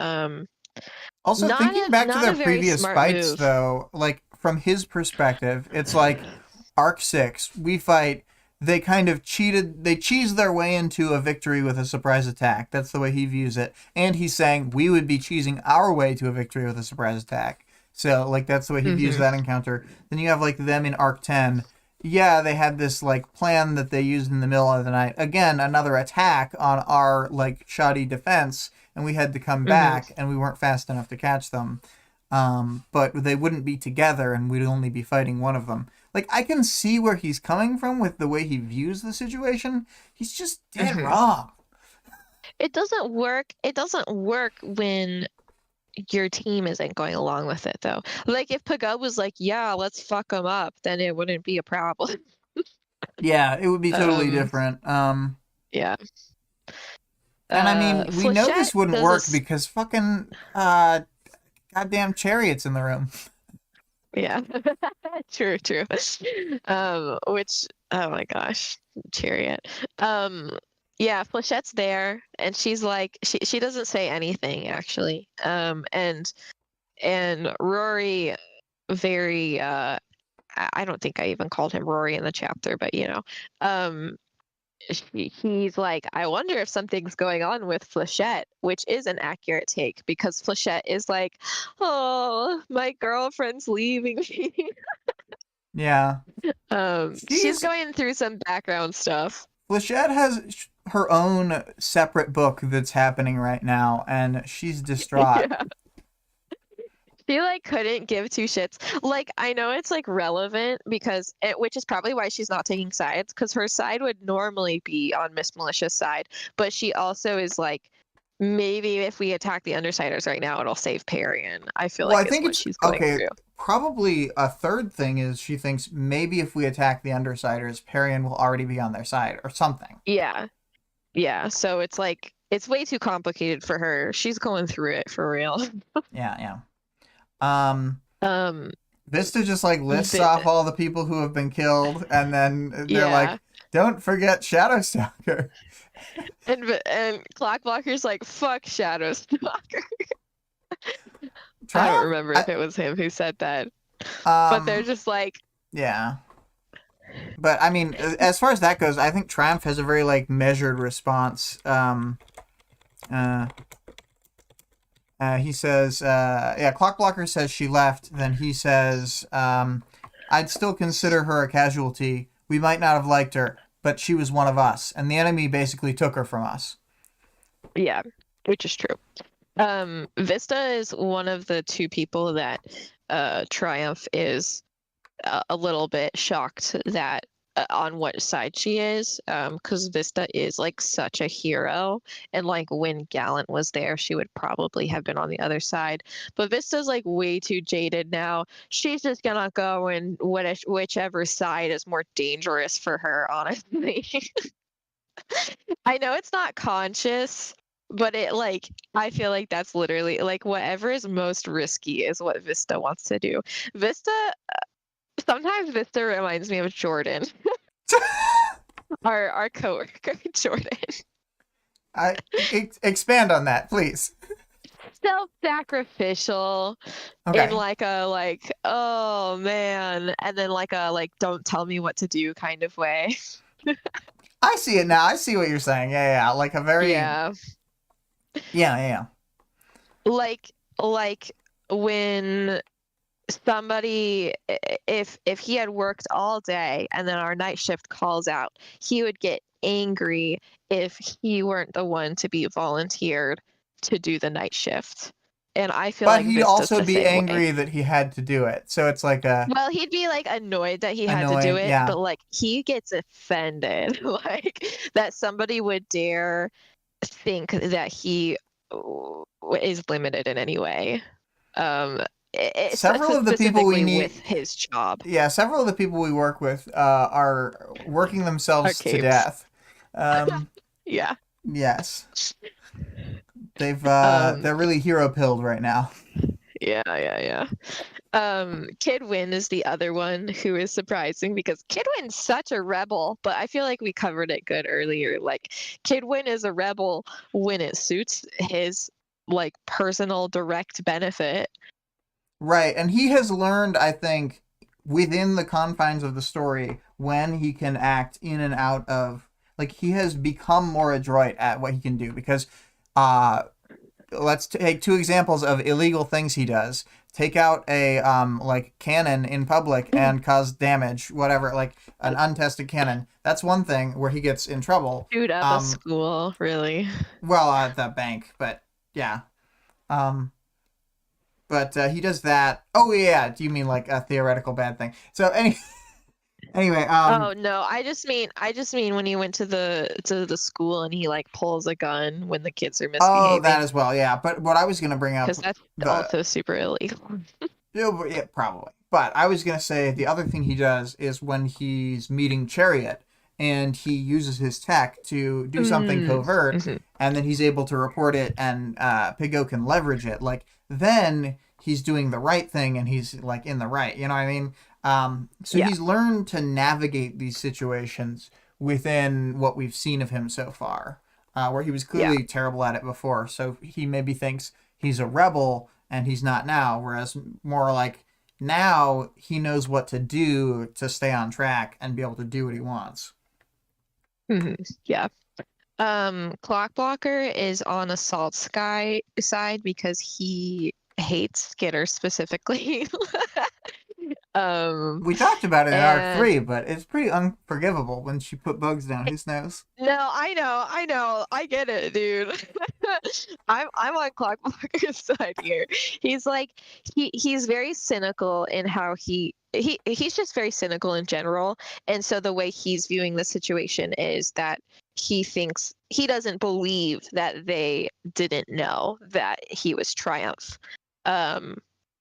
Also, thinking back to not their a very previous smart fights, move. though, like from his perspective, it's like Arc 6, we fight, they kind of cheated, they cheesed their way into a victory with a surprise attack. That's the way he views it. And he's saying we would be cheesing our way to a victory with a surprise attack. So, like, that's the way he views Hmm. that encounter. Then you have, like, them in Arc 10. Yeah, they had this, like, plan that they used in the middle of the night. Again, another attack on our, like, shoddy defense, and we had to come Hmm. back, and we weren't fast enough to catch them. But they wouldn't be together, and we'd only be fighting one of them. Like, I can see where he's coming from with the way he views the situation. He's just dead Hmm. wrong. It doesn't work. It doesn't work when your team isn't going along with it, though. Like if Pagub was like, "Yeah, let's fuck them up," then it wouldn't be a problem. Yeah, it would be totally Um, different. yeah. And I mean, we know Flechette this wouldn't does work this. because fucking goddamn Chariot's in the room. Yeah. True, true. Which, oh my gosh, Chariot. Yeah, Flechette's there, and she's like, she doesn't say anything actually. And Rory very I don't think I even called him Rory in the chapter, but you know, um, he's like, I wonder if something's going on with Flechette, which is an accurate take because Flechette is like, oh, my girlfriend's leaving me. Yeah, She's she's going through some background stuff. Flechette has her own separate book that's happening right now, and she's distraught. Yeah. She like couldn't give two shits. Like I know it's like relevant because which is probably why she's not taking sides because her side would normally be on Miss Militia's side, but she also is like maybe if we attack the Undersiders right now, it'll save Parian. I feel Well, I like is think what it's she's going okay. through. Probably a third thing is she thinks maybe if we attack the Undersiders, Parian will already be on their side or something. Yeah. Yeah. So it's like it's way too complicated for her. She's going through it for real. Yeah. Um, Vista just like lists vi- off all the people who have been killed, and then they're yeah. like, "Don't forget Shadowstalker." And Clockblocker's like, fuck Shadowstalker. I don't Triumph. remember if it was him who said that. But they're Um. just like, Yeah. But I mean, as far as that goes, I think Triumph has a very like measured response. He says, yeah, Clockblocker says she left. Then he says, I'd still consider her a casualty. We might not have liked her, but she was one of us, and the enemy basically took her from us. yeah, which is true. Vista is one of the two people that Triumph is a little bit shocked that on what side she is, because Vista is like such a hero, and like when Gallant was there, she would probably have been on the other side. But Vista's like way too jaded now. She's just gonna go in whichever side is more dangerous for her, honestly. I know it's not conscious, but it like I feel like that's literally like whatever is most risky is what Vista wants to do. Vista Sometimes Vista reminds me of Jordan, our coworker Jordan. Expand on that, please. Self-sacrificial in Okay. like a like oh man, and then like a like don't tell me what to do kind of way. I see it now. I see what you're saying. Yeah. Like a very. Yeah. Yeah. Like when somebody if he had worked all day and then our night shift calls out, he would get angry if he weren't the one to be volunteered to do the night shift. And I feel But like he'd Vista's also the be same way. angry that he had to do it. So it's like a Well, he'd be like annoyed that he had to do annoying. it, Yeah. but like he gets offended like that somebody would dare think that he is limited in any way. It's Several of the people we specifically need. with his job. Yeah, several of the people we work with are working Our themselves to capes. death. Um, Yeah. yes, Um, they're really hero pilled right now. yeah. Kidwin is the other one who is surprising because Kidwin's such a rebel, but I feel like we covered it good earlier. Like Kidwin is a rebel when it suits his like personal direct benefit. Right, and he has learned, I think, within the confines of the story, when he can act in and out of. Like, he has become more adroit at what he can do because, uh, let's take two examples of illegal things he does. Take out a like cannon in public and cause damage, whatever, like an untested cannon. That's one thing where he gets in trouble. Shoot up a school, really. Well, at the bank, but yeah. Um, but he does that. Oh yeah, do you mean like a theoretical bad thing? So anyway. Oh no, I just mean when he went to the school and he like pulls a gun when the kids are Oh, that misbehaving. as well. Yeah, but what I was gonna bring up Because that's the also super illegal. yeah, probably. But I was gonna say the other thing he does is when he's meeting Chariot and he uses his tech to do something covert, Mm-hmm. and then he's able to report it, and Pigo can leverage it. Like then he's doing the right thing, and he's like in the right. You know what I mean? So Yeah. he's learned to navigate these situations within what we've seen of him so far, where he was clearly terrible at it before. So he maybe thinks he's a rebel and he's not now, whereas more like now he knows what to do to stay on track and be able to do what he wants. Mm-hmm. Yeah. Clockblocker is on Assault Sky side because he hates Skitter specifically. We talked about it in Arc And 3, but it's pretty unforgivable when she put bugs down his nose. no, I know, I get it, dude. I'm on Clockblocker side here. He's like he's very cynical in how he's just very cynical in general, and so the way he's viewing the situation is that he doesn't believe that they didn't know that he was Triumph.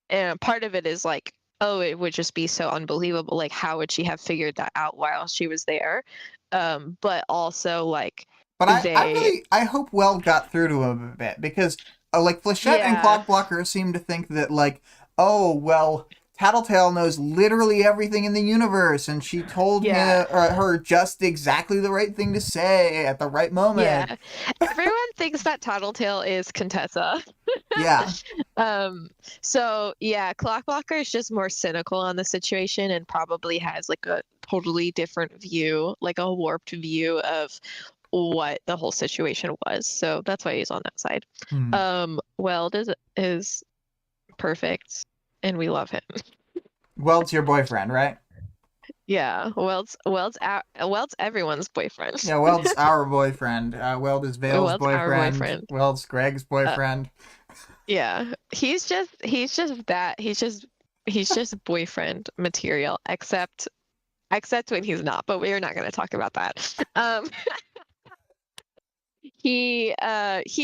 And part of it is like, oh, it would just be so unbelievable. Like, how would she have figured that out while she was there? But also like But they, I hope Weld got through to him a bit because like Flechette and yeah, Clockblocker seem to think that like, oh well, Tattletale knows literally everything in the universe, and she told yeah, him her just exactly the right thing to say at the right moment. yeah. Everyone thinks that Tattletale is Contessa. Yeah. Um, so yeah, Clockblocker is just more cynical on the situation and probably has like a totally different view, like a warped view of what the whole situation was. So that's why he's on that side. Hmm. Weld is perfect and we love him. Weld's your boyfriend, right? Yeah, Weld's everyone's boyfriend. Yeah, Weld's our boyfriend. Weld is Vale's Weld's our boyfriend. boyfriend. Weld's Greg's Uh, boyfriend. yeah, he's just boyfriend material, except when he's not, but we're not going to talk about that. He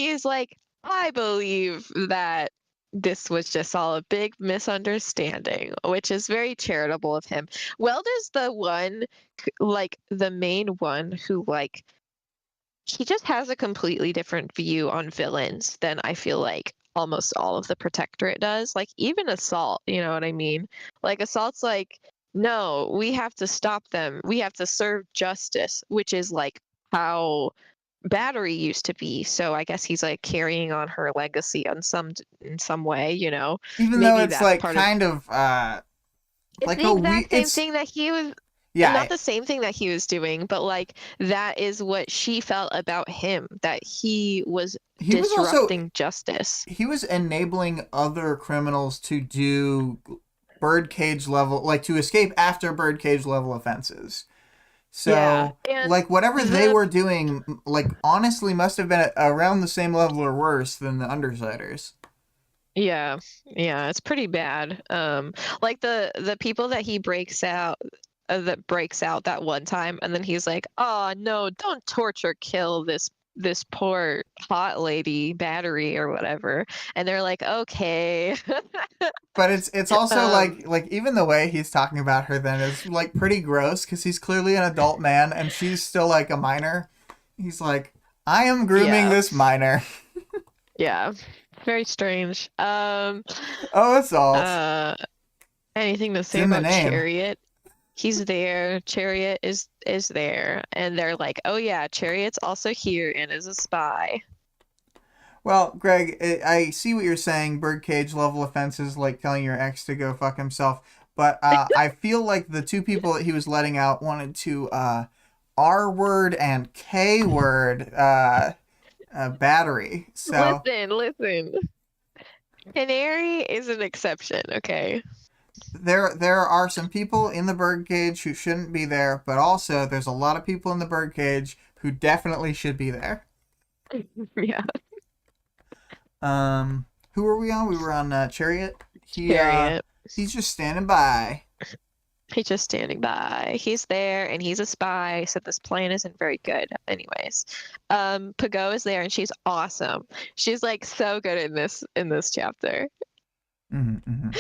is like, I believe that this was just all a big misunderstanding, which is very charitable of him. Weld is the one, like the main one who like he just has a completely different view on villains than I feel like almost all of the Protectorate does. Like even Assault, you know what I mean? Like Assault's like, no, we have to stop them. We have to serve justice, which is like how Battery used to be. So I guess he's like carrying on her legacy on in some way, you know. Even though Maybe it's that's like part of kind of it's like the a we exact same it's thing that he was yeah, not the same thing that he was doing, but like that is what she felt about him, that he was he was also disrupting justice. he was enabling other criminals to do birdcage level, like to escape after birdcage level offenses. Yeah, So, and like whatever they the were doing, like honestly must have been around the same level or worse than the Undersiders. yeah, it's pretty bad. Like the people that he breaks out that one time, and then he's like, "Oh no, don't torture, kill this poor hot lady Battery or whatever," and they're like, "Okay." But it's also um, like even the way he's talking about her then is like pretty gross because he's clearly an adult man and she's still like a minor. He's like, I am grooming yeah, this minor. yeah, very strange. Oh, assault. Uh, Anything to It's say in the about name. Chariot? He's there. Chariot is there, and they're like, "Oh yeah, Chariot's also here and is a spy." Well, Greg, I see what you're saying. Birdcage level offenses like telling your ex to go fuck himself. But I feel like the two people that he was letting out wanted to R word and K word Battery. So Listen. Canary is an exception, okay? there are some people in the birdcage who shouldn't be there, but also there's a lot of people in the birdcage who definitely should be there. Yeah, Who were we on? We were on Chariot. Chariot. He's just standing by. He's just standing by. He's there and he's a spy, so this plan isn't very good. Anyways. Pago is there and she's awesome. She's like so good in this chapter. Mm-hmm, mm-hmm.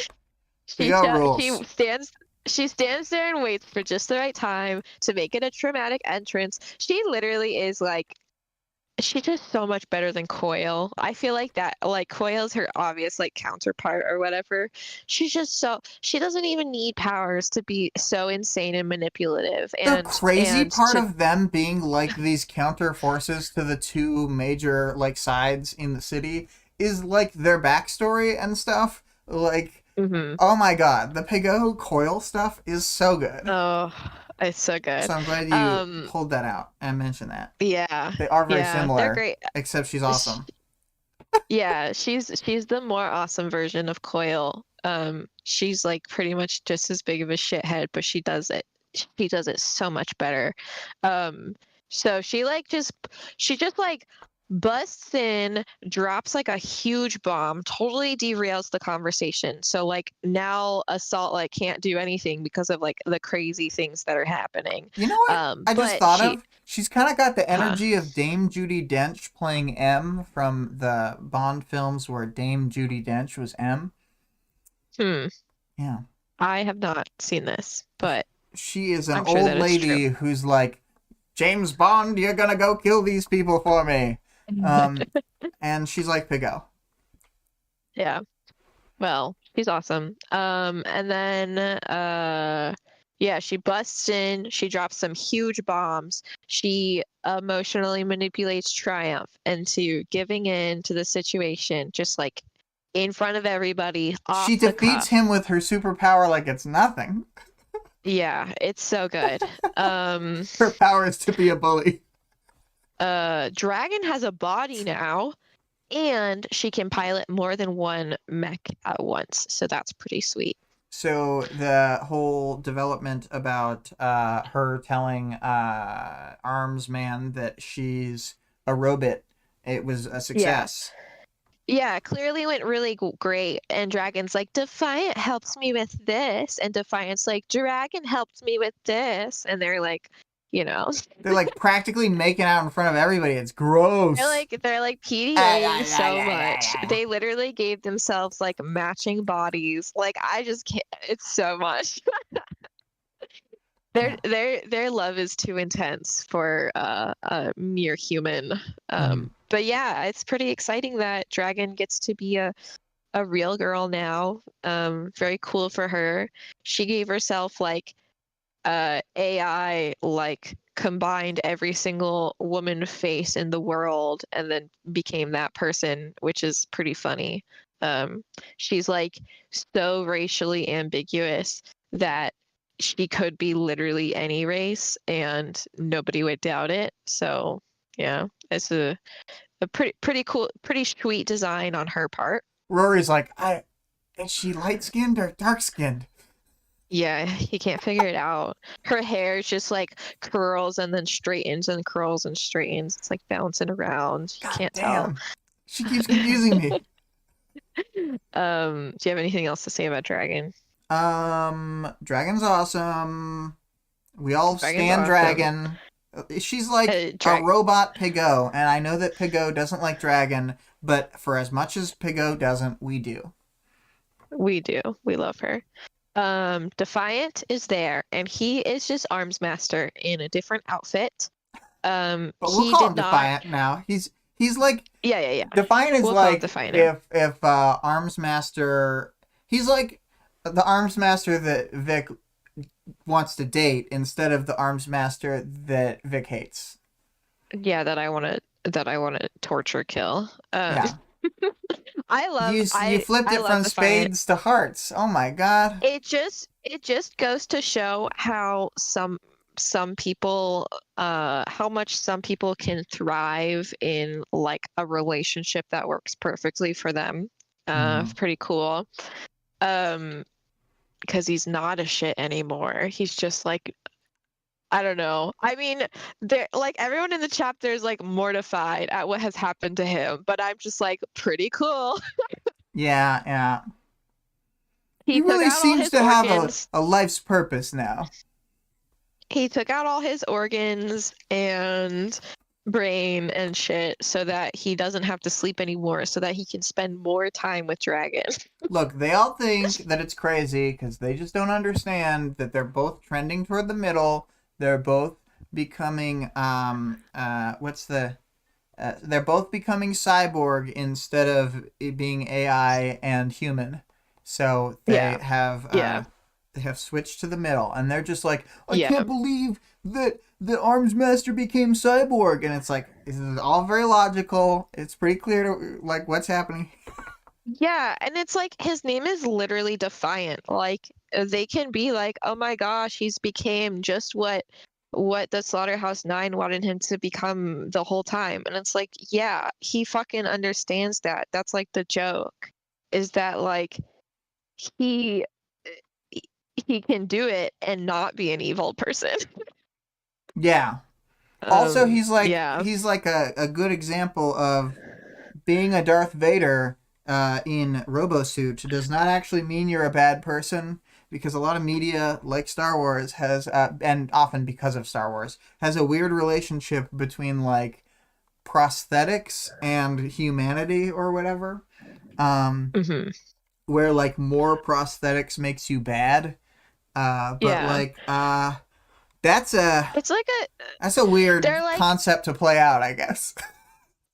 She Go sh- she rules. stands she stands there and waits for just the right time to make it a traumatic entrance. She literally is like she's just so much better than Coil. I feel like that like Coil's her obvious like counterpart or whatever. She's just so she doesn't even need powers to be so insane and manipulative The crazy and part to of them being like these counter forces to the two major like sides in the city is like their backstory and stuff. Like, Mhm. oh my god, the Pego Coil stuff is so good. Oh, it's so good. So I'm glad you Um pulled that out and mentioned that. yeah. They are very Yeah, they're similar, great. except she's Sh- awesome. Yeah, she's the more awesome version of Coil. She's like pretty much just as big of a shithead, but she does it so much better. Um, so she just like busts in, drops like a huge bomb, totally derails the conversation. So like now Assault like can't do anything because of like the crazy things that are happening. You know what I just But thought of? She's kind of got the huh. energy of Dame Judi Dench playing M from the Bond films where Dame Judi Dench was M. Hmm. Yeah. I have not seen this, but She is an I'm sure old that it's true. lady who's like, James Bond, you're gonna go kill these people for me. Um, and she's like Pigo. Yeah. Well, she's awesome. And then yeah, she busts in, she drops some huge bombs. She emotionally manipulates Triumph into giving in to the situation, just like in front of everybody, She off the defeats cuff. him with her superpower like it's nothing. Yeah, it's so good. Her power is to be a bully. Dragon has a body now, and she can pilot more than one mech at once, so that's pretty sweet. So the whole development about her telling Arms Man that she's a robot, it was a Yeah. success. Yeah, clearly went really great. And Dragon's like, Defiant helps me with this. And Defiant's like, Dragon helped me with this. And they're like, you know, They're like practically making out in front of everybody. It's gross. they're like Ah, yeah, PDAing yeah, so yeah, yeah, much. yeah. They literally gave themselves like matching bodies. Like I just can't, it's so much. Yeah. Their love is too intense for a mere human. Mm. But yeah, it's pretty exciting that Dragon gets to be a real girl now. Very cool for her. She gave herself like AI like combined every single woman face in the world and then became that person, which is pretty funny. Um, she's like so racially ambiguous that she could be literally any race and nobody would doubt it. So yeah, it's a pretty cool, pretty sweet design on her part. Rory's like, is she light skinned or dark skinned? Yeah, he can't figure it out. Her hair is just like curls and then straightens and curls and straightens. It's like bouncing around. You God can't tell. damn. She keeps confusing me. Do you have anything else to say about Dragon? Dragon's awesome. We all Dragon's stand awesome. Dragon. She's like a robot Pigo, and I know that Pigo doesn't like Dragon, but for as much as Pigo doesn't, we do. We do. We love her. Defiant is there, and he is just Arms Master in a different outfit. But we'll He call him did not. Defiant now. He's like Yeah, yeah, yeah. Defiant is We'll call him like Defiant now. if Arms Master. He's like the Arms Master that Vic wants to date instead of the Arms Master that Vic hates. Yeah, that I want to torture kill. Yeah. You flipped I it love from Defiant. spades to hearts. Oh my god. It just goes to show how some people how much some people can thrive in like a relationship that works perfectly for them. Mm. Pretty cool. Um, because he's not a shit anymore. He's just like I don't know. I mean, there like everyone in the chapter is like mortified at what has happened to him, but I'm just like pretty cool. Yeah, yeah. He He took really out all seems his to have organs. a life's purpose now. He took out all his organs and brain and shit so that he doesn't have to sleep anymore, so that he can spend more time with Dragon. Look, they all think that it's crazy because they just don't understand that they're both trending toward the middle. They're both becoming they're both becoming cyborg instead of it being AI and human. So Yeah, yeah, they have switched to the middle, and they're just like, I yeah. can't believe that the Arms Master became cyborg, and it's like this is all very logical. It's pretty clear to like what's happening. Yeah, and it's like his name is literally Defiant. Like they can be like, "Oh my gosh, he's became just what the Slaughterhouse 9 wanted him to become the whole time." And it's like, "Yeah, he fucking understands that." That's like the joke is that like he he can do it and not be an evil person. Yeah, Also, Yeah. he's like a good example of being a Darth Vader in Robosuit does not actually mean you're a bad person, because a lot of media, like Star Wars, has and often because of Star Wars, has a weird relationship between like prosthetics and humanity or whatever. Um, Hmm. where like more prosthetics makes you bad. But Yeah. like that's a It's like that's a weird they're like concept to play out, I guess.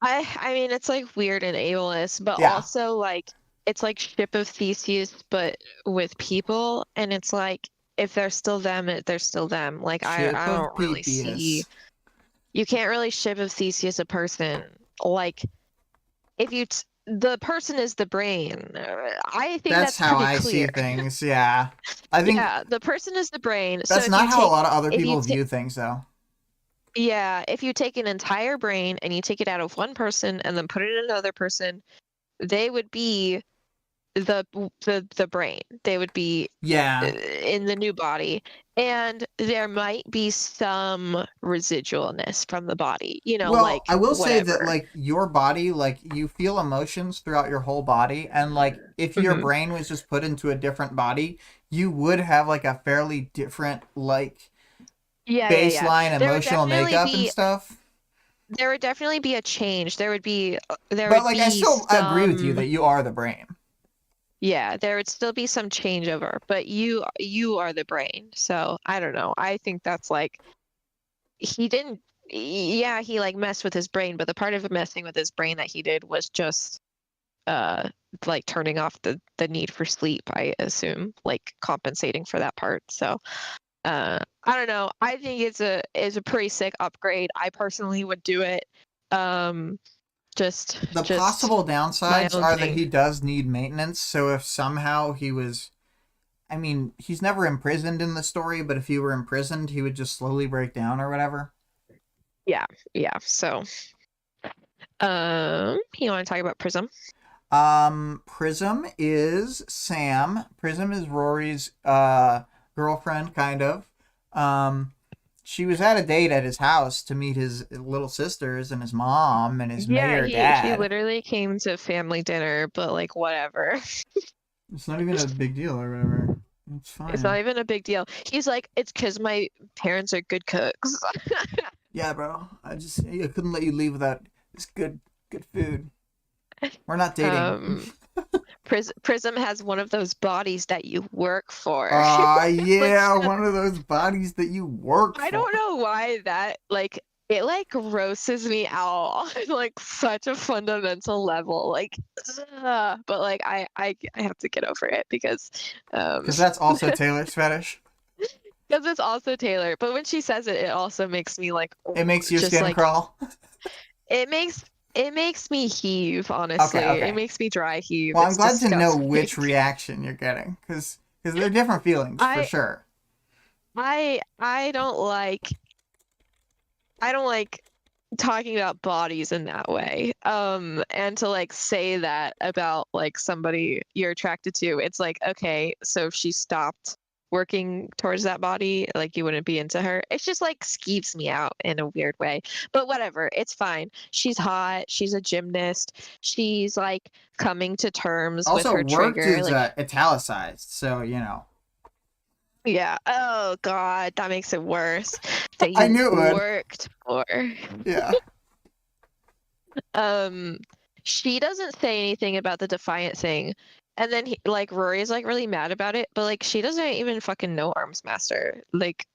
I mean it's like weird and ableist, but Yeah. also like it's like Ship of Theseus but with people, and it's like if they're still them, they're still them. Like Ship I of don't really see Pepius. you can't really Ship of Theseus a person. Like if the person is the brain. I think That's that's how pretty I see clear. things. Yeah. I think Yeah, the person is the brain. So that's not how a lot of other if you people take view things, though. yeah, if you take an entire brain and you take it out of one person and then put it in another person, they would be the brain. They would be Yeah. in the new body, and there might be some residualness from the body, Well, I like will say that whatever. like your body, like you feel emotions throughout your whole body, and like if your Hmm. brain was just put into a different body, you would have like a fairly different like Yeah, yeah, yeah. baseline There would emotional definitely makeup and be stuff. there would definitely be a change. There But would like I be still agree with you some that you are the brain. yeah, there would still be some changeover, but you are the brain. So I don't know. I think that's like he didn't yeah, he like messed with his brain, but the part of messing with his brain that he did was just uh like turning off the need for sleep, I assume, like compensating for that part. So I don't know. I think it's a pretty sick upgrade. I personally would do it. Um The just possible my downsides own are that thing. he does need maintenance, so if somehow he was, I mean, he's never imprisoned in the story, but if he were imprisoned, he would just slowly break down or whatever. Yeah, yeah. So you want to talk about Prism? Prism is Sam. Prism is Rory's girlfriend, kind of. Um, she was at a date at his house to meet his little sisters and his mom and his Yeah, mayor he dad. literally came to family dinner, but like whatever. It's not even a big deal or whatever. It's It's not fine. even a big deal. He's like, it's because my parents are good cooks. Yeah, bro. I couldn't let you leave without this good food. We're not dating. Um, Prism has one of those bodies that you work for. Like, Yeah, one of those bodies that you work I don't for. know why that, like, it like grosses me out on like such a fundamental level. Like, but like I have to get over it um Because that's also Taylor's fetish. because it's also Taylor. But when she says it, it also makes me like It makes your just skin like crawl. it makes it makes me heave, Okay, honestly. It okay. makes me dry heave. Well, I'm It's glad to know disgusting. which reaction you're getting, because they're different feelings for I sure. I don't like talking about bodies in that way. And to like say that about like somebody you're attracted to, it's like, okay, so if she stopped working towards that body, like you wouldn't be into her. It's just like skeeves me out in a weird way. But whatever, it's fine. She's hot, she's a gymnast, she's like coming to terms with Also, her worked trigger. is Like, italicized, so you know. yeah, oh God, that makes it worse. That I you knew it would. worked for. Yeah. Um, she doesn't say anything about the Defiant thing. And then like Rory's like really mad about it, but like she doesn't even fucking know Arms Master. Like,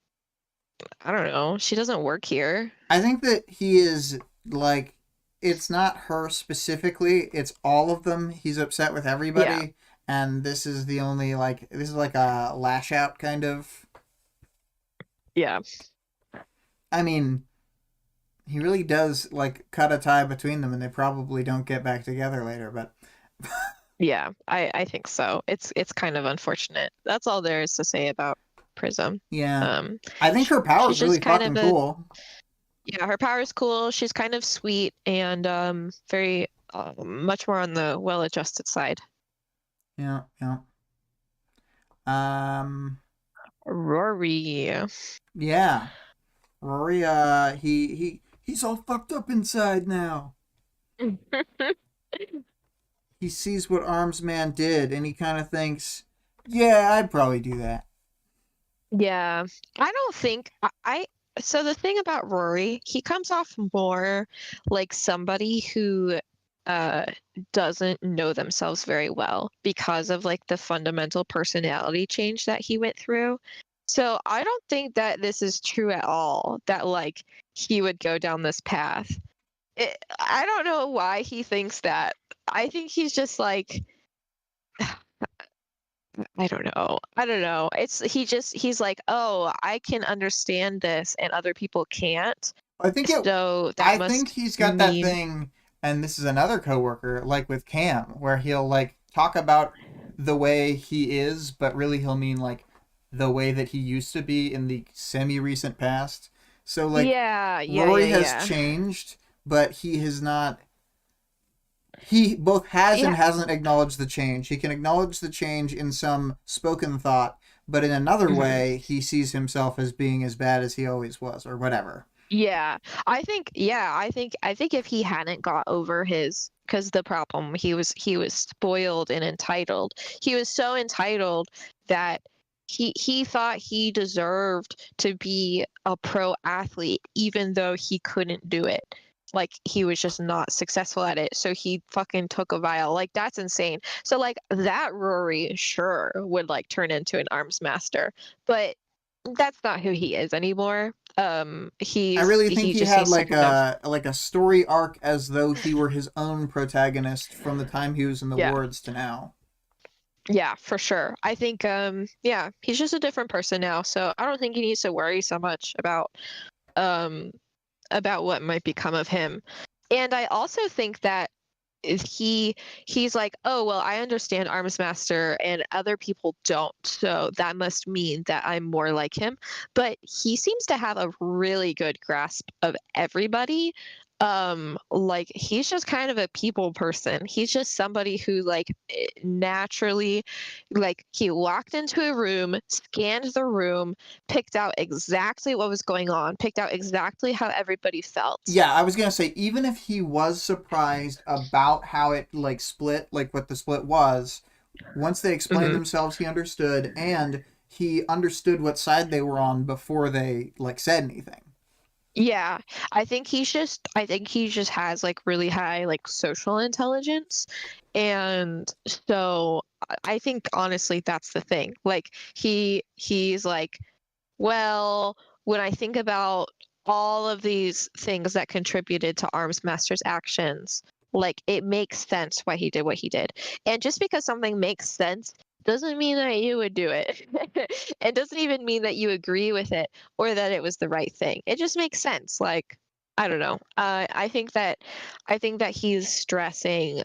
I don't know. She doesn't work here. I think that he is like, it's not her specifically, it's all of them. He's upset with Yeah. everybody, and this is the only like, this is like a lash out kind of. Yeah. I mean, he really does like cut a tie between them, and they probably don't get back together later. But Yeah. I think so. It's kind of unfortunate. That's all there is to say about Prism. yeah, Um, I think her power she's is really just kind of fucking a cool. yeah, her power is cool. She's kind of sweet and very much more on the well-adjusted side. Yeah, yeah. Um, Rory. yeah. Rory, he's all fucked up inside now. He sees what Arms Man did, and he kind of thinks, "Yeah, I'd probably do that." Yeah, I don't think so the thing about Rory, he comes off more like somebody who uh doesn't know themselves very well because of like the fundamental personality change that he went through. So I don't think that this is true at all, that like he would go down this path. I don't know why he thinks that. I think he's just like I don't know. I don't know. He's like, "Oh, I can understand this and other people can't." I think it. So that I think must he's got that mean thing, and this is another coworker, like with Cam, where he'll like talk about the way he is, but really he'll mean like the way that he used to be in the semi-recent past. So like yeah, yeah, Rory yeah, has yeah. changed, but he has not. He both has Yeah. and hasn't acknowledged the change. He can acknowledge the change in some spoken thought, but in another Mhm. way, he sees himself as being as bad as he always was, or whatever. Yeah. I think if he hadn't got over his because the problem he was spoiled and entitled. He was so entitled that he thought he deserved to be a pro athlete even though he couldn't do it. Like he was just not successful at it. So he fucking took a vial. Like that's insane. So like that Rory sure would like turn into an arms master. But that's not who he is anymore. I really think He he just had needs to kind of like a story arc as though he were his own protagonist from the time he was in the yeah. wards to now. Yeah, for sure. I think yeah, he's just a different person now, so I don't think he needs to worry so much um about what might become of him. And I also think that is he's like, oh well, I understand arms master and other people don't, so that must mean that I'm more like him. But he seems to have a really good grasp of everybody. Like he's just kind of a people person. He's just somebody who like naturally, like he walked into a room, scanned the room, picked out exactly what was going on, picked out exactly how everybody felt. Yeah, I was gonna say even if he was surprised about how it like split, like what the split was, once they explained Mhm. themselves, he understood, and he understood what side they were on before they like said anything. Yeah, I think he just has like really high like social intelligence. And so I think honestly that's the thing. Like he's like, well, when I think about all of these things that contributed to Arms Master's actions, like it makes sense why he did what he did. And just because something makes sense doesn't mean that you would do it. It doesn't even mean that you agree with it or that it was the right thing. It just makes sense. Like, I don't know. I think that he's stressing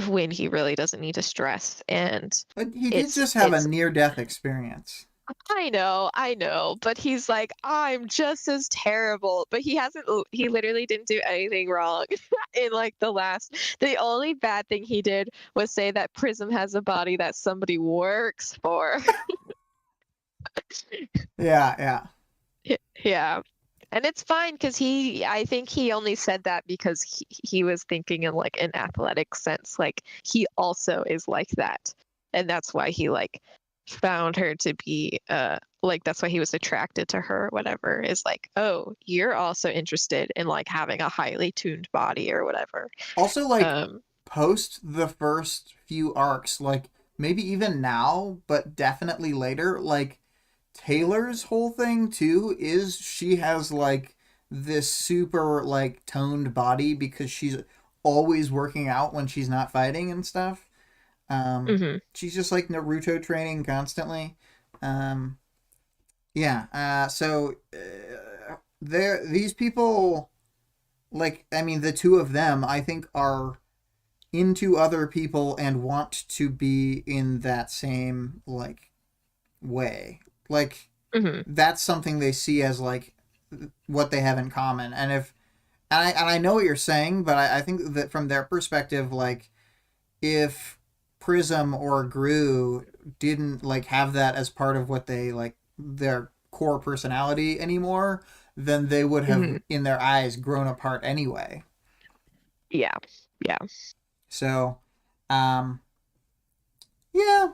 when he really doesn't need to stress, and But he did it's just have a it's near death experience. I know, but he's like, I'm just as terrible. But he hasn't, he literally didn't do anything wrong in like the only bad thing he did was say that Prism has a body that somebody works for. Yeah, yeah. Yeah. And it's fine because I think he only said that because he was thinking in like an athletic sense. Like he also is like that. And that's why he like found her to be like that's why he was attracted to her or whatever, is like, oh, you're also interested in like having a highly tuned body or whatever. Also, like, Um, post the first few arcs, like, maybe even now, but definitely later, like, Taylor's whole thing, too, is she has, like, this super, like, toned body because she's always working out when she's not fighting and stuff. mhm. She's just, like, Naruto training constantly. Um, yeah, these people, like, I mean, the two of them, I think, are into other people and want to be in that same like way. Like Mhm. that's something they see as like what they have in common. And I know what you're saying, but I think that from their perspective, like if Prism or Gru didn't like have that as part of what they like their core personality anymore, then they would have, Mhm. in their eyes, grown apart anyway. Yeah. Yeah. So, um, yeah,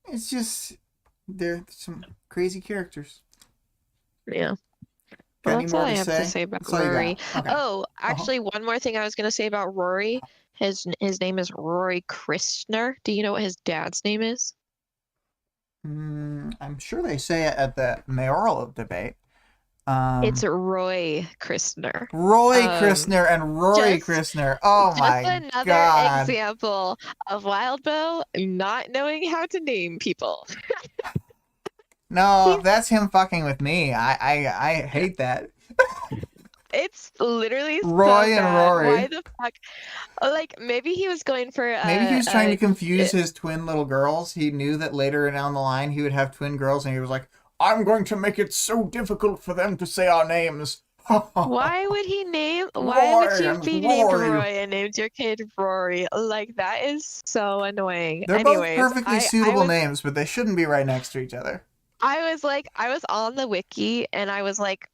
it's just they're some crazy characters. Yeah. Got Well, any that's all more I to have to say? say about That's all you Rory. got. Okay. Oh, Uh-huh. actually, one more thing I was going to say about Rory. His name is Rory Christner. Do you know what his dad's name is? I'm sure they say it at the mayoral debate. It's Um, Roy Christner. Roy Um, Christner and Rory just Christner. Oh just my another God. example of Wildbow not knowing how to name people. No, He's that's him fucking with me. I hate that. It's literally so Roy and bad. Why Rory. the fuck? Like maybe he was going for Maybe he was trying to confuse a his twin little girls. He knew that later down the line he would have twin girls, and he was like, I'm going to make it so difficult for them to say our names. why would Roy you and be named Rory. Roy and named your kid Rory? Like that is so annoying. They're both Anyways, perfectly suitable names, but they shouldn't be right next to each other. I was on the wiki and I was like,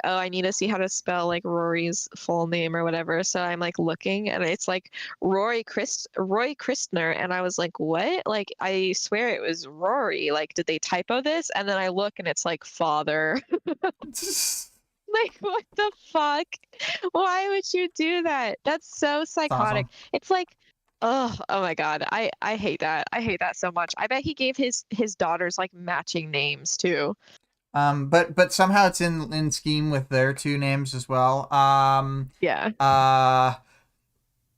oh, I need to see how to spell like Rory's full name or whatever. So I'm like looking and it's like Roy Christner and I was like, what? Like I swear it was Rory. Like did they typo this? And then I look and it's like father. Like what the fuck? Why would you do that? That's so It's psychotic. awesome. It's like oh my God. I hate that. I hate that so much. I bet he gave his daughters like matching names too. But somehow it's in scheme with their two names as well. Yeah. Uh,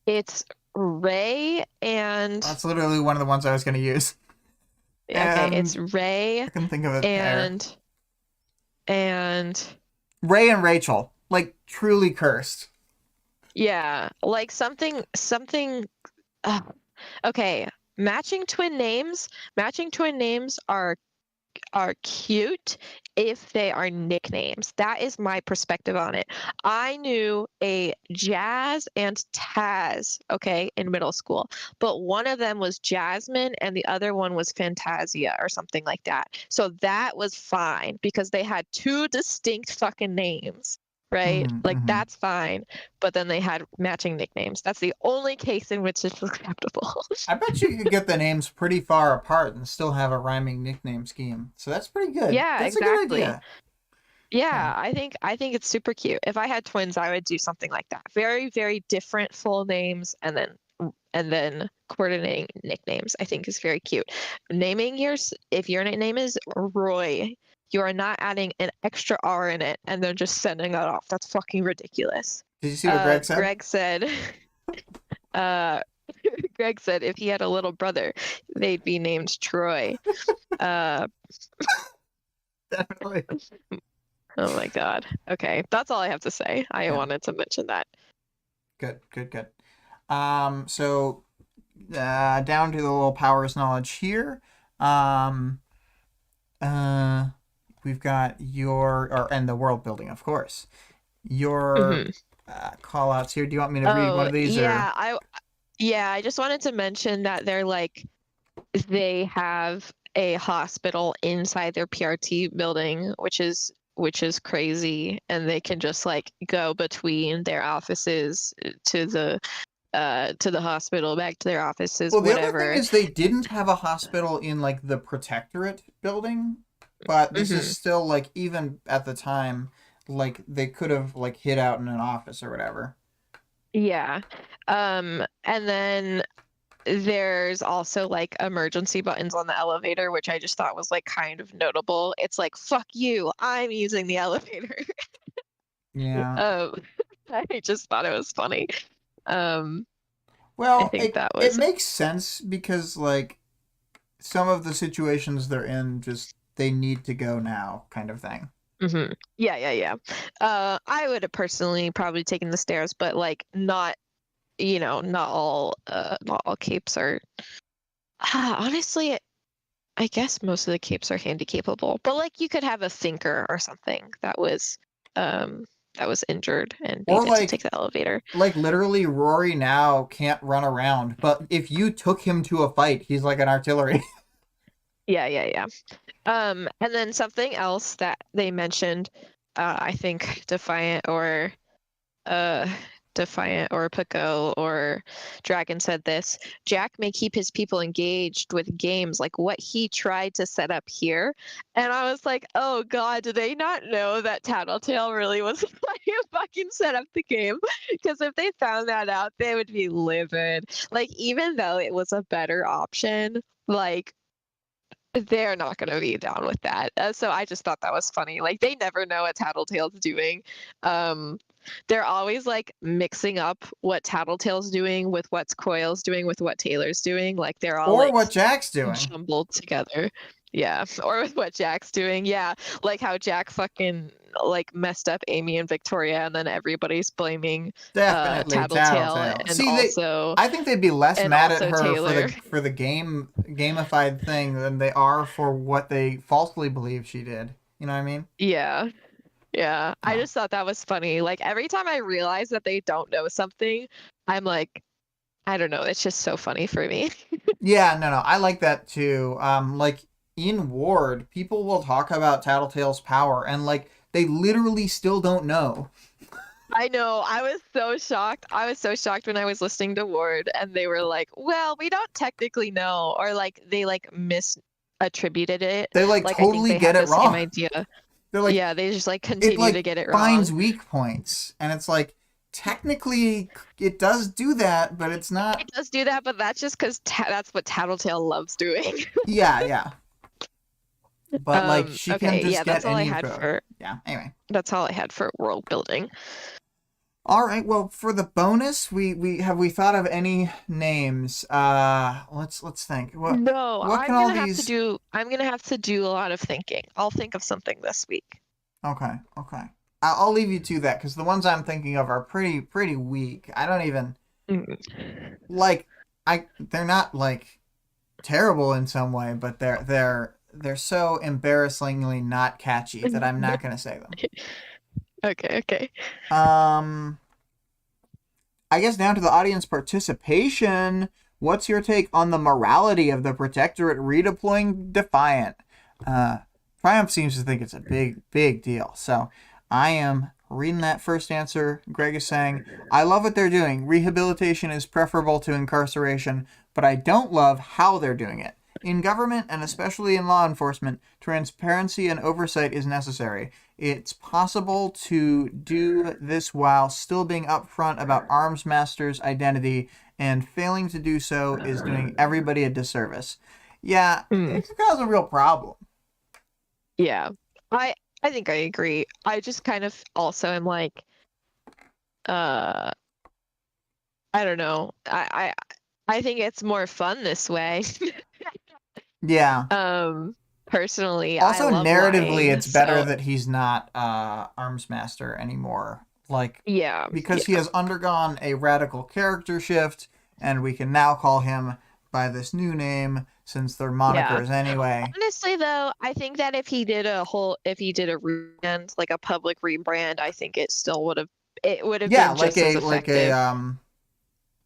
It's Ray and that's literally one of the ones I was going to use, okay, and it's Ray I couldn't think of it there. and and Ray and Rachel, like truly cursed. yeah, like something uh, okay, matching twin names are cute if they are nicknames. That is my perspective on it. I knew a Jazz and Taz, okay, in middle school, but one of them was Jasmine and the other one was Fantasia or something like that. So that was fine because they had two distinct fucking names. Right? Mm-hmm, Like mm-hmm. that's fine. But then they had matching nicknames. That's the only case in which it's acceptable. I bet you could get the names pretty far apart and still have a rhyming nickname scheme. So that's pretty good. Yeah, That's a good exactly. idea. Yeah. Yeah, I think it's super cute. If I had twins, I would do something like that. Very, very different full names and then coordinating nicknames. I think is very cute. Naming yours if your name is Roy, you are not adding an extra R in it and then just sending that off. That's fucking ridiculous. Did you see what Greg said? Greg said uh Greg said if he had a little brother, they'd be named Troy. Uh Definitely. Oh my God. Okay, that's all I have to say. I Yeah. wanted to mention that. Good. Good. Good. So down to the little powers knowledge here. Um, uh, we've got and the world building, of course. Your hmm call outs here. Do you want me to read one Oh, of these or? yeah, I just wanted to mention that they have a hospital inside their PRT building, which is crazy, and they can just like go between their offices to the hospital, back to their offices, Well, the other thing whatever. is they didn't have a hospital in like the protectorate building, but this is hmm still like even at the time, like they could have like hid out in an office or whatever. Yeah. And then there's also like emergency buttons on the elevator, which I just thought was like kind of notable. It's like, fuck you, I'm using the elevator. Yeah. Um, I just thought it was funny. Um, I Well, think that it was makes sense because like some of the situations they're in just they need to go now kind of thing. yeah, yeah, yeah. I would have personally probably taken the stairs, but like not, not all capes are. Honestly, I guess most of the capes are handy capable, but like you could have a thinker or something um that was injured and Or needed to take the elevator. like literally Rory now can't run around, but if you took him to a fight, he's like an artillery. Yeah, yeah, yeah. And then something else that they mentioned, I think uh Defiant or Pico or Dragon said this. Jack may keep his people engaged with games like what he tried to set up here. And I was like, oh God, do they not know that Tattletale really was who fucking set up the game? Because if they found that out, they would be livid. Like, even though it was a better option, like, they're not going to be down with that. So I just thought that was funny. Like, they never know what Tattletale's doing. They're always like mixing up what Tattletale's doing with what Coil's doing with what Taylor's doing. Like, they're all Or like what Jack's doing. jumbled together. Yeah. Or with what Jack's doing. Yeah. Like how Jack fucking like messed up Amy and Victoria, and then everybody's blaming Definitely Tattletale. And See, also I think they'd be less mad at her Taylor. for the gamified thing than they are for what they falsely believe she did. You know what I mean? Yeah. Yeah. I just thought that was funny. Like, every time I realize that they don't know something, I'm like, I don't know. It's just so funny for me. Yeah, no, I like that too. Like in Ward, people will talk about Tattletale's power, and like they literally still don't know. I know. I was so shocked. I was so shocked when I was listening to Ward, and they were like, "Well, we don't technically know," or like they like misattributed it. They like totally I think they get had it the wrong. same idea. They're like, yeah, they just like continue to get it wrong. Finds weak points, and it's like technically it does do that, but it's not. It does do that, but that's just because that's what Tattletale loves doing. yeah. But like she can just get that's all any I had for. Yeah. Anyway, that's all I had for world building. All right. Well, for the bonus, we thought of any names? Let's think. I'm gonna have to do a lot of thinking. I'll think of something this week. Okay. I'll leave you to that because the ones I'm thinking of are pretty weak. I don't even like. They're not like terrible in some way, but they're so embarrassingly not catchy that I'm not gonna say them. Okay. I guess down to the audience participation. What's your take on the morality of the Protectorate redeploying Defiant? Triumph seems to think it's a big deal. So I am reading that first answer. Greg is saying, I love what they're doing. Rehabilitation is preferable to incarceration, but I don't love how they're doing it. In government, and especially in law enforcement, transparency and oversight is necessary. It's possible to do this while still being upfront about arms master's identity, and failing to do so is doing everybody a disservice. Yeah, it's a real problem. Yeah, I think I agree. I just kind of also am like, I don't know. I think it's more fun this way. Yeah. Personally, also narratively, lying, it's better that he's not arms master anymore. Like, because he has undergone a radical character shift, and we can now call him by this new name since they're monikers anyway. Honestly, though, I think that if he did a rebrand, like a public rebrand, I think it still would have been just as effective.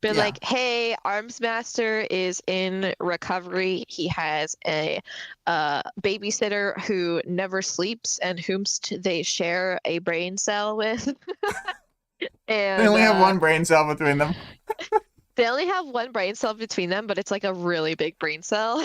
Been like, hey, Arms Master is in recovery. He has a babysitter who never sleeps and whom they share a brain cell with. And they only have one brain cell between them. They only have one brain cell between them, but it's like a really big brain cell.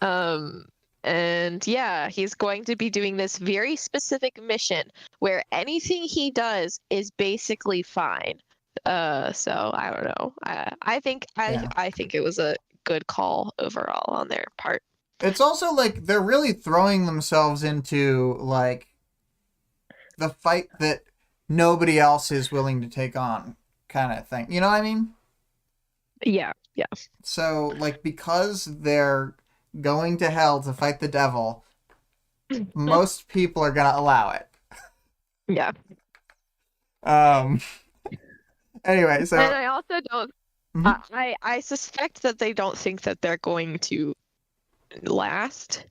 And yeah, he's going to be doing this very specific mission where anything he does is basically fine. So I don't know. I think it was a good call overall on their part. It's also like they're really throwing themselves into like the fight that nobody else is willing to take on, kind of thing. You know what I mean? Yeah. So like because they're going to hell to fight the devil, most people are gonna allow it. Yeah. Anyway, so and I also don't. I suspect that they don't think that they're going to last.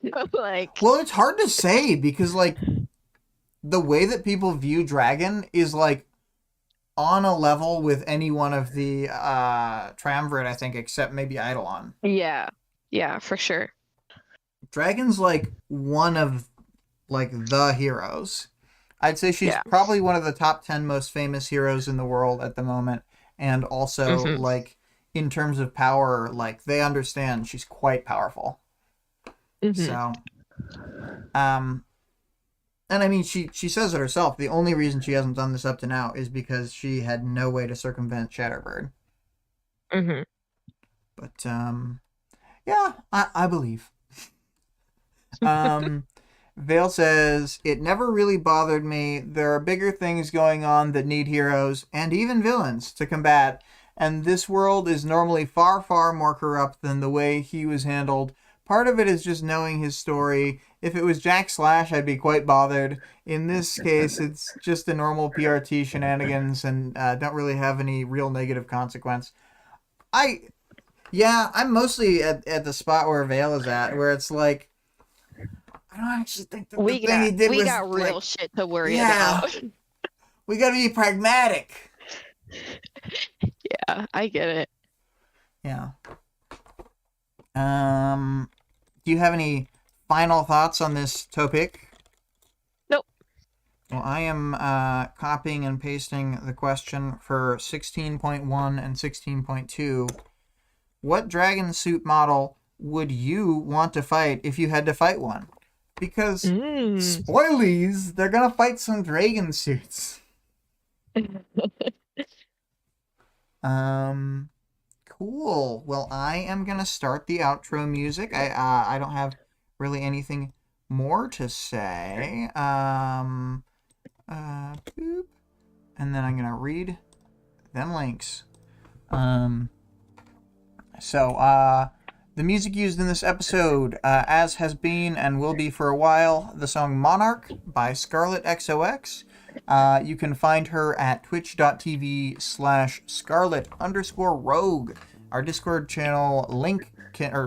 Well, it's hard to say because like the way that people view Dragon is like on a level with any one of the triumvirate, I think, except maybe Eidolon. Yeah, for sure. Dragon's like one of like the heroes. I'd say she's probably one of the top 10 most famous heroes in the world at the moment. And also, like, in terms of power, like, they understand she's quite powerful. So, and I mean, she says it herself. The only reason she hasn't done this up to now is because she had no way to circumvent Shatterbird. But, yeah, I believe. Vale says, it never really bothered me. There are bigger things going on that need heroes, and even villains, to combat. And this world is normally far, far more corrupt than the way he was handled. Part of it is just knowing his story. If it was Jack Slash, I'd be quite bothered. In this case, it's just a normal PRT shenanigans and don't really have any real negative consequence. I'm mostly at the spot where Vale is at, where it's like, I don't actually think that the thing he did was... We got real like, shit to worry about. We gotta be pragmatic. Yeah, I get it. Yeah. Do you have any final thoughts on this topic? Nope. Well, I am copying and pasting the question for 16.1 and 16.2. What dragon suit model would you want to fight if you had to fight one? Because, spoilies, they're gonna fight some dragon suits. Cool. Well, I am gonna start the outro music. I don't have really anything more to say. Boop. And then I'm gonna read them links. The music used in this episode, as has been and will be for a while, the song Monarch by ScarlettXOX. You can find her at twitch.tv/Scarlett_Rogue. Our Discord channel link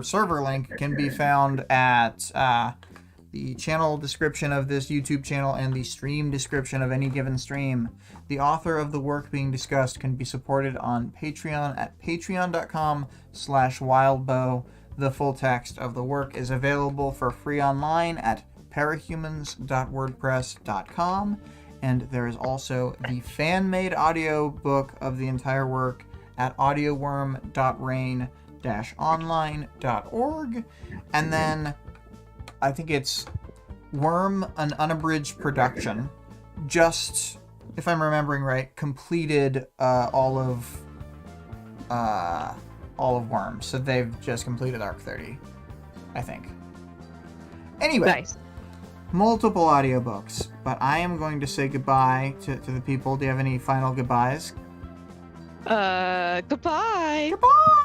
server link can be found at the channel description of this YouTube channel and the stream description of any given stream. The author of the work being discussed can be supported on Patreon at patreon.com/Wildbow. The full text of the work is available for free online at parahumans.wordpress.com. And there is also the fan-made audiobook of the entire work at audioworm.rain-online.org. And then I think it's Worm, an unabridged production, just, if I'm remembering right, completed all of Worm. So they've just completed Arc 30, I think. Anyway. Nice. Multiple audiobooks, but I am going to say goodbye to the people. Do you have any final goodbyes? Goodbye. Goodbye.